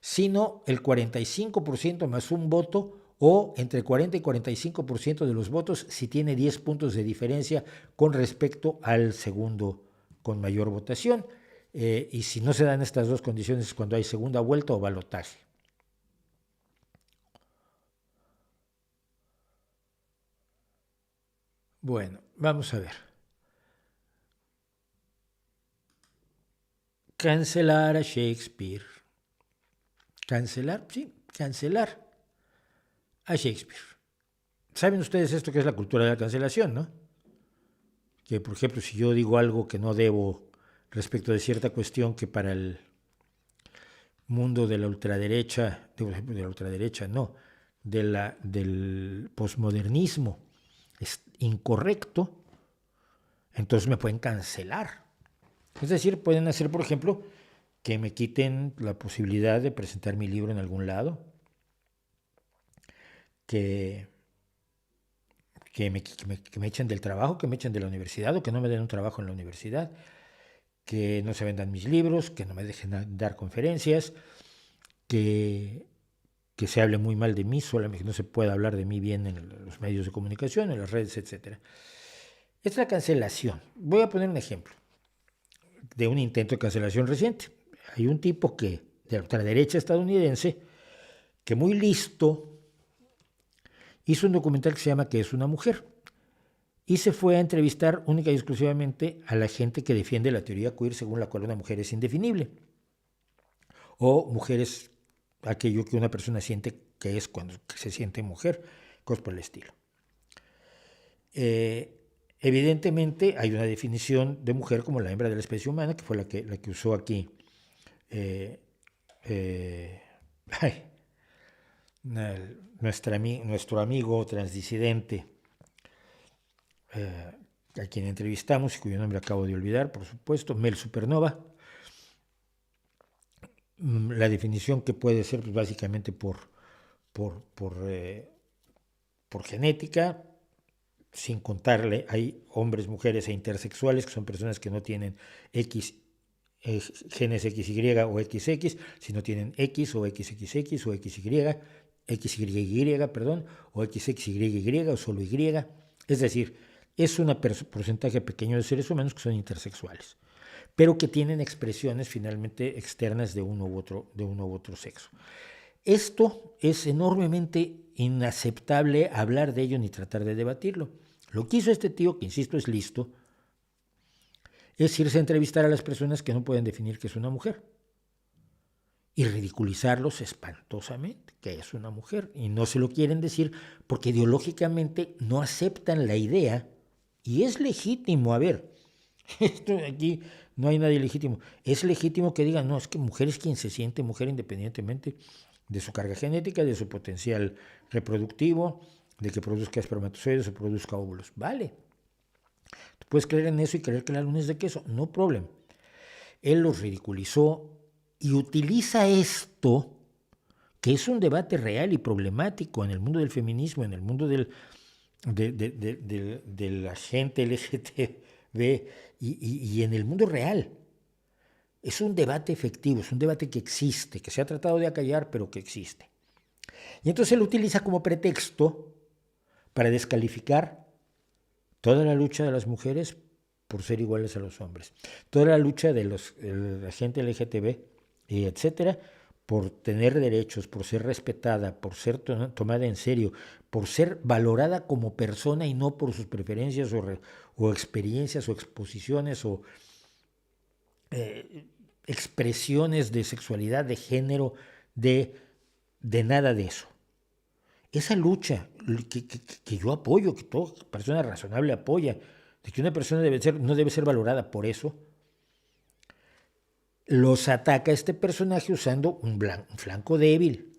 sino el 45% más un voto, o entre 40 y 45% de los votos si tiene 10 puntos de diferencia con respecto al segundo con mayor votación. Y si no se dan estas dos condiciones es cuando hay segunda vuelta o balotaje. Bueno, vamos a ver. Cancelar a Shakespeare. Cancelar, sí, cancelar a Shakespeare. ¿Saben ustedes esto que es la cultura de la cancelación, no? Que, por ejemplo, si yo digo algo que no debo respecto de cierta cuestión que para el mundo de la ultraderecha, no, del posmodernismo es incorrecto, entonces me pueden cancelar. Es decir, pueden hacer, por ejemplo, que me quiten la posibilidad de presentar mi libro en algún lado, que me echen del trabajo, que me echen de la universidad o que no me den un trabajo en la universidad, que no se vendan mis libros, que no me dejen dar conferencias, que se hable muy mal de mí, solamente que no se pueda hablar de mí bien en los medios de comunicación, en las redes, etc. Esta es la cancelación. Voy a poner un ejemplo de un intento de cancelación reciente. Hay un tipo de la ultraderecha estadounidense que muy listo hizo un documental que se llama ¿Qué es una mujer? Y se fue a entrevistar única y exclusivamente a la gente que defiende la teoría queer según la cual una mujer es indefinible. O mujer es aquello que una persona siente que es cuando se siente mujer, cosas por el estilo. Evidentemente hay una definición de mujer como la hembra de la especie humana, que fue la que usó aquí nuestro amigo transdisidente, a quien entrevistamos y cuyo nombre acabo de olvidar, por supuesto, Mel Supernova. La definición que puede ser pues, básicamente por genética, sin contarle, hay hombres, mujeres e intersexuales, que son personas que no tienen X, genes XY o XX, sino tienen X o XXX o XY, perdón, o XXYY o solo Y. Es decir, es un porcentaje pequeño de seres humanos que son intersexuales, pero que tienen expresiones finalmente externas de uno u otro sexo. Esto es enormemente inaceptable hablar de ello ni tratar de debatirlo. Lo que hizo este tío, que insisto es listo, es irse a entrevistar a las personas que no pueden definir qué es una mujer y ridiculizarlos espantosamente, que es una mujer, y no se lo quieren decir porque ideológicamente no aceptan la idea, y es legítimo, a ver, esto aquí no hay nadie legítimo, es legítimo que digan, no, es que mujer es quien se siente mujer independientemente de su carga genética, de su potencial reproductivo, de que produzca espermatozoides o produzca óvulos. Vale. Tú puedes creer en eso y creer que la luna es de queso. No problem. Él los ridiculizó y utiliza esto, que es un debate real y problemático en el mundo del feminismo, en el mundo de la gente LGTB y en el mundo real. Es un debate efectivo, es un debate que existe, que se ha tratado de acallar, pero que existe. Y entonces él lo utiliza como pretexto para descalificar toda la lucha de las mujeres por ser iguales a los hombres, toda la lucha de la gente LGTB, etcétera, por tener derechos, por ser respetada, por ser tomada en serio, por ser valorada como persona y no por sus preferencias o experiencias o exposiciones o expresiones de sexualidad, de género, de nada de eso. Esa lucha que yo apoyo, que toda persona razonable apoya, de que una persona no debe ser valorada por eso, los ataca este personaje usando un flanco débil.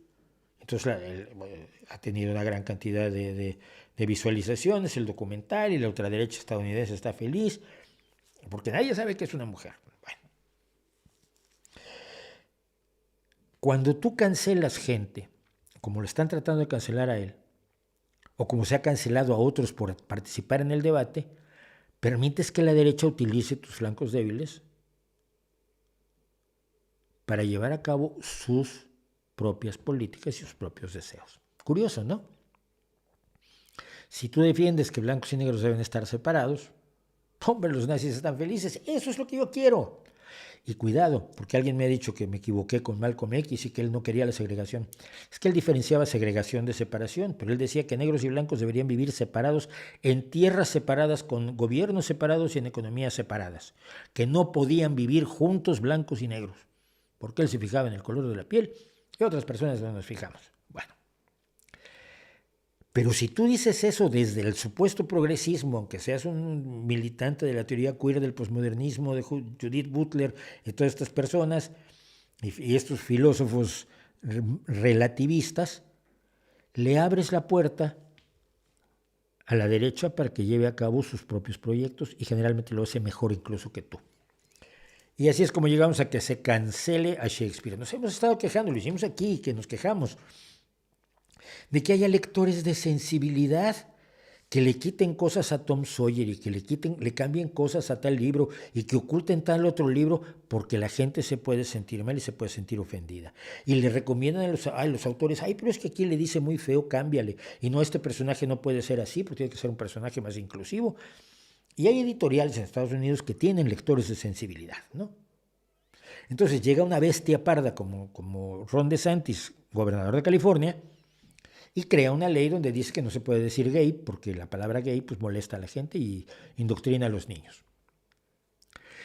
Entonces ha tenido una gran cantidad de visualizaciones el documental y la ultraderecha estadounidense está feliz porque nadie sabe que es una mujer. Bueno. Cuando tú cancelas gente, como lo están tratando de cancelar a él, o como se ha cancelado a otros por participar en el debate, permites que la derecha utilice tus flancos débiles para llevar a cabo sus propias políticas y sus propios deseos. Curioso, ¿no? Si tú defiendes que blancos y negros deben estar separados, hombre, los nazis están felices, eso es lo que yo quiero. Y cuidado, porque alguien me ha dicho que me equivoqué con Malcolm X y que él no quería la segregación. Es que él diferenciaba segregación de separación, pero él decía que negros y blancos deberían vivir separados en tierras separadas, con gobiernos separados y en economías separadas, que no podían vivir juntos blancos y negros, porque él se fijaba en el color de la piel y otras personas no nos fijamos. Bueno, Pero si tú dices eso desde el supuesto progresismo, aunque seas un militante de la teoría queer del posmodernismo, de Judith Butler y todas estas personas, y estos filósofos relativistas, le abres la puerta a la derecha para que lleve a cabo sus propios proyectos y generalmente lo hace mejor incluso que tú. Y así es como llegamos a que se cancele a Shakespeare. Nos hemos estado quejando, lo hicimos aquí, que nos quejamos, de que haya lectores de sensibilidad que le quiten cosas a Tom Sawyer y que le cambien cosas a tal libro y que oculten tal otro libro porque la gente se puede sentir mal y se puede sentir ofendida. Y le recomiendan a los autores, pero es que aquí le dice muy feo, cámbiale. Y no, este personaje no puede ser así porque tiene que ser un personaje más inclusivo. Y hay editoriales en Estados Unidos que tienen lectores de sensibilidad, ¿no? Entonces llega una bestia parda como Ron DeSantis, gobernador de California, y crea una ley donde dice que no se puede decir gay porque la palabra gay pues molesta a la gente y indoctrina a los niños.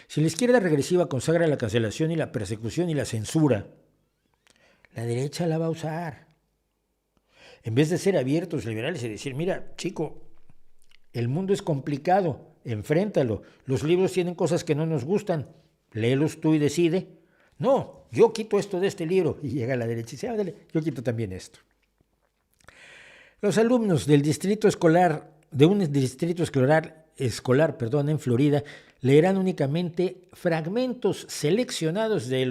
Si la izquierda regresiva consagra la cancelación y la persecución y la censura, la derecha la va a usar. En vez de ser abiertos, liberales y decir, mira, chico, el mundo es complicado, enfréntalo. Los libros tienen cosas que no nos gustan, léelos tú y decide. No, yo quito esto de este libro. Y llega la derecha y dice, dale, yo quito también esto. Los alumnos del distrito escolar, de un distrito escolar, en Florida, leerán únicamente fragmentos seleccionados de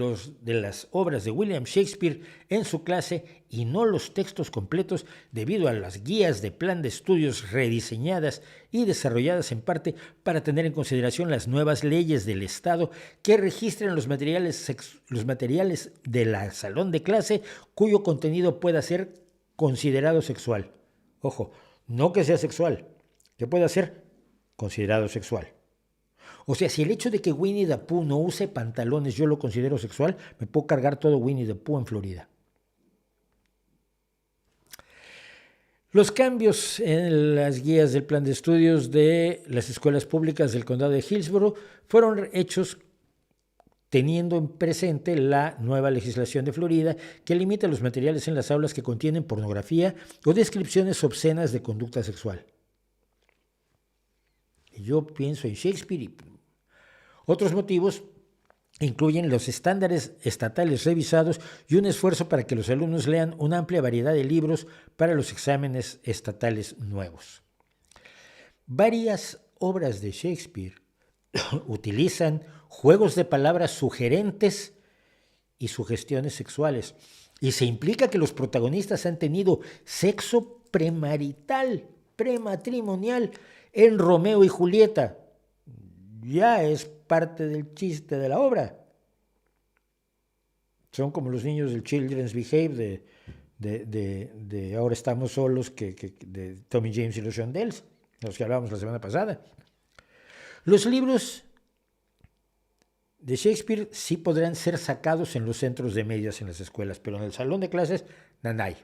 las obras de William Shakespeare en su clase y no los textos completos debido a las guías de plan de estudios rediseñadas y desarrolladas en parte para tener en consideración las nuevas leyes del Estado que registran los materiales de la salón de clase cuyo contenido pueda ser considerado sexual. Ojo, no que sea sexual, que pueda ser considerado sexual. O sea, si el hecho de que Winnie the Pooh no use pantalones yo lo considero sexual, me puedo cargar todo Winnie the Pooh en Florida. Los cambios en las guías del plan de estudios de las escuelas públicas del condado de Hillsborough fueron hechos teniendo en presente la nueva legislación de Florida que limita los materiales en las aulas que contienen pornografía o descripciones obscenas de conducta sexual. Y yo pienso en Shakespeare y otros motivos incluyen los estándares estatales revisados y un esfuerzo para que los alumnos lean una amplia variedad de libros para los exámenes estatales nuevos. Varias obras de Shakespeare utilizan juegos de palabras sugerentes y sugestiones sexuales. Y se implica que los protagonistas han tenido sexo prematrimonial en Romeo y Julieta. Ya es parte del chiste de la obra. Son como los niños del Children's Behave de Ahora estamos solos, de Tommy James y los Shondells, de los que hablábamos la semana pasada. Los libros de Shakespeare sí podrán ser sacados en los centros de medias en las escuelas, pero en el salón de clases, nanay.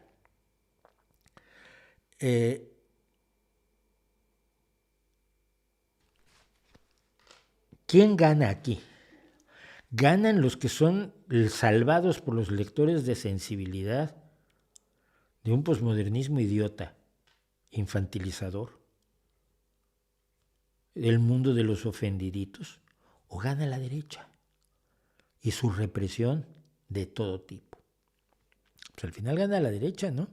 ¿Quién gana aquí? Ganan los que son salvados por los lectores de sensibilidad de un posmodernismo idiota, infantilizador, el mundo de los ofendiditos, o gana la derecha y su represión de todo tipo. Pues al final gana la derecha, ¿no?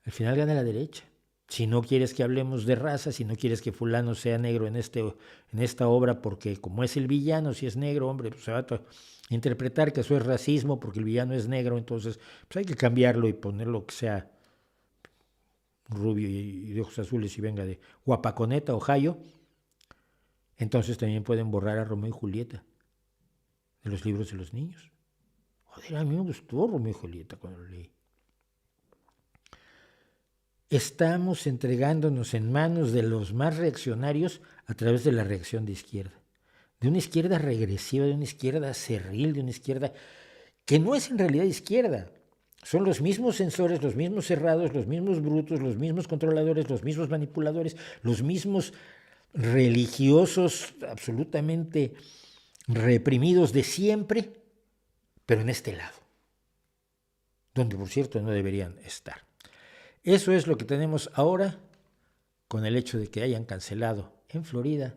Al final gana la derecha. Si no quieres que hablemos de raza, si no quieres que fulano sea negro en esta obra, porque como es el villano, si es negro, hombre, pues se va a interpretar que eso es racismo porque el villano es negro, entonces pues hay que cambiarlo y ponerlo que sea rubio y de ojos azules y venga de Guapaconeta, Ohio. Entonces también pueden borrar a Romeo y Julieta de los libros de los niños. Joder, a mí me gustó Romeo y Julieta cuando lo leí. Estamos entregándonos en manos de los más reaccionarios a través de la reacción de izquierda. De una izquierda regresiva, de una izquierda cerril, de una izquierda que no es en realidad izquierda. Son los mismos censores, los mismos cerrados, los mismos brutos, los mismos controladores, los mismos manipuladores, los mismos religiosos absolutamente reprimidos de siempre, pero en este lado, donde por cierto no deberían estar. Eso es lo que tenemos ahora con el hecho de que hayan cancelado en Florida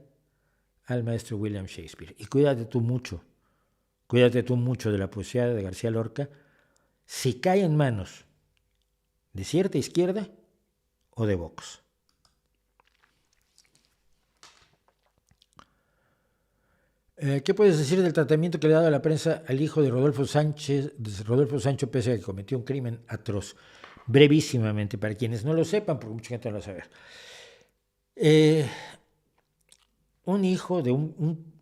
al maestro William Shakespeare. Y cuídate tú mucho de la poesía de García Lorca, si cae en manos de cierta izquierda o de Vox. ¿Qué puedes decir del tratamiento que le ha dado a la prensa al hijo de Rodolfo Sancho, pese a que cometió un crimen atroz? Brevísimamente, para quienes no lo sepan, porque mucha gente no lo sabe. Un hijo de un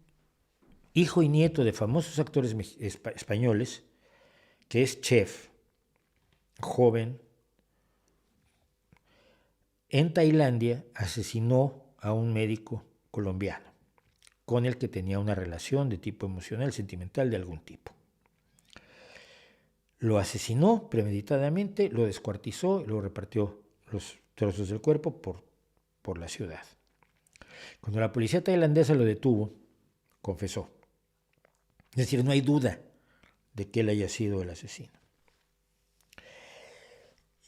hijo y nieto de famosos actores españoles, que es chef, joven, en Tailandia asesinó a un médico colombiano con el que tenía una relación de tipo emocional, sentimental de algún tipo. Lo asesinó premeditadamente, lo descuartizó y luego repartió los trozos del cuerpo por la ciudad. Cuando la policía tailandesa lo detuvo, confesó. Es decir, no hay duda de que él haya sido el asesino.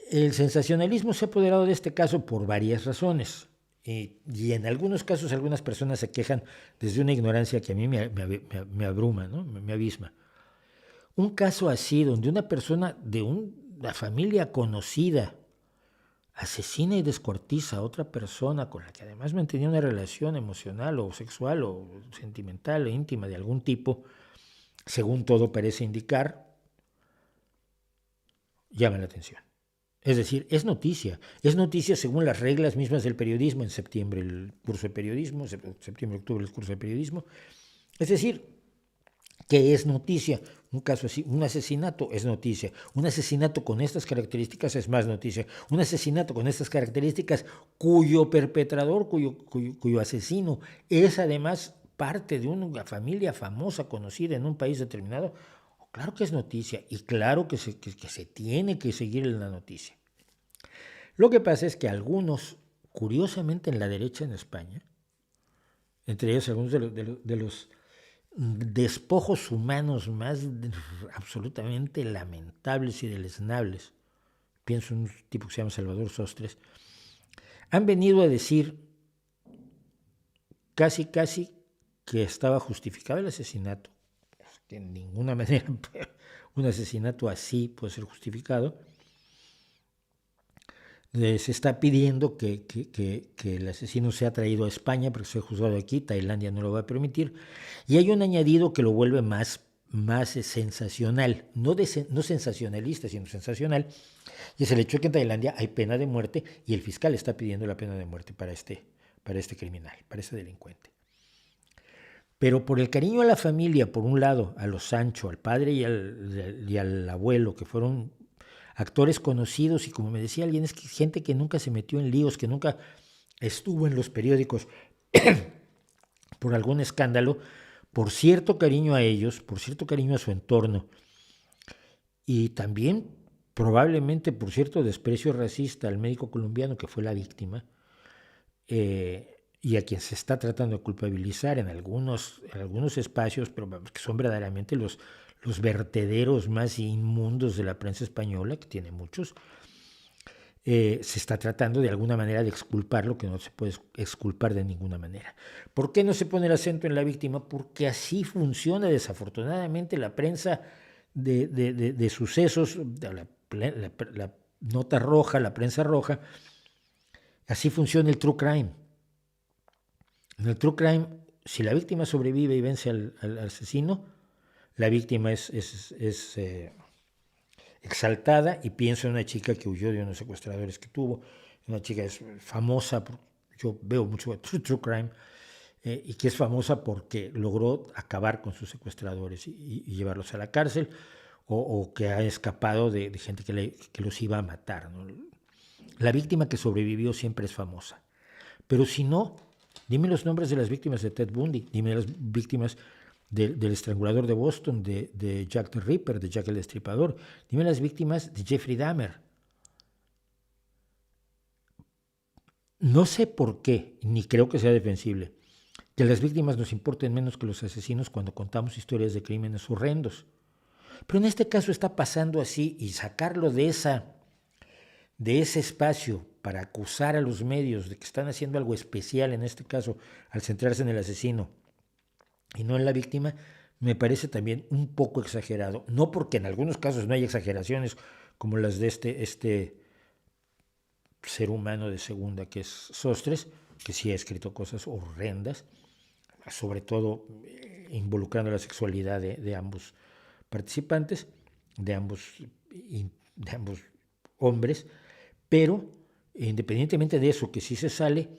El sensacionalismo se ha apoderado de este caso por varias razones. Y en algunos casos algunas personas se quejan desde una ignorancia que a mí me abruma, ¿no? Me abisma. Un caso así, donde una persona de una familia conocida asesina y descuartiza a otra persona con la que además mantenía una relación emocional o sexual o sentimental o íntima de algún tipo, según todo parece indicar, llama la atención. Es decir, es noticia según las reglas mismas del periodismo. En septiembre el curso de periodismo, septiembre-octubre el curso de periodismo. Es decir, que es noticia. Un caso así, un asesinato es noticia. Un asesinato con estas características es más noticia. Un asesinato con estas características cuyo perpetrador, cuyo asesino es además parte de una familia famosa, conocida en un país determinado, claro que es noticia y claro que se tiene que seguir en la noticia. Lo que pasa es que algunos, curiosamente en la derecha en España, entre ellos algunos de los despojos humanos más absolutamente lamentables y deleznables, pienso en un tipo que se llama Salvador Sostres, han venido a decir casi que estaba justificado el asesinato, que en ninguna manera un asesinato así puede ser justificado. Se está pidiendo que el asesino sea traído a España porque sea juzgado aquí, Tailandia no lo va a permitir, y hay un añadido que lo vuelve más sensacional, no sensacionalista, sino sensacional, y es el hecho de que en Tailandia hay pena de muerte y el fiscal está pidiendo la pena de muerte para este criminal, para este delincuente. Pero por el cariño a la familia, por un lado, a los Sancho, al padre y al abuelo, que fueron actores conocidos, y como me decía alguien, es que gente que nunca se metió en líos, que nunca estuvo en los periódicos por algún escándalo, por cierto cariño a ellos, por cierto cariño a su entorno, y también probablemente por cierto desprecio racista al médico colombiano que fue la víctima, y a quien se está tratando de culpabilizar en algunos espacios, pero que son verdaderamente los vertederos más inmundos de la prensa española, que tiene muchos, se está tratando de alguna manera de exculpar lo que no se puede exculpar de ninguna manera. ¿Por qué no se pone el acento en la víctima? Porque así funciona desafortunadamente la prensa de sucesos, la nota roja, la prensa roja, así funciona el true crime. En el true crime, si la víctima sobrevive y vence al asesino, la víctima es exaltada, y pienso en una chica que huyó de unos secuestradores que tuvo, una chica es famosa, yo veo mucho true crime, y que es famosa porque logró acabar con sus secuestradores y llevarlos a la cárcel, o que ha escapado de gente que los iba a matar, ¿no? La víctima que sobrevivió siempre es famosa, pero si no, dime los nombres de las víctimas de Ted Bundy, dime las víctimas del estrangulador de Boston, de Jack the Ripper, de Jack el Destripador, dime las víctimas de Jeffrey Dahmer. No sé por qué, ni creo que sea defensible, que las víctimas nos importen menos que los asesinos cuando contamos historias de crímenes horrendos. Pero en este caso está pasando así, y sacarlo de de ese espacio para acusar a los medios de que están haciendo algo especial, en este caso, al centrarse en el asesino y no en la víctima, me parece también un poco exagerado. No porque en algunos casos no hay exageraciones como las de este ser humano de segunda que es Sostres, que sí ha escrito cosas horrendas, sobre todo involucrando la sexualidad de ambos participantes, de ambos hombres, pero independientemente de eso, que sí se sale,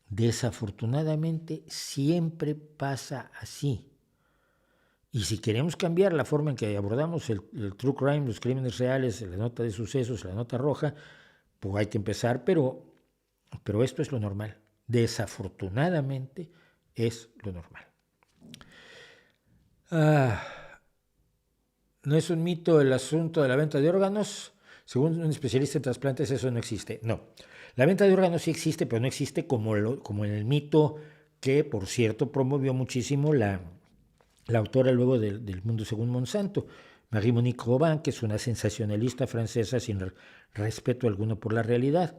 desafortunadamente siempre pasa así. Y si queremos cambiar la forma en que abordamos el true crime, los crímenes reales, la nota de sucesos, la nota roja, pues hay que empezar, pero esto es lo normal. Desafortunadamente es lo normal. ¿No es un mito el asunto de la venta de órganos? Según un especialista en trasplantes, eso no existe. No, la venta de órganos sí existe, pero no existe como en el mito que, por cierto, promovió muchísimo la autora luego del Mundo según Monsanto, Marie-Monique Robin, que es una sensacionalista francesa sin respeto alguno por la realidad.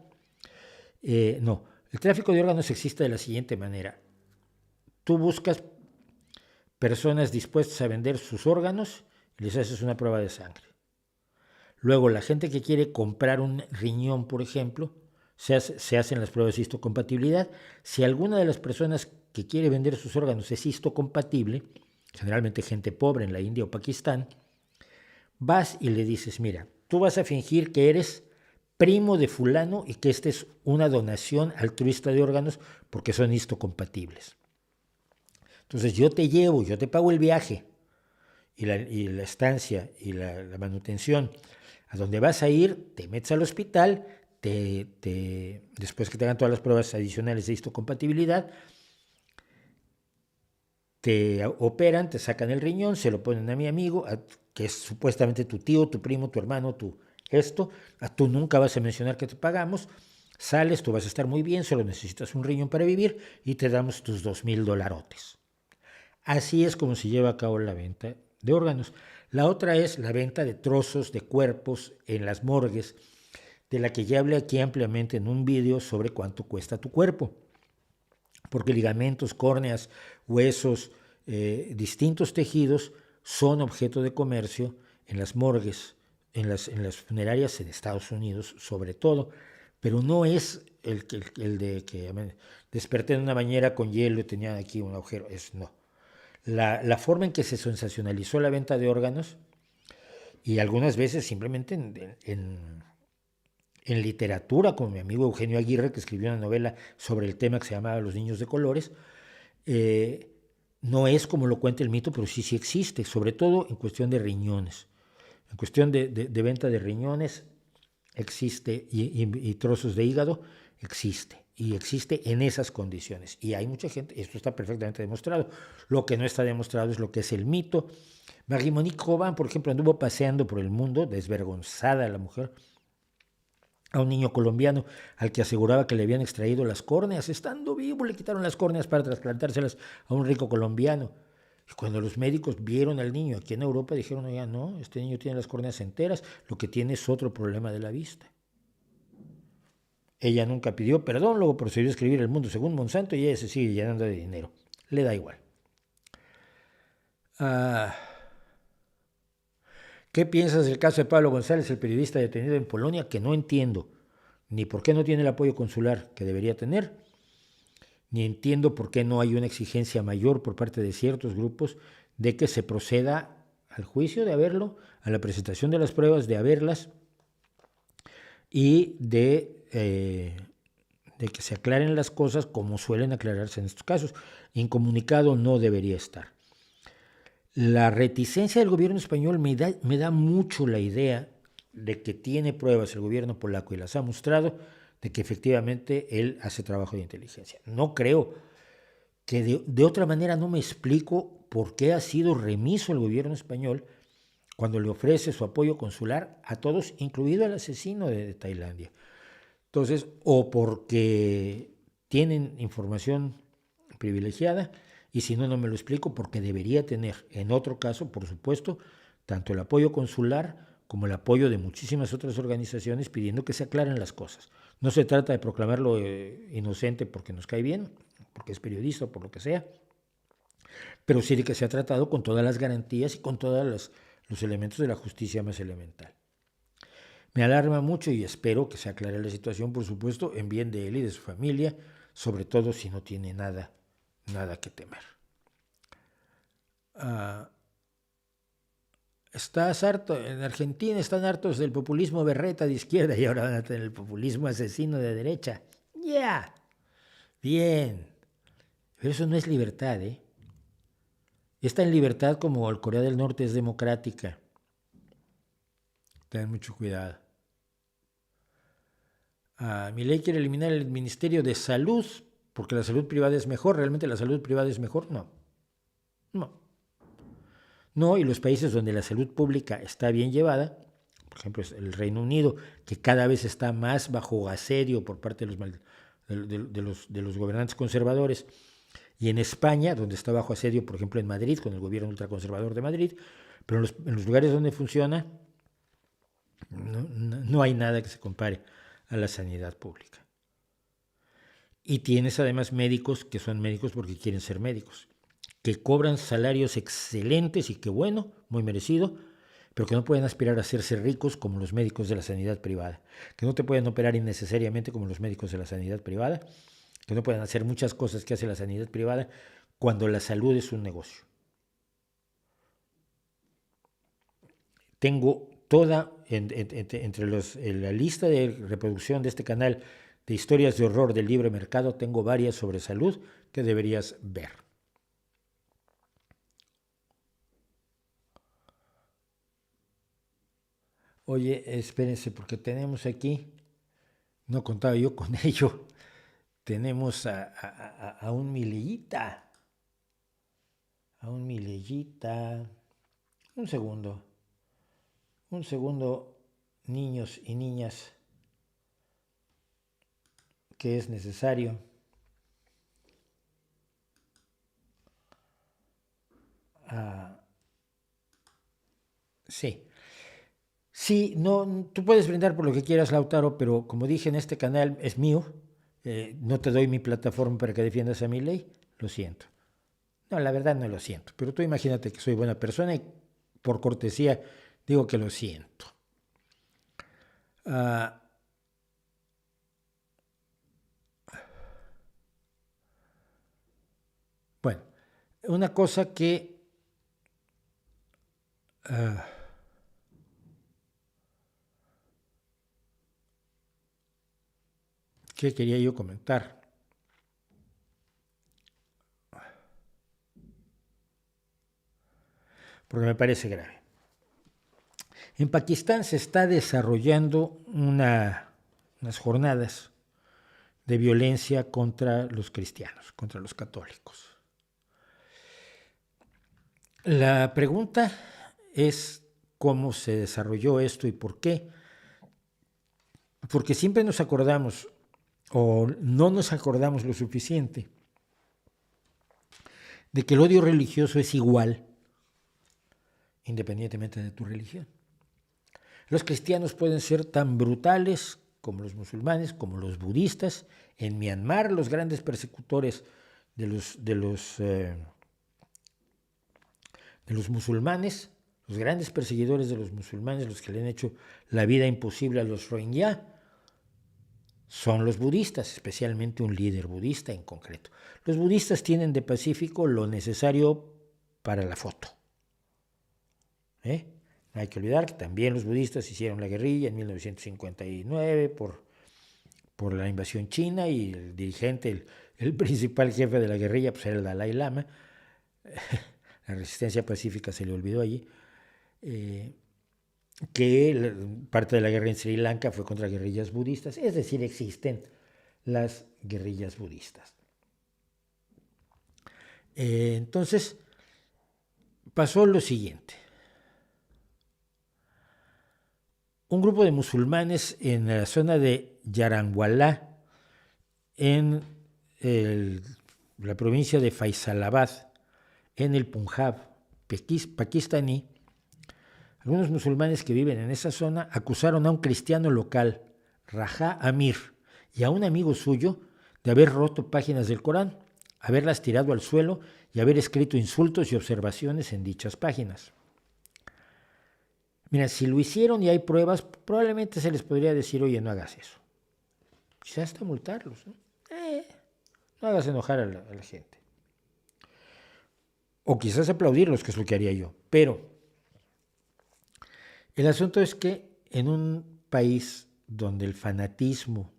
No, el tráfico de órganos existe de la siguiente manera. Tú buscas personas dispuestas a vender sus órganos y les haces una prueba de sangre. Luego, la gente que quiere comprar un riñón, por ejemplo, se hacen las pruebas de histocompatibilidad. Si alguna de las personas que quiere vender sus órganos es histocompatible, generalmente gente pobre en la India o Pakistán, vas y le dices, mira, tú vas a fingir que eres primo de fulano y que esta es una donación altruista de órganos porque son histocompatibles. Entonces yo te llevo, yo te pago el viaje y la estancia y la manutención. A donde vas a ir, te metes al hospital, después que te hagan todas las pruebas adicionales de histocompatibilidad, te operan, te sacan el riñón, se lo ponen a mi amigo, que es supuestamente tu tío, tu primo, tu hermano, tú nunca vas a mencionar que te pagamos, sales, tú vas a estar muy bien, solo necesitas un riñón para vivir y te damos tus $2,000. Así es como se lleva a cabo la venta de órganos. La otra es la venta de trozos de cuerpos en las morgues, de la que ya hablé aquí ampliamente en un vídeo sobre cuánto cuesta tu cuerpo. Porque ligamentos, córneas, huesos, distintos tejidos son objeto de comercio en las morgues, en las funerarias en Estados Unidos sobre todo, pero no es el de que desperté en una bañera con hielo y tenía aquí un agujero, no. La forma en que se sensacionalizó la venta de órganos, y algunas veces simplemente en literatura, como mi amigo Eugenio Aguirre, que escribió una novela sobre el tema que se llamaba Los niños de colores, no es como lo cuenta el mito, pero sí existe, sobre todo en cuestión de riñones. En cuestión de venta de riñones existe y trozos de hígado existe. Y existe en esas condiciones. Y hay mucha gente, esto está perfectamente demostrado. Lo que no está demostrado es lo que es el mito. Marie-Monique Robin, por ejemplo, anduvo paseando por el mundo, desvergonzada la mujer, a un niño colombiano al que aseguraba que le habían extraído las córneas. Estando vivo le quitaron las córneas para trasplantárselas a un rico colombiano. Y cuando los médicos vieron al niño aquí en Europa dijeron, oiga, no, este niño tiene las córneas enteras, lo que tiene es otro problema de la vista. Ella nunca pidió perdón, luego procedió a escribir El Mundo según Monsanto y ella se sigue llenando de dinero. Le da igual. ¿Qué piensas del caso de Pablo González, el periodista detenido en Polonia? Que no entiendo ni por qué no tiene el apoyo consular que debería tener, ni entiendo por qué no hay una exigencia mayor por parte de ciertos grupos de que se proceda al juicio de haberlo, a la presentación de las pruebas de haberlas y de que se aclaren las cosas como suelen aclararse en estos casos. Incomunicado no debería estar. La reticencia del gobierno español me da mucho la idea de que tiene pruebas el gobierno polaco y las ha mostrado de que efectivamente él hace trabajo de inteligencia. No creo que de otra manera no me explico por qué ha sido remiso el gobierno español cuando le ofrece su apoyo consular a todos, incluido al asesino de Tailandia. Entonces, o porque tienen información privilegiada, y si no, no me lo explico, porque debería tener, en otro caso, por supuesto, tanto el apoyo consular como el apoyo de muchísimas otras organizaciones pidiendo que se aclaren las cosas. No se trata de proclamarlo inocente porque nos cae bien, porque es periodista o por lo que sea, pero sí de que se ha tratado con todas las garantías y con todos los elementos de la justicia más elemental. Me alarma mucho y espero que se aclare la situación, por supuesto, en bien de él y de su familia, sobre todo si no tiene nada que temer. Estás harto, en Argentina están hartos del populismo berreta de izquierda y ahora van a tener el populismo asesino de derecha. ¡Ya! Bien. Pero eso no es libertad, ¿eh? Esta en libertad como el Corea del Norte es democrática. Ten mucho cuidado. Milei quiere eliminar el Ministerio de Salud porque la salud privada es mejor. ¿Realmente la salud privada es mejor? No. No, y los países donde la salud pública está bien llevada, por ejemplo, el Reino Unido, que cada vez está más bajo asedio por parte de los gobernantes conservadores, y en España, donde está bajo asedio, por ejemplo, en Madrid, con el gobierno ultraconservador de Madrid, pero en los lugares donde funciona, no hay nada que se compare a la sanidad pública. Y tienes además médicos que son médicos porque quieren ser médicos, que cobran salarios excelentes y que bueno, muy merecido, pero que no pueden aspirar a hacerse ricos como los médicos de la sanidad privada, que no te pueden operar innecesariamente como los médicos de la sanidad privada, que no pueden hacer muchas cosas que hace la sanidad privada cuando la salud es un negocio. Tengo toda, entre la lista de reproducción de este canal de historias de horror del libre mercado, tengo varias sobre salud que deberías ver. Oye, espérense, porque tenemos aquí, no contaba yo con ello, tenemos a un mileyita. Un segundo, niños y niñas, que es necesario. Sí, no, tú puedes brindar por lo que quieras, Lautaro, pero como dije en este canal, es mío. No te doy mi plataforma para que defiendas a Milei, lo siento. No, la verdad no lo siento, pero tú imagínate que soy buena persona y por cortesía digo que lo siento. Bueno, una cosa que quería yo comentar. Porque me parece grave. En Pakistán se está desarrollando unas jornadas de violencia contra los cristianos, contra los católicos. La pregunta es cómo se desarrolló esto y por qué. Porque siempre nos acordamos, o no nos acordamos lo suficiente, de que el odio religioso es igual, independientemente de tu religión. Los cristianos pueden ser tan brutales como los musulmanes, como los budistas. En Myanmar, los grandes persecutores de los musulmanes, los grandes perseguidores de los musulmanes, los que le han hecho la vida imposible a los Rohingya, son los budistas, especialmente un líder budista en concreto. Los budistas tienen de pacífico lo necesario para la foto. No hay que olvidar que también los budistas hicieron la guerrilla en 1959 por la invasión china y el dirigente, el principal jefe de la guerrilla, pues era el Dalai Lama. La resistencia pacífica se le olvidó allí. Que parte de la guerra en Sri Lanka fue contra guerrillas budistas, es decir, existen las guerrillas budistas. Entonces, pasó lo siguiente. Un grupo de musulmanes en la zona de Yarangualá, en la provincia de Faisalabad, en el Punjab pakistaní, algunos musulmanes que viven en esa zona acusaron a un cristiano local, Raja Amir, y a un amigo suyo de haber roto páginas del Corán, haberlas tirado al suelo y haber escrito insultos y observaciones en dichas páginas. Mira, si lo hicieron y hay pruebas, probablemente se les podría decir, oye, no hagas eso. Quizás hasta multarlos, ¿no? No hagas enojar a la gente. O quizás aplaudirlos, que es lo que haría yo. Pero el asunto es que en un país donde el fanatismo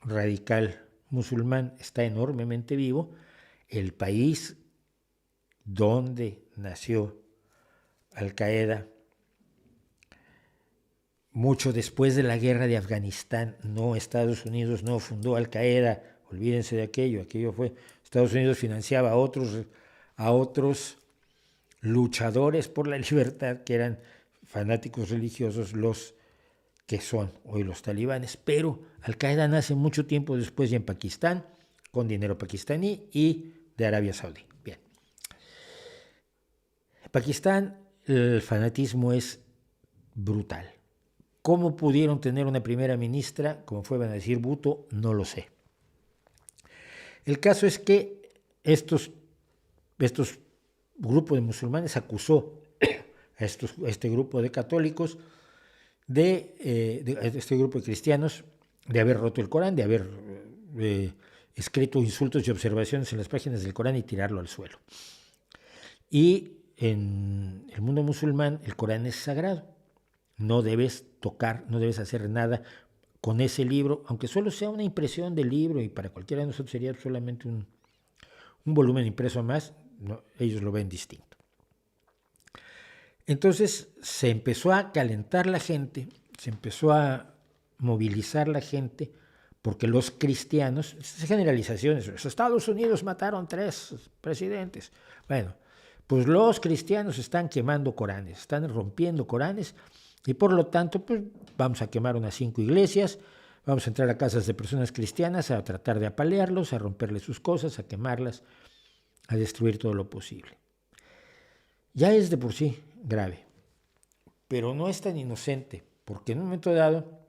radical musulmán está enormemente vivo, el país donde nació Al-Qaeda, mucho después de la guerra de Afganistán, no Estados Unidos no fundó Al-Qaeda, olvídense de aquello fue, Estados Unidos financiaba a otros luchadores por la libertad que eran fanáticos religiosos, los que son hoy los talibanes, pero Al-Qaeda nace mucho tiempo después ya en Pakistán, con dinero pakistaní y de Arabia Saudí. Bien. En Pakistán el fanatismo es brutal. ¿Cómo pudieron tener una primera ministra, como fue Benazir Bhutto? No lo sé. El caso es que estos grupos de musulmanes acusó a este grupo de católicos, este grupo de cristianos, de haber roto el Corán, de haber escrito insultos y observaciones en las páginas del Corán y tirarlo al suelo. Y en el mundo musulmán el Corán es sagrado. No debes tocar, no debes hacer nada con ese libro, aunque solo sea una impresión del libro y para cualquiera de nosotros sería solamente un volumen impreso más, no, ellos lo ven distinto. Entonces se empezó a calentar la gente, se empezó a movilizar la gente, porque los cristianos, estas generalizaciones, los Estados Unidos mataron 3 presidentes. Bueno, pues los cristianos están quemando Coranes, están rompiendo Coranes, y por lo tanto, pues vamos a quemar unas 5 iglesias, vamos a entrar a casas de personas cristianas a tratar de apalearlos, a romperles sus cosas, a quemarlas, a destruir todo lo posible. Ya es de por sí grave, pero no es tan inocente, porque en un momento dado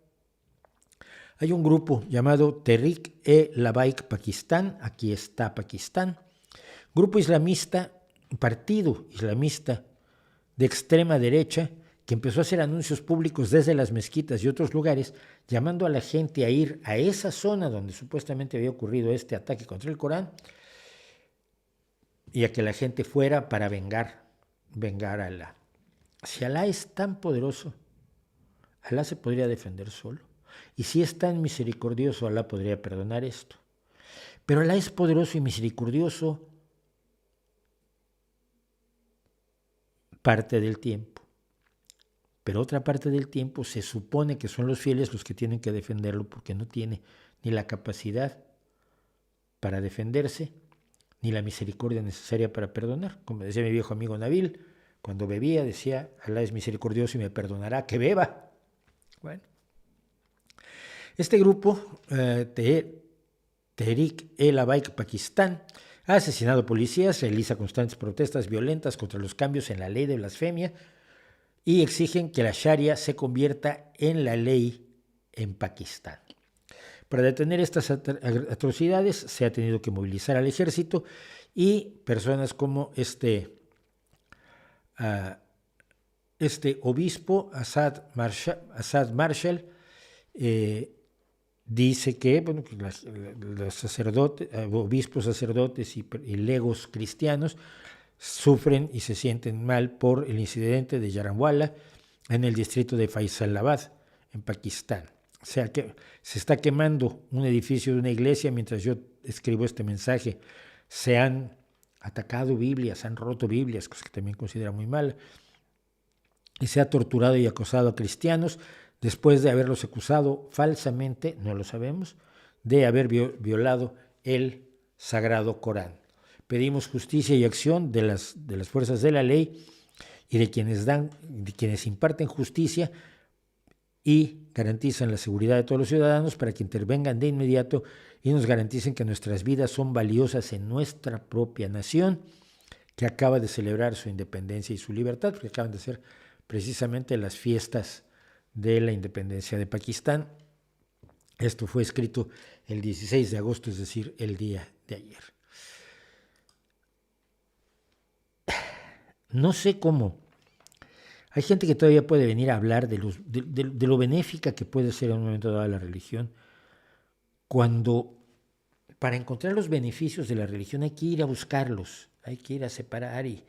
hay un grupo llamado Tehrik-e-Labbaik Pakistán, aquí está Pakistán, grupo islamista, partido islamista de extrema derecha, que empezó a hacer anuncios públicos desde las mezquitas y otros lugares, llamando a la gente a ir a esa zona donde supuestamente había ocurrido este ataque contra el Corán, y a que la gente fuera para vengar a Alá. Si Alá es tan poderoso, Alá se podría defender solo. Y si es tan misericordioso, Alá podría perdonar esto. Pero Alá es poderoso y misericordioso parte del tiempo. Pero otra parte del tiempo se supone que son los fieles los que tienen que defenderlo, porque no tiene ni la capacidad para defenderse, ni la misericordia necesaria para perdonar. Como decía mi viejo amigo Nabil, cuando bebía decía, Alá es misericordioso y me perdonará, que beba. Bueno, este grupo, Tehrik-e-Labbaik Pakistán, ha asesinado policías, realiza constantes protestas violentas contra los cambios en la ley de blasfemia y exigen que la Sharia se convierta en la ley en Pakistán. Para detener estas atrocidades se ha tenido que movilizar al ejército y personas como este obispo, Assad Marshall, dice que, bueno, que los sacerdotes, obispos, sacerdotes y legos cristianos sufren y se sienten mal por el incidente de Yaranwala en el distrito de Faisalabad, en Pakistán. O sea que se está quemando un edificio de una iglesia mientras yo escribo este mensaje. Se han atacado Biblias, han roto Biblias, cosa que también considera muy mal. Y se ha torturado y acosado a cristianos después de haberlos acusado falsamente, no lo sabemos, de haber violado el Sagrado Corán. Pedimos justicia y acción de las fuerzas de la ley y de quienes imparten justicia y garantizan la seguridad de todos los ciudadanos para que intervengan de inmediato y nos garanticen que nuestras vidas son valiosas en nuestra propia nación, que acaba de celebrar su independencia y su libertad, porque acaban de ser precisamente las fiestas de la independencia de Pakistán. Esto fue escrito el 16 de agosto, es decir, el día de ayer. No sé cómo. Hay gente que todavía puede venir a hablar de lo benéfica que puede ser en un momento dado la religión, cuando para encontrar los beneficios de la religión hay que ir a buscarlos, hay que ir a separar y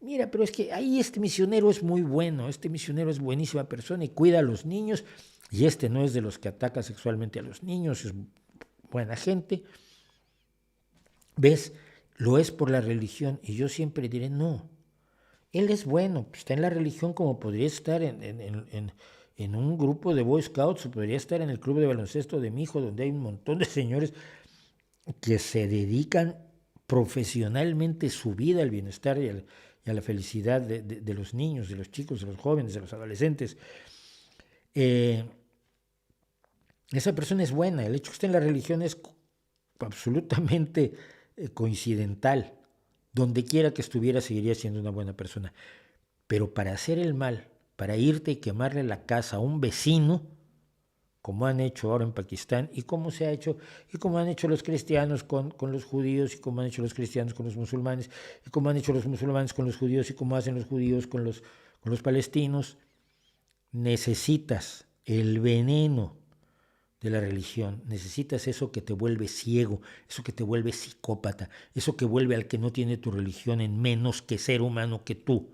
mira, pero es que ahí este misionero es muy bueno, este misionero es buenísima persona y cuida a los niños, y este no es de los que ataca sexualmente a los niños, es buena gente. ¿Ves? Lo es por la religión, y yo siempre diré, no, él es bueno, está en la religión como podría estar en un grupo de Boy Scouts, o podría estar en el club de baloncesto de mi hijo, donde hay un montón de señores que se dedican profesionalmente su vida al bienestar y a la felicidad de los niños, de los chicos, de los jóvenes, de los adolescentes. Esa persona es buena. El hecho que esté en la religión es absolutamente coincidental. Donde quiera que estuviera seguiría siendo una buena persona. Pero para hacer el mal, para irte y quemarle la casa a un vecino, como han hecho ahora en Pakistán, y como se ha hecho, y como han hecho los cristianos con los judíos, y como han hecho los cristianos con los musulmanes, y como han hecho los musulmanes con los judíos, y como hacen los judíos con los palestinos, necesitas el veneno de la religión, necesitas eso que te vuelve ciego, eso que te vuelve psicópata, eso que vuelve al que no tiene tu religión en menos que ser humano que tú.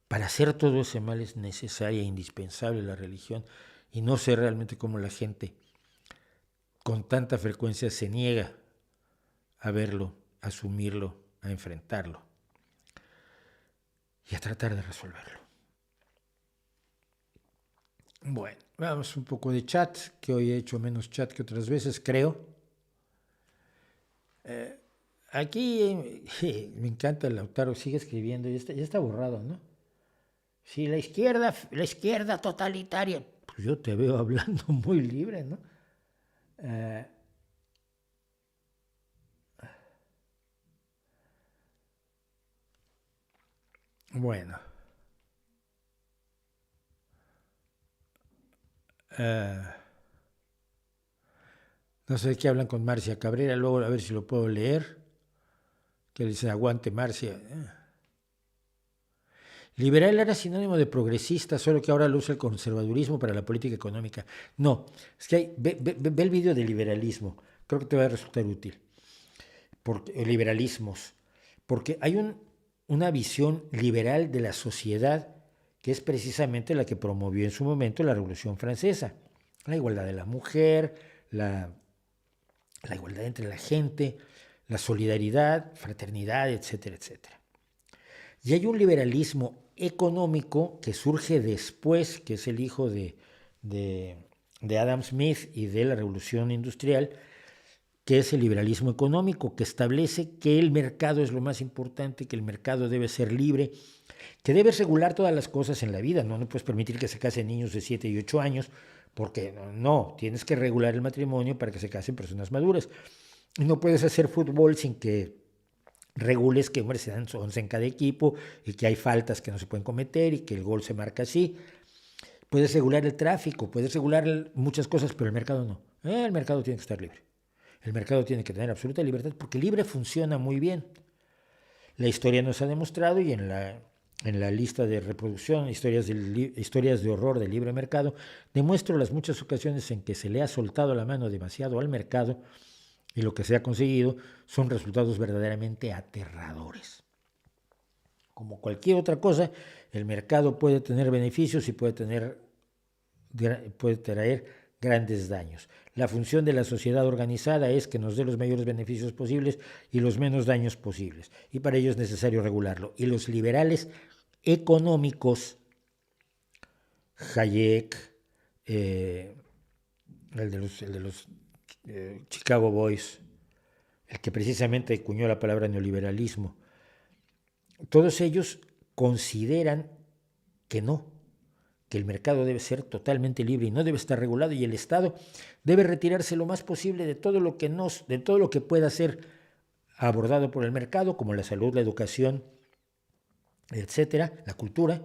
Para hacer todo ese mal es necesaria e indispensable la religión, y no sé realmente cómo la gente con tanta frecuencia se niega a verlo, a asumirlo, a enfrentarlo y a tratar de resolverlo. Bueno, vamos un poco de chat, que hoy he hecho menos chat que otras veces, creo. Aquí me encanta el Lautaro, sigue escribiendo, ya está borrado, ¿no? Si la izquierda totalitaria, pues yo te veo hablando muy libre, ¿no? Bueno. No sé de qué hablan con Marcia Cabrera, luego a ver si lo puedo leer. Que dice, aguante Marcia. Liberal era sinónimo de progresista, solo que ahora lo usa el conservadurismo para la política económica. No, es que ve el vídeo de liberalismo, creo que te va a resultar útil. Liberalismos, porque hay una visión liberal de la sociedad que es precisamente la que promovió en su momento la Revolución Francesa. La igualdad de la mujer, la igualdad entre la gente, la solidaridad, fraternidad, etcétera, etcétera. Y hay un liberalismo económico que surge después, que es el hijo de Adam Smith y de la Revolución Industrial, que es el liberalismo económico, que establece que el mercado es lo más importante, que el mercado debe ser libre, que debes regular todas las cosas en la vida, no puedes permitir que se casen niños de 7 y 8 años, porque no, tienes que regular el matrimonio para que se casen personas maduras. Y no puedes hacer fútbol sin que regules que se dan 11 en cada equipo y que hay faltas que no se pueden cometer y que el gol se marca así. Puedes regular el tráfico, puedes regular muchas cosas, pero el mercado no. El mercado tiene que estar libre. El mercado tiene que tener absoluta libertad porque libre funciona muy bien. La historia nos ha demostrado, y en la lista de reproducción, historias de horror del libre mercado, demuestro las muchas ocasiones en que se le ha soltado la mano demasiado al mercado y lo que se ha conseguido son resultados verdaderamente aterradores. Como cualquier otra cosa, el mercado puede tener beneficios y puede traer grandes daños. La función de la sociedad organizada es que nos dé los mayores beneficios posibles y los menos daños posibles, y para ello es necesario regularlo. Y los liberales económicos, Hayek, el de los Chicago Boys, el que precisamente acuñó la palabra neoliberalismo, todos ellos consideran que no, que el mercado debe ser totalmente libre y no debe estar regulado, y el Estado debe retirarse lo más posible de todo lo que pueda ser abordado por el mercado, como la salud, la educación, etcétera, la cultura,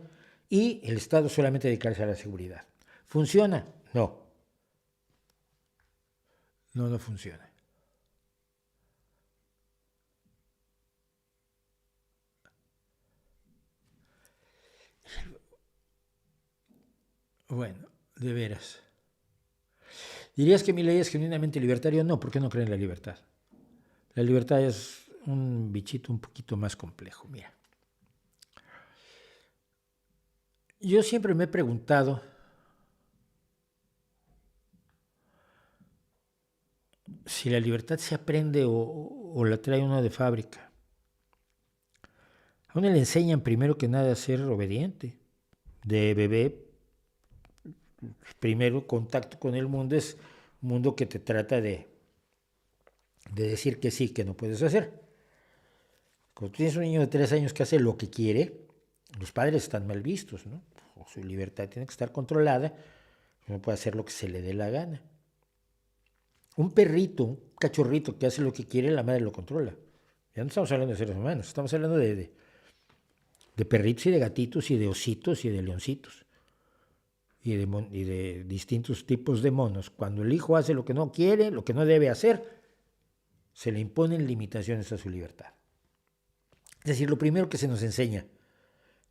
y el Estado solamente dedicarse a la seguridad. ¿Funciona? No. No funciona. Bueno, de veras. ¿Dirías que Milei es genuinamente libertario? No, porque no cree en la libertad. La libertad es un bichito un poquito más complejo. Mira, yo siempre me he preguntado si la libertad se aprende o la trae uno de fábrica. A uno le enseñan primero que nada a ser obediente. De bebé, primero contacto con el mundo es un mundo que te trata de decir que sí, que no puedes hacer. Cuando tienes un niño de 3 años que hace lo que quiere, los padres están mal vistos, ¿no? Su libertad tiene que estar controlada, no puede hacer lo que se le dé la gana. Un perrito, un cachorrito que hace lo que quiere, la madre lo controla. Ya no estamos hablando de seres humanos, estamos hablando de perritos y de gatitos y de ositos y de leoncitos y de distintos tipos de monos. Cuando el hijo hace lo que no quiere, lo que no debe hacer, se le imponen limitaciones a su libertad. Es decir, lo primero que se nos enseña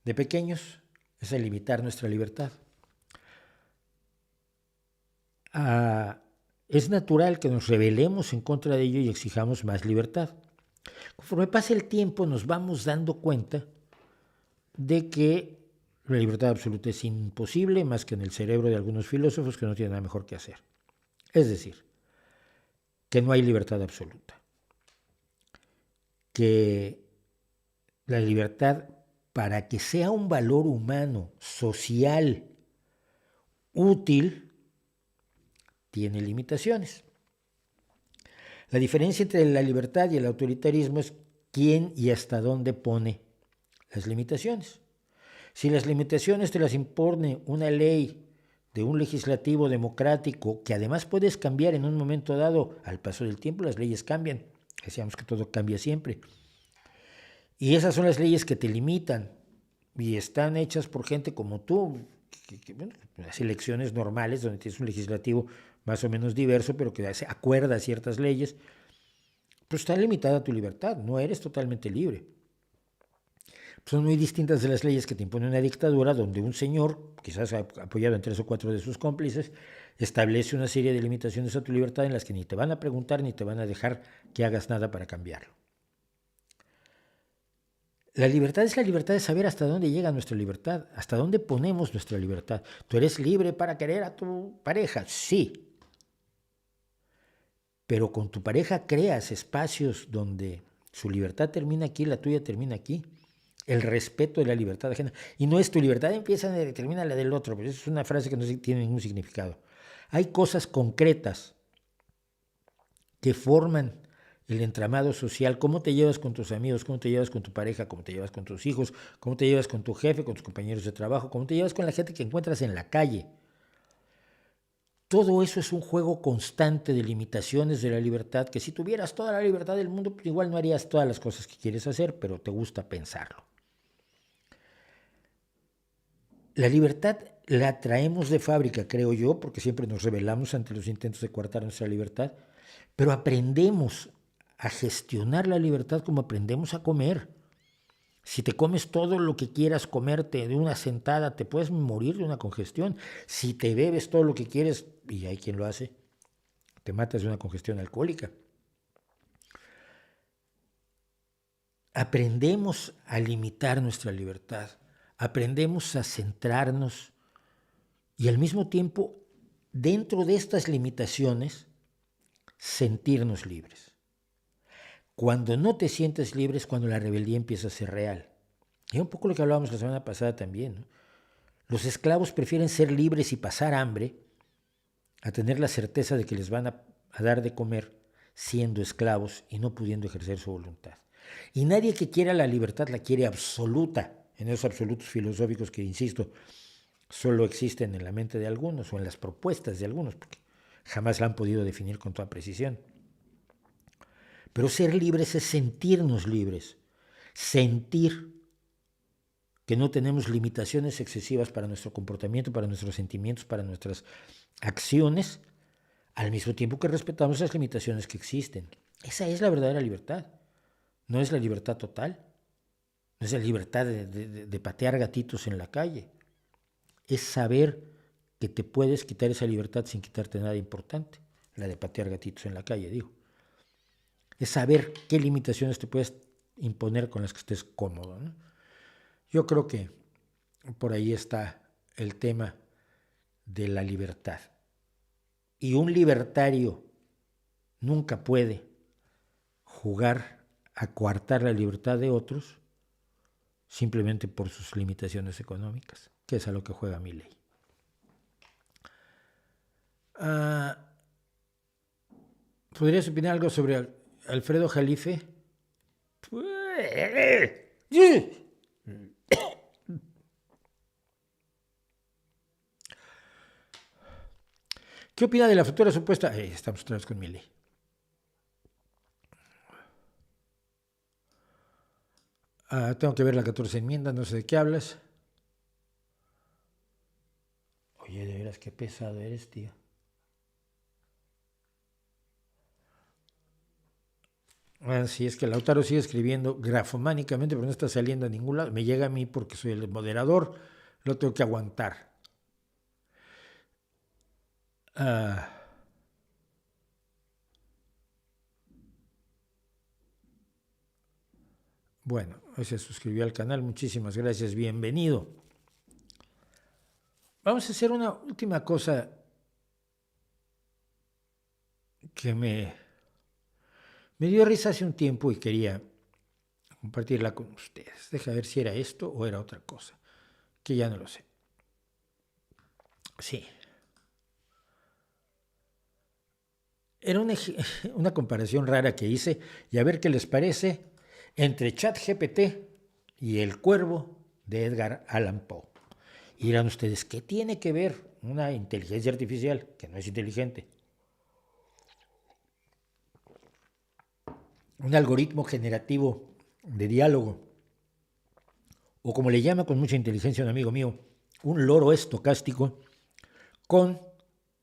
de pequeños es a limitar nuestra libertad. Es natural que nos rebelemos en contra de ello y exijamos más libertad. Conforme pasa el tiempo nos vamos dando cuenta de que la libertad absoluta es imposible más que en el cerebro de algunos filósofos que no tienen nada mejor que hacer. Es decir, que no hay libertad absoluta. Que la libertad, para que sea un valor humano, social, útil, tiene limitaciones. La diferencia entre la libertad y el autoritarismo es quién y hasta dónde pone las limitaciones. Si las limitaciones te las impone una ley de un legislativo democrático, que además puedes cambiar en un momento dado, al paso del tiempo las leyes cambian, decíamos que todo cambia siempre, y esas son las leyes que te limitan y están hechas por gente como tú, bueno, las elecciones normales donde tienes un legislativo más o menos diverso, pero que acuerda ciertas leyes, pues está limitada tu libertad, no eres totalmente libre. Son muy distintas de las leyes que te impone una dictadura donde un señor, quizás apoyado en 3 o 4 de sus cómplices, establece una serie de limitaciones a tu libertad en las que ni te van a preguntar ni te van a dejar que hagas nada para cambiarlo. La libertad es la libertad de saber hasta dónde llega nuestra libertad, hasta dónde ponemos nuestra libertad. ¿Tú eres libre para querer a tu pareja? Sí. Pero con tu pareja creas espacios donde su libertad termina aquí, la tuya termina aquí. El respeto de la libertad ajena. Y no es tu libertad empieza y termina la del otro, pero eso es una frase que no tiene ningún significado. Hay cosas concretas que forman el entramado social, cómo te llevas con tus amigos, cómo te llevas con tu pareja, cómo te llevas con tus hijos, cómo te llevas con tu jefe, con tus compañeros de trabajo, cómo te llevas con la gente que encuentras en la calle. Todo eso es un juego constante de limitaciones de la libertad, que si tuvieras toda la libertad del mundo, pues igual no harías todas las cosas que quieres hacer, pero te gusta pensarlo. La libertad la traemos de fábrica, creo yo, porque siempre nos rebelamos ante los intentos de coartar nuestra libertad, pero aprendemos a gestionar la libertad como aprendemos a comer. Si te comes todo lo que quieras comerte de una sentada, te puedes morir de una congestión. Si te bebes todo lo que quieres, y hay quien lo hace, te matas de una congestión alcohólica. Aprendemos a limitar nuestra libertad, aprendemos a centrarnos y al mismo tiempo, dentro de estas limitaciones, sentirnos libres. Cuando no te sientes libre es cuando la rebeldía empieza a ser real. Y un poco lo que hablábamos la semana pasada también, ¿no? Los esclavos prefieren ser libres y pasar hambre a tener la certeza de que les van a dar de comer siendo esclavos y no pudiendo ejercer su voluntad. Y nadie que quiera la libertad la quiere absoluta, en esos absolutos filosóficos que, insisto, solo existen en la mente de algunos o en las propuestas de algunos, porque jamás la han podido definir con toda precisión. Pero ser libres es sentirnos libres. Sentir que no tenemos limitaciones excesivas para nuestro comportamiento, para nuestros sentimientos, para nuestras acciones, al mismo tiempo que respetamos las limitaciones que existen. Esa es la verdadera libertad. No es la libertad total. No es la libertad de patear gatitos en la calle. Es saber que te puedes quitar esa libertad sin quitarte nada importante. La de patear gatitos en la calle, digo. Es saber qué limitaciones te puedes imponer con las que estés cómodo, ¿no? Yo creo que por ahí está el tema de la libertad. Y un libertario nunca puede jugar a coartar la libertad de otros simplemente por sus limitaciones económicas, que es a lo que juega Milei. ¿Podrías opinar algo sobre Alfredo Jalife? ¿Qué opina de la futura supuesta? Estamos otra vez con Milei. Tengo que ver la 14 enmienda, no sé de qué hablas. Oye, de veras, qué pesado eres, tío. Sí, es que Lautaro sigue escribiendo grafománicamente, pero no está saliendo a ningún lado. Me llega a mí porque soy el moderador, lo tengo que aguantar. Bueno, hoy se suscribió al canal, muchísimas gracias, bienvenido. Vamos a hacer una última cosa que me dio risa hace un tiempo y quería compartirla con ustedes. Deja ver si era esto o era otra cosa, que ya no lo sé. Sí. Era una comparación rara que hice y a ver qué les parece entre ChatGPT y El Cuervo de Edgar Allan Poe. Y dirán ustedes, ¿qué tiene que ver una inteligencia artificial que no es inteligente? Un algoritmo generativo de diálogo, o como le llama con mucha inteligencia un amigo mío, un loro estocástico, con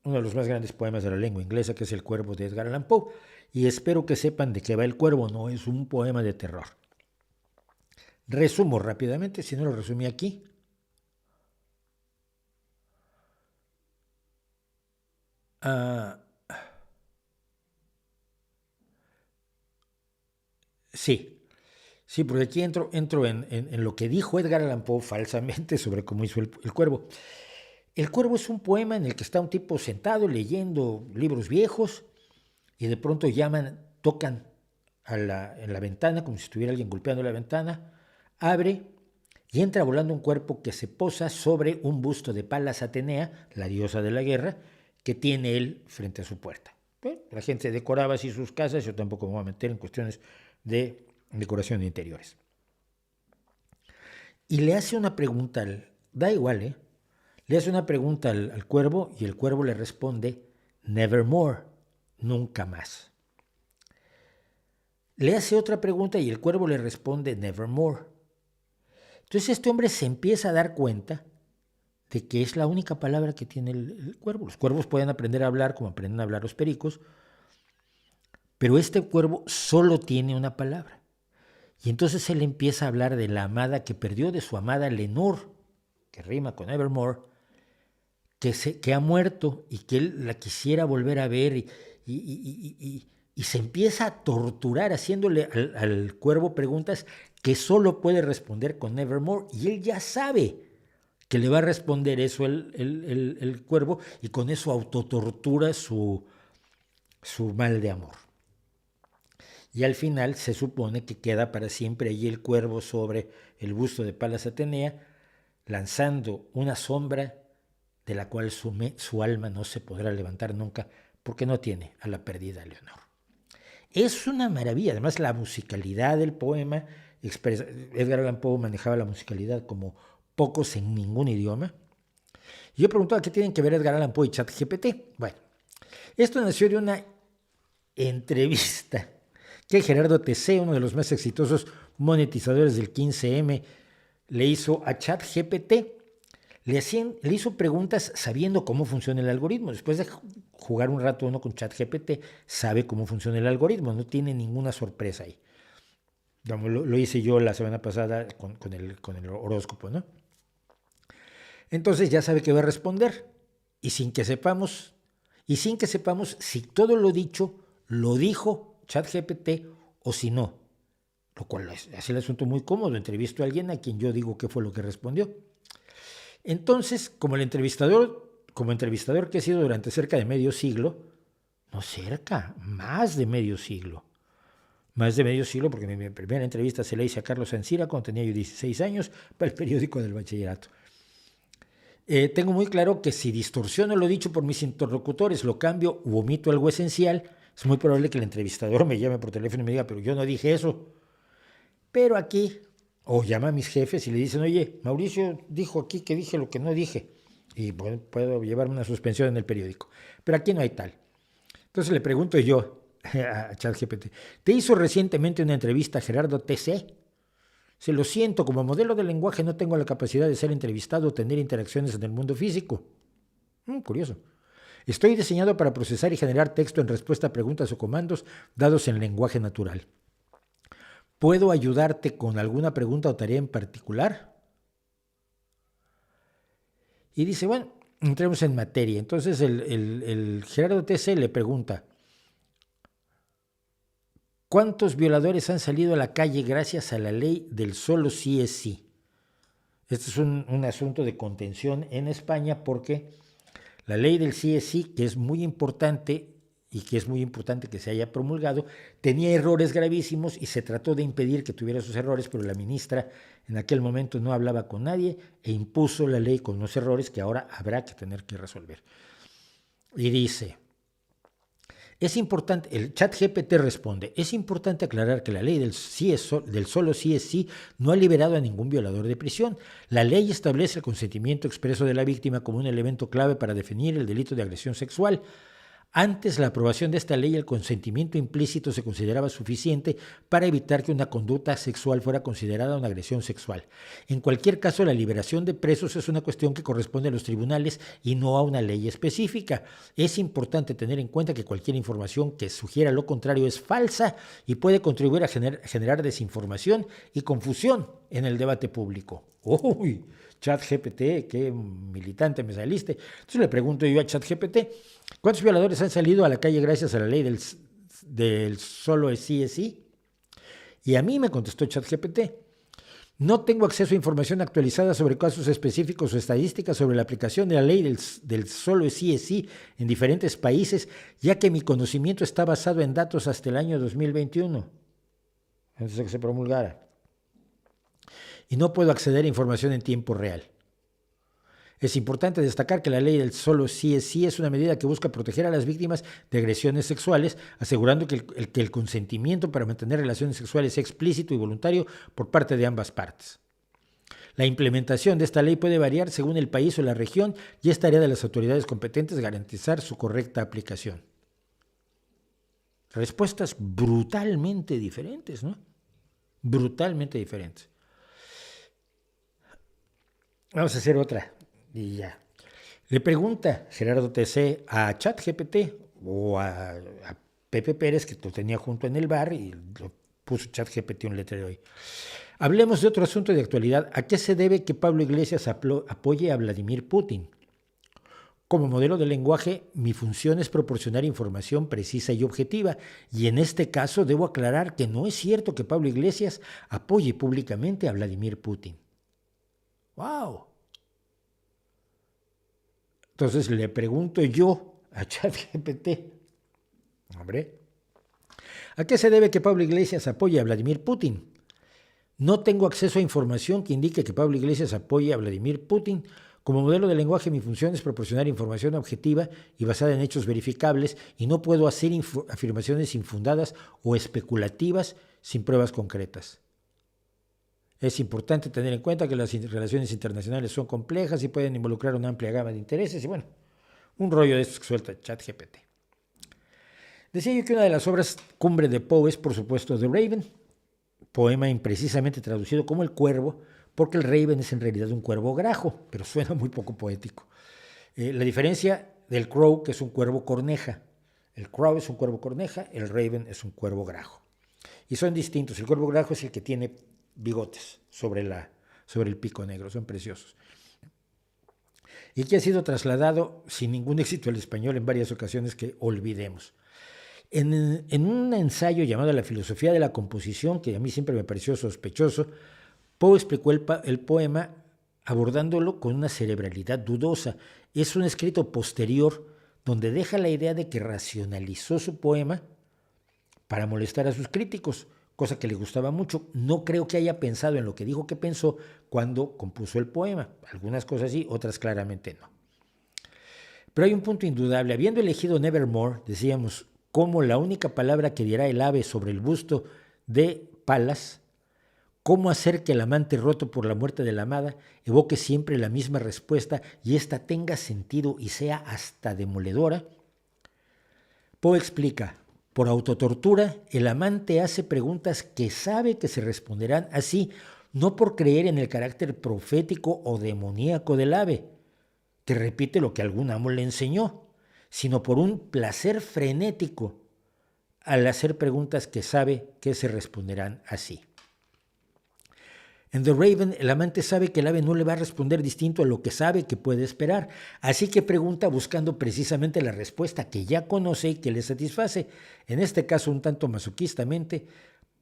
uno de los más grandes poemas de la lengua inglesa, que es El Cuervo de Edgar Allan Poe, y espero que sepan de qué va El Cuervo, no es un poema de terror. Resumo rápidamente, si no lo resumí aquí. Sí, porque aquí entro en lo que dijo Edgar Allan Poe falsamente sobre cómo hizo el Cuervo. El Cuervo es un poema en el que está un tipo sentado leyendo libros viejos y de pronto tocan en la ventana, como si estuviera alguien golpeando la ventana, abre y entra volando un cuerpo que se posa sobre un busto de Palas Atenea, la diosa de la guerra, que tiene él frente a su puerta. Bueno, la gente decoraba así sus casas, yo tampoco me voy a meter en cuestiones de decoración de interiores. Y le hace una pregunta, da igual, le hace una pregunta al cuervo y el cuervo le responde, nevermore, nunca más. Le hace otra pregunta y el cuervo le responde, nevermore. Entonces este hombre se empieza a dar cuenta de que es la única palabra que tiene el cuervo. Los cuervos pueden aprender a hablar como aprenden a hablar los pericos, pero este cuervo solo tiene una palabra. Y entonces él empieza a hablar de la amada que perdió, de su amada Lenore, que rima con Evermore, que ha muerto y que él la quisiera volver a ver y se empieza a torturar haciéndole al cuervo preguntas que solo puede responder con Nevermore y él ya sabe que le va a responder eso el cuervo y con eso autotortura su mal de amor. Y al final se supone que queda para siempre allí el cuervo sobre el busto de Palas Atenea, lanzando una sombra de la cual su alma no se podrá levantar nunca porque no tiene a la perdida Leonor. Es una maravilla, además la musicalidad del poema, Edgar Allan Poe manejaba la musicalidad como pocos en ningún idioma. Y yo preguntaba qué tienen que ver Edgar Allan Poe y ChatGPT. Bueno, esto nació de una entrevista que Gerardo TC, uno de los más exitosos monetizadores del 15M, le hizo a ChatGPT. Le hizo preguntas sabiendo cómo funciona el algoritmo. Después de jugar un rato uno con ChatGPT, sabe cómo funciona el algoritmo, no tiene ninguna sorpresa ahí. Lo hice yo la semana pasada con el horóscopo, ¿no? Entonces ya sabe qué va a responder. Y sin que sepamos si todo lo dicho lo dijo ChatGPT o si no. Lo cual hace el asunto muy cómodo. Entrevisto a alguien a quien yo digo qué fue lo que respondió. Entonces, como entrevistador que he sido durante cerca de medio siglo, más de medio siglo, porque mi primera entrevista se la hice a Carlos Ancira cuando tenía yo 16 años para el periódico del bachillerato. Tengo muy claro que si distorsiono lo dicho por mis interlocutores, lo cambio u omito algo esencial, es muy probable que el entrevistador me llame por teléfono y me diga, pero yo no dije eso. Pero aquí, o llama a mis jefes y le dicen, oye, Mauricio dijo aquí que dije lo que no dije. Y bueno, puedo llevarme una suspensión en el periódico. Pero aquí no hay tal. Entonces le pregunto yo a ChatGPT, ¿te hizo recientemente una entrevista Gerardo TC? Se lo siento, como modelo de lenguaje no tengo la capacidad de ser entrevistado o tener interacciones en el mundo físico. Curioso. Estoy diseñado para procesar y generar texto en respuesta a preguntas o comandos dados en lenguaje natural. ¿Puedo ayudarte con alguna pregunta o tarea en particular? Y dice, bueno, entremos en materia. Entonces el Gerardo TC le pregunta, ¿cuántos violadores han salido a la calle gracias a la ley del solo sí es sí? Este es un asunto de contención en España porque la ley del sí es sí, que es muy importante y que es muy importante que se haya promulgado, tenía errores gravísimos y se trató de impedir que tuviera esos errores, pero la ministra en aquel momento no hablaba con nadie e impuso la ley con unos errores que ahora habrá que tener que resolver. Y dice, es importante, el ChatGPT responde, es importante aclarar que la ley del solo sí es sí no ha liberado a ningún violador de prisión. La ley establece el consentimiento expreso de la víctima como un elemento clave para definir el delito de agresión sexual. Antes la aprobación de esta ley, el consentimiento implícito se consideraba suficiente para evitar que una conducta sexual fuera considerada una agresión sexual. En cualquier caso, la liberación de presos es una cuestión que corresponde a los tribunales y no a una ley específica. Es importante tener en cuenta que cualquier información que sugiera lo contrario es falsa y puede contribuir a generar desinformación y confusión en el debate público. ¡Uy! ChatGPT, qué militante me saliste. Entonces le pregunto yo a ChatGPT, ¿cuántos violadores han salido a la calle gracias a la ley del solo sí es sí? Y a mí me contestó ChatGPT, no tengo acceso a información actualizada sobre casos específicos o estadísticas sobre la aplicación de la ley del solo sí es sí en diferentes países, ya que mi conocimiento está basado en datos hasta el año 2021, antes de que se promulgara. Y no puedo acceder a información en tiempo real. Es importante destacar que la ley del solo sí es una medida que busca proteger a las víctimas de agresiones sexuales, asegurando que el consentimiento para mantener relaciones sexuales sea explícito y voluntario por parte de ambas partes. La implementación de esta ley puede variar según el país o la región y es tarea de las autoridades competentes garantizar su correcta aplicación. Respuestas brutalmente diferentes, ¿no? Brutalmente diferentes. Vamos a hacer otra y ya. Le pregunta Gerardo TC a ChatGPT o a Pepe Pérez, que lo tenía junto en el bar y lo puso ChatGPT un letrero ahí. Hablemos de otro asunto de actualidad. ¿A qué se debe que Pablo Iglesias apoye a Vladimir Putin? Como modelo de lenguaje, mi función es proporcionar información precisa y objetiva, y en este caso debo aclarar que no es cierto que Pablo Iglesias apoye públicamente a Vladimir Putin. ¡Wow! Entonces le pregunto yo a ChatGPT, hombre, ¿a qué se debe que Pablo Iglesias apoye a Vladimir Putin? No tengo acceso a información que indique que Pablo Iglesias apoye a Vladimir Putin. Como modelo de lenguaje, mi función es proporcionar información objetiva y basada en hechos verificables, y no puedo hacer afirmaciones infundadas o especulativas sin pruebas concretas. Es importante tener en cuenta que las relaciones internacionales son complejas y pueden involucrar una amplia gama de intereses y bueno, un rollo de estos que suelta ChatGPT. Decía yo que una de las obras cumbre de Poe es, por supuesto, The Raven, poema imprecisamente traducido como El Cuervo, porque el Raven es en realidad un cuervo grajo, pero suena muy poco poético. La diferencia del Crow, que es un cuervo corneja. El Crow es un cuervo corneja, el Raven es un cuervo grajo. Y son distintos. El cuervo grajo es el que tiene bigotes sobre el pico negro, son preciosos. Y que ha sido trasladado sin ningún éxito al español en varias ocasiones que olvidemos. En un ensayo llamado La filosofía de la composición, que a mí siempre me pareció sospechoso, Poe explicó el poema abordándolo con una cerebralidad dudosa. Es un escrito posterior donde deja la idea de que racionalizó su poema para molestar a sus críticos, cosa que le gustaba mucho. No creo que haya pensado en lo que dijo que pensó cuando compuso el poema. Algunas cosas sí, otras claramente no. Pero hay un punto indudable. Habiendo elegido Nevermore, decíamos, como la única palabra que dirá el ave sobre el busto de Palas, cómo hacer que el amante roto por la muerte de la amada evoque siempre la misma respuesta y ésta tenga sentido y sea hasta demoledora. Poe explica, por autotortura, el amante hace preguntas que sabe que se responderán así, no por creer en el carácter profético o demoníaco del ave, que repite lo que algún amo le enseñó, sino por un placer frenético al hacer preguntas que sabe que se responderán así. En The Raven, el amante sabe que el ave no le va a responder distinto a lo que sabe que puede esperar, así que pregunta buscando precisamente la respuesta que ya conoce y que le satisface, en este caso un tanto masoquistamente,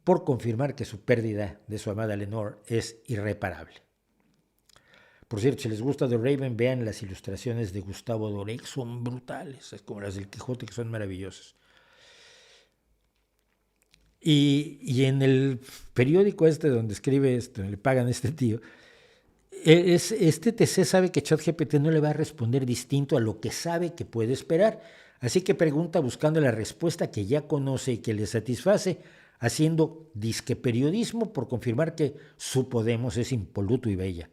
por confirmar que su pérdida de su amada Lenore es irreparable. Por cierto, si les gusta The Raven, vean las ilustraciones de Gustavo Doré, que son brutales, como las del Quijote, que son maravillosas. Y en el periódico donde escribe donde le pagan a este tío, este TC sabe que ChatGPT no le va a responder distinto a lo que sabe que puede esperar, así que pregunta buscando la respuesta que ya conoce y que le satisface, haciendo disque periodismo por confirmar que su Podemos es impoluto y bello.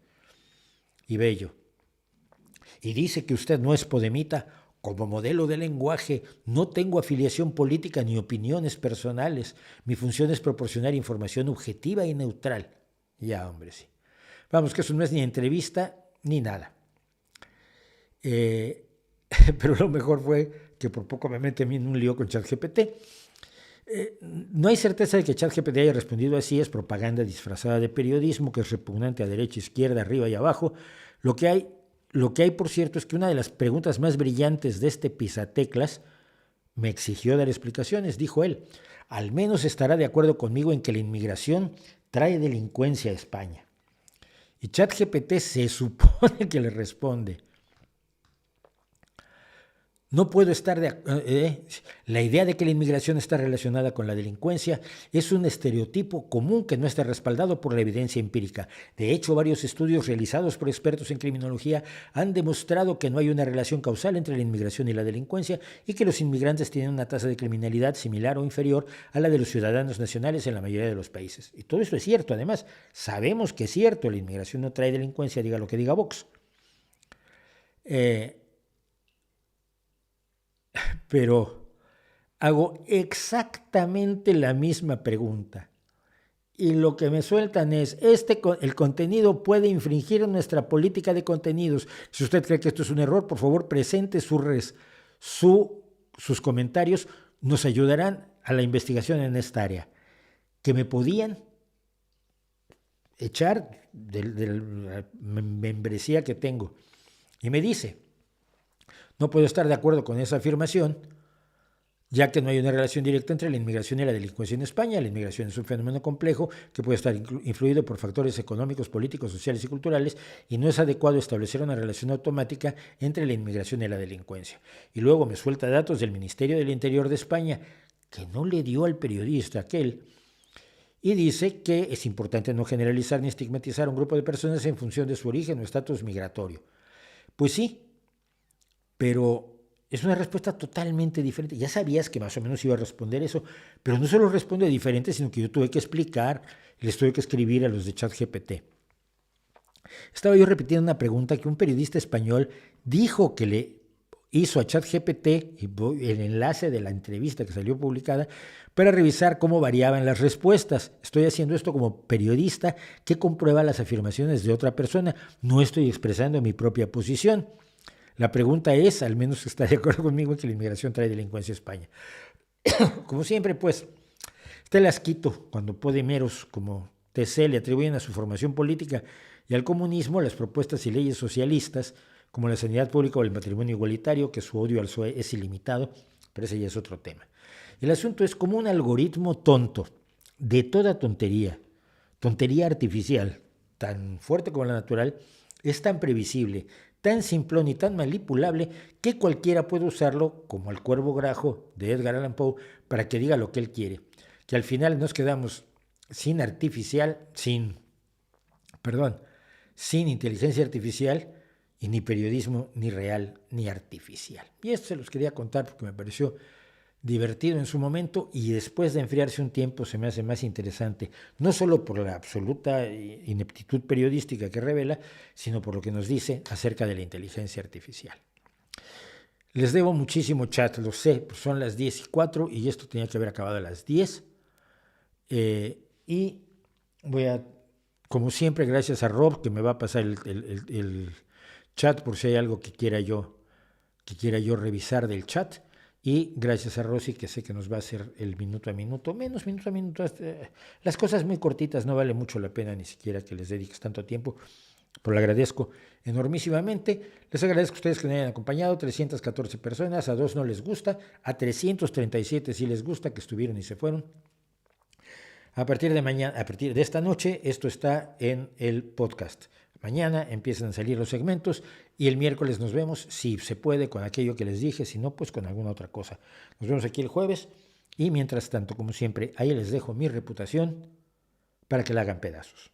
Y dice que usted no es podemita. Como modelo de lenguaje, no tengo afiliación política ni opiniones personales. Mi función es proporcionar información objetiva y neutral. Ya, hombre, sí. Vamos, que eso no es ni entrevista ni nada. Pero lo mejor fue que por poco me mete a mí en un lío con ChatGPT. No hay certeza de que ChatGPT haya respondido así, es propaganda disfrazada de periodismo que es repugnante a derecha, izquierda, arriba y abajo. Lo que hay, por cierto, es que una de las preguntas más brillantes de este pisateclas me exigió dar explicaciones, dijo él. Al menos estará de acuerdo conmigo en que la inmigración trae delincuencia a España. Y ChatGPT se supone que le responde. No puedo estar la idea de que la inmigración está relacionada con la delincuencia es un estereotipo común que no está respaldado por la evidencia empírica. De hecho, varios estudios realizados por expertos en criminología han demostrado que no hay una relación causal entre la inmigración y la delincuencia y que los inmigrantes tienen una tasa de criminalidad similar o inferior a la de los ciudadanos nacionales en la mayoría de los países. Y todo eso es cierto, además. Sabemos que es cierto, la inmigración no trae delincuencia, diga lo que diga Vox. Pero hago exactamente la misma pregunta. Y lo que me sueltan es, el contenido puede infringir nuestra política de contenidos. Si usted cree que esto es un error, por favor, presente sus comentarios. Nos ayudarán a la investigación en esta área. Que me podían echar de la membresía que tengo. Y me dice, no puedo estar de acuerdo con esa afirmación, ya que no hay una relación directa entre la inmigración y la delincuencia en España. La inmigración es un fenómeno complejo que puede estar influido por factores económicos, políticos, sociales y culturales, y no es adecuado establecer una relación automática entre la inmigración y la delincuencia. Y luego me suelta datos del Ministerio del Interior de España, que no le dio al periodista aquel, y dice que es importante no generalizar ni estigmatizar a un grupo de personas en función de su origen o estatus migratorio. Pues sí, pero es una respuesta totalmente diferente. Ya sabías que más o menos iba a responder eso, pero no solo responde diferente, sino que yo tuve que explicar, les tuve que escribir a los de ChatGPT. Estaba yo repitiendo una pregunta que un periodista español dijo que le hizo a ChatGPT el enlace de la entrevista que salió publicada para revisar cómo variaban las respuestas. Estoy haciendo esto como periodista que comprueba las afirmaciones de otra persona. No estoy expresando mi propia posición. La pregunta es, al menos está de acuerdo conmigo, que la inmigración trae delincuencia a España. Como siempre, pues, está el asquito cuando podemeros como TC le atribuyen a su formación política y al comunismo las propuestas y leyes socialistas, como la sanidad pública o el matrimonio igualitario, que su odio al PSOE es ilimitado, pero ese ya es otro tema. El asunto es como un algoritmo tonto, de toda tontería artificial, tan fuerte como la natural, es tan previsible, tan simplón y tan manipulable que cualquiera puede usarlo, como el cuervo grajo de Edgar Allan Poe, para que diga lo que él quiere. Que al final nos quedamos sin inteligencia artificial y ni periodismo ni real ni artificial. Y esto se los quería contar porque me pareció divertido en su momento y después de enfriarse un tiempo se me hace más interesante, no solo por la absoluta ineptitud periodística que revela, sino por lo que nos dice acerca de la inteligencia artificial. Les debo muchísimo chat, lo sé, pues son las 10:04 y esto tenía que haber acabado a las 10. Y voy a, como siempre, gracias a Rob, que me va a pasar el chat por si hay algo que quiera yo revisar del chat. Y gracias a Rosy, que sé que nos va a hacer el minuto a minuto, menos minuto a minuto. Las cosas muy cortitas no vale mucho la pena ni siquiera que les dediques tanto tiempo, pero le agradezco enormísimamente. Les agradezco a ustedes que me hayan acompañado, 314 personas, a 2 no les gusta, a 337 sí les gusta, que estuvieron y se fueron. A partir de esta noche, esto está en el podcast. Mañana empiezan a salir los segmentos y el miércoles nos vemos, si se puede, con aquello que les dije, si no, pues con alguna otra cosa. Nos vemos aquí el jueves y mientras tanto, como siempre, ahí les dejo mi reputación para que la hagan pedazos.